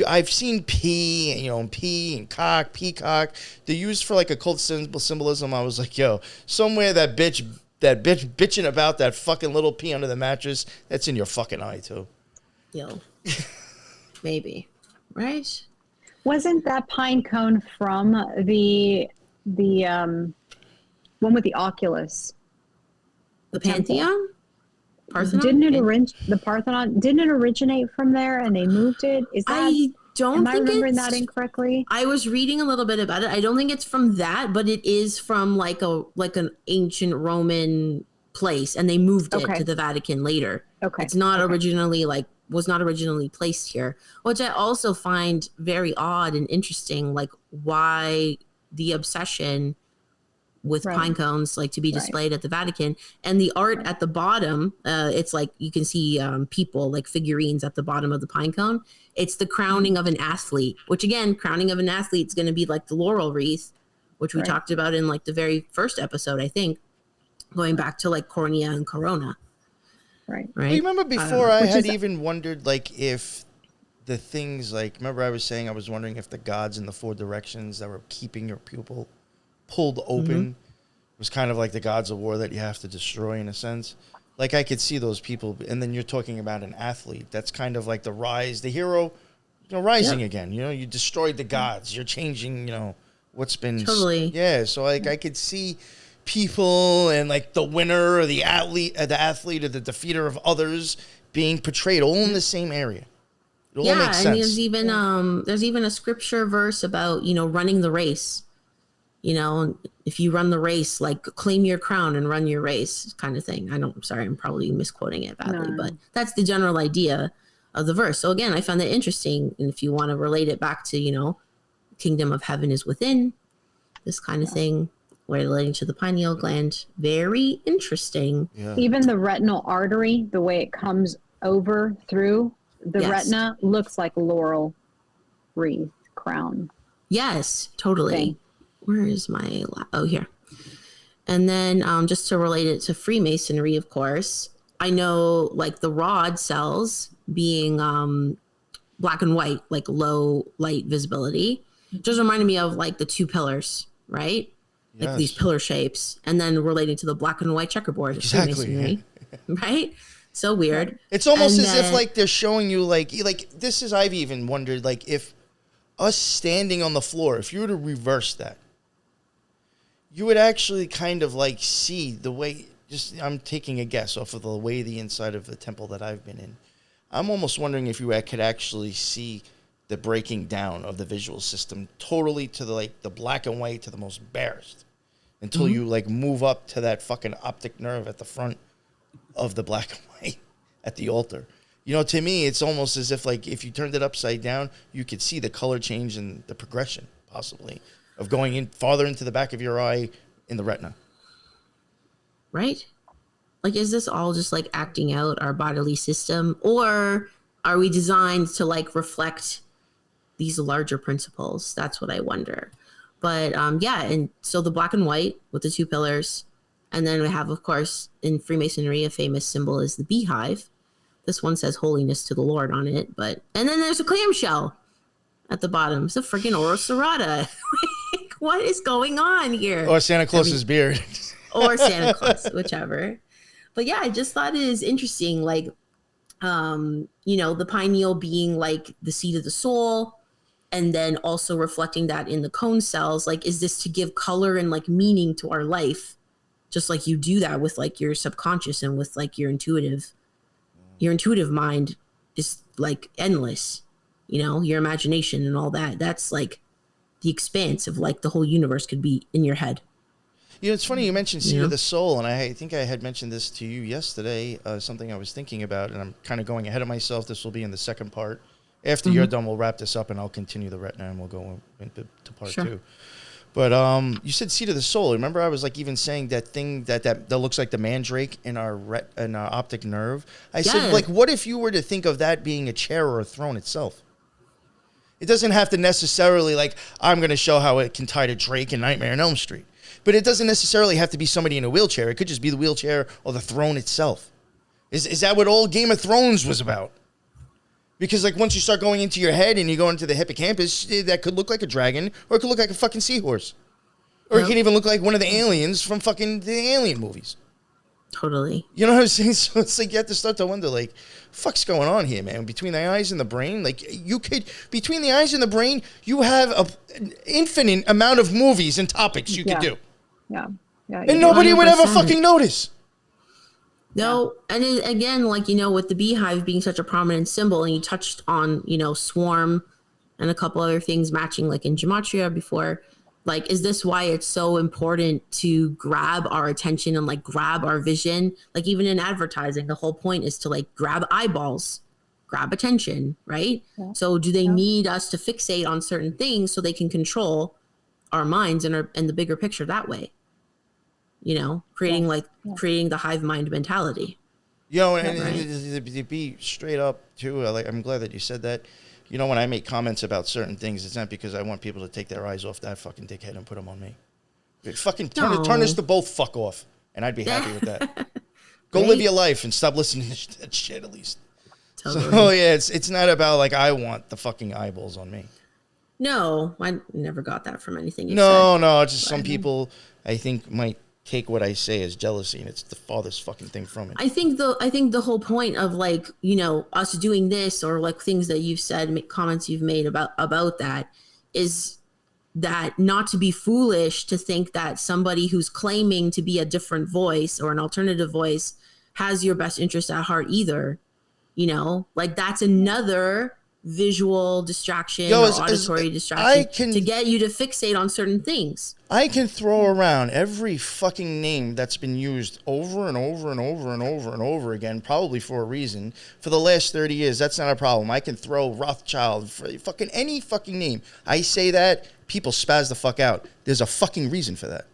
I've seen pea, and pea and cock, peacock. They're used for like occult symbolism. I was like, yo, somewhere that bitch bitching about that fucking little pea under the mattress, that's in your fucking eye too. Yo, maybe, right? Wasn't that pine cone from the one with the Oculus? The Pantheon? Parthenon? The Parthenon? Didn't it originate from there and they moved it? Is that? Am I remembering that incorrectly? I was reading a little bit about it. I don't think it's from that, but it is from like an ancient Roman place, and they moved it to the Vatican later. Okay. It's not originally was not originally placed here, which I also find very odd and interesting. Like why the obsession with pine cones to be displayed at the Vatican, and the art at the bottom, it's like you can see people like figurines at the bottom of the pine cone. It's the crowning of an athlete, which again, crowning of an athlete is going to be like the laurel wreath, which we talked about in like the very first episode, I think, going back to like Cornea and Corona. Right. Well, you remember before I had even wondered if the things remember I was saying I was wondering if the gods in the 4 directions that were keeping your pupil pulled open was kind of like the gods of war that you have to destroy in a sense. Like I could see those people, and then you're talking about an athlete. That's kind of like the hero, rising again. You destroyed the gods. You're changing, what's been totally. Yeah, so I could see people and like the winner or the athlete or the defeater of others being portrayed all in the same area. It all makes sense. And there's even a scripture verse about running the race. If you run the race, claim your crown and run your race kind of thing. I'm sorry, I'm probably misquoting it badly, but that's the general idea of the verse. So again, I found that interesting. And if you want to relate it back to, kingdom of heaven is within, this kind of thing, relating to the pineal gland, very interesting. Yeah. Even the retinal artery, the way it comes over through the retina looks like laurel wreath crown. Yes, totally. Okay. Where is my here. And then just to relate it to Freemasonry, of course, I know the rod cells being black and white, low light visibility, just reminded me of the 2 pillars, right? Yes. These pillar shapes, and then relating to the black and white checkerboard of Freemasonry, right? So weird. It's almost as if they're showing you this is, I've even wondered if us standing on the floor, if you were to reverse that, you would actually kind of see the way, I'm taking a guess off of the way the inside of the temple that I've been in. I'm almost wondering if you could actually see the breaking down of the visual system totally to the black and white to the most barest until you move up to that fucking optic nerve at the front of the black and white at the altar. To me, it's almost as if if you turned it upside down, you could see the color change and the progression possibly of going in farther into the back of your eye in the retina. Right? Is this all just acting out our bodily system, or are we designed to reflect these larger principles? That's what I wonder. But and so the black and white with the 2 pillars, and then we have, of course, in Freemasonry, a famous symbol is the beehive. This one says holiness to the Lord on it, and then there's a clamshell. at the bottom. It's a freaking Orosorata. Like, what is going on here? Or Santa Claus's beard. Or Santa Claus, whichever. But yeah, I just thought it is interesting. Like, you know, the pineal being like the seat of the soul, and then also reflecting that in the cone cells. Like, is this to give color and like meaning to our life? Just like you do that with like your subconscious and with like your intuitive mind is like endless, you know, your imagination and all that. That's like the expanse of like the whole universe could be in your head. You know, it's funny you mentioned Seed of the Soul, and I think I had mentioned this to you yesterday, something I was thinking about, and I'm kind of going ahead of myself. This will be in the second part. After you're done, we'll wrap this up, and I'll continue the retina, and we'll go into part 2. But you said Seed of the Soul. Remember I was like even saying that thing that looks like the mandrake in our optic nerve? I said, like, what if you were to think of that being a chair or a throne itself? It doesn't have to necessarily, like, I'm going to show how it can tie to Drake and Nightmare on Elm Street. But it doesn't necessarily have to be somebody in a wheelchair. It could just be the wheelchair or the throne itself. Is that what all Game of Thrones was about? Because, like, once you start going into your head and you go into the hippocampus, that could look like a dragon, or it could look like a fucking seahorse. Or it can even look like one of the aliens from fucking the Alien movies. Totally. You know what I'm saying? So it's like you have to start to wonder, like, fuck's going on here, man? Between the eyes and the brain, like, you could, between the eyes and the brain, you have an infinite amount of movies and topics you could do. Yeah. And nobody 100%. Would ever fucking notice. No, and it, again, like, you know, with the beehive being such a prominent symbol, and you touched on, you know, swarm and a couple other things matching, like in Gematria before, like, is this why it's so important to grab our attention and like grab our vision? Like, even in advertising, the whole point is to like grab eyeballs, grab attention, right? Yeah. So do they need us to fixate on certain things so they can control our minds and the bigger picture that way? You know, creating creating the hive mind mentality. You know, and to be straight up too, like, I'm glad that you said that. You know, when I make comments about certain things, it's not because I want people to take their eyes off that fucking dickhead and put them on me. Fucking turn us to both fuck off, and I'd be happy with that. Go live your life and stop listening to that shit at least. Totally. So yeah, it's not about like I want the fucking eyeballs on me. No, I never got that from anything you said. No, just some people I think might take what I say as jealousy, and it's the farthest fucking thing from it. I think the whole point of, like, you know, us doing this, or like things that you've said, comments you've made about that, is that not to be foolish to think that somebody who's claiming to be a different voice or an alternative voice has your best interest at heart either. You know, like, that's another visual distraction or auditory distraction to get you to fixate on certain things. I can throw around every fucking name that's been used over and over and over and over and over again, probably for a reason, for the last 30 years. That's not a problem. I can throw Rothschild, fucking any fucking name. I say that, people spaz the fuck out. There's a fucking reason for that.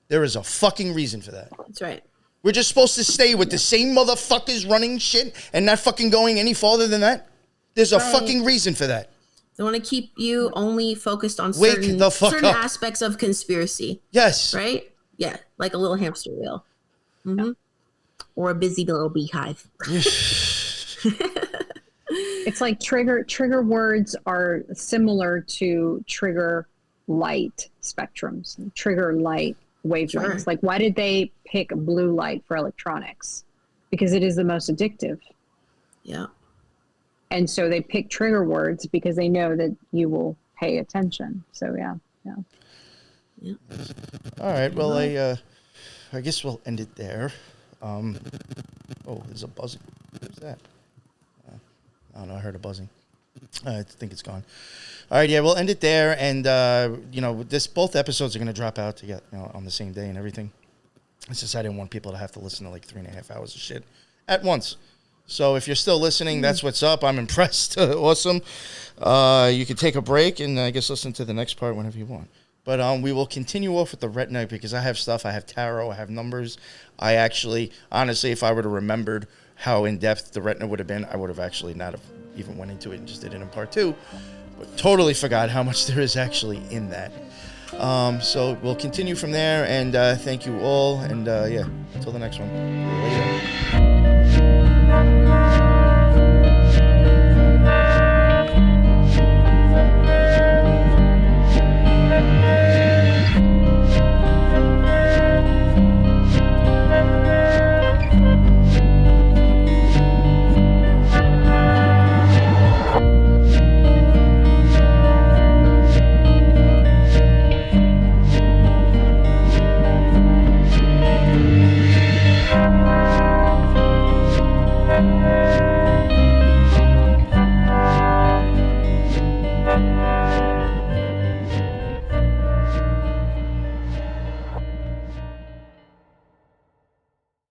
There is a fucking reason for that. That's right. We're just supposed to stay with the same motherfuckers running shit and not fucking going any farther than that? There's a fucking reason for that. They want to keep you only focused on certain aspects of conspiracy. Yes. Right? Yeah. Like a little hamster wheel. Mm-hmm. Or a busy little beehive. It's like trigger words are similar to trigger light spectrums, trigger light wavelengths. Sure. Like, why did they pick blue light for electronics? Because it is the most addictive. Yeah. And so they pick trigger words because they know that you will pay attention. So yeah. All right. Well, I guess we'll end it there. Oh, there's a buzzing. What's that? I don't know. I heard a buzzing. I think it's gone. All right. Yeah, we'll end it there. And you know, both episodes are going to drop out on the same day and everything. It's just I didn't want people to have to listen to like 3.5 hours of shit at once. So if you're still listening, that's what's up. I'm impressed. Awesome. You can take a break and I guess listen to the next part whenever you want. But we will continue off with the retina because I have stuff. I have tarot. I have numbers. I actually, honestly, if I would have remembered how in-depth the retina would have been, I would have actually not have even went into it and just did it in part 2. But totally forgot how much there is actually in that. So we'll continue from there. And thank you all. And yeah, until the next one. Later.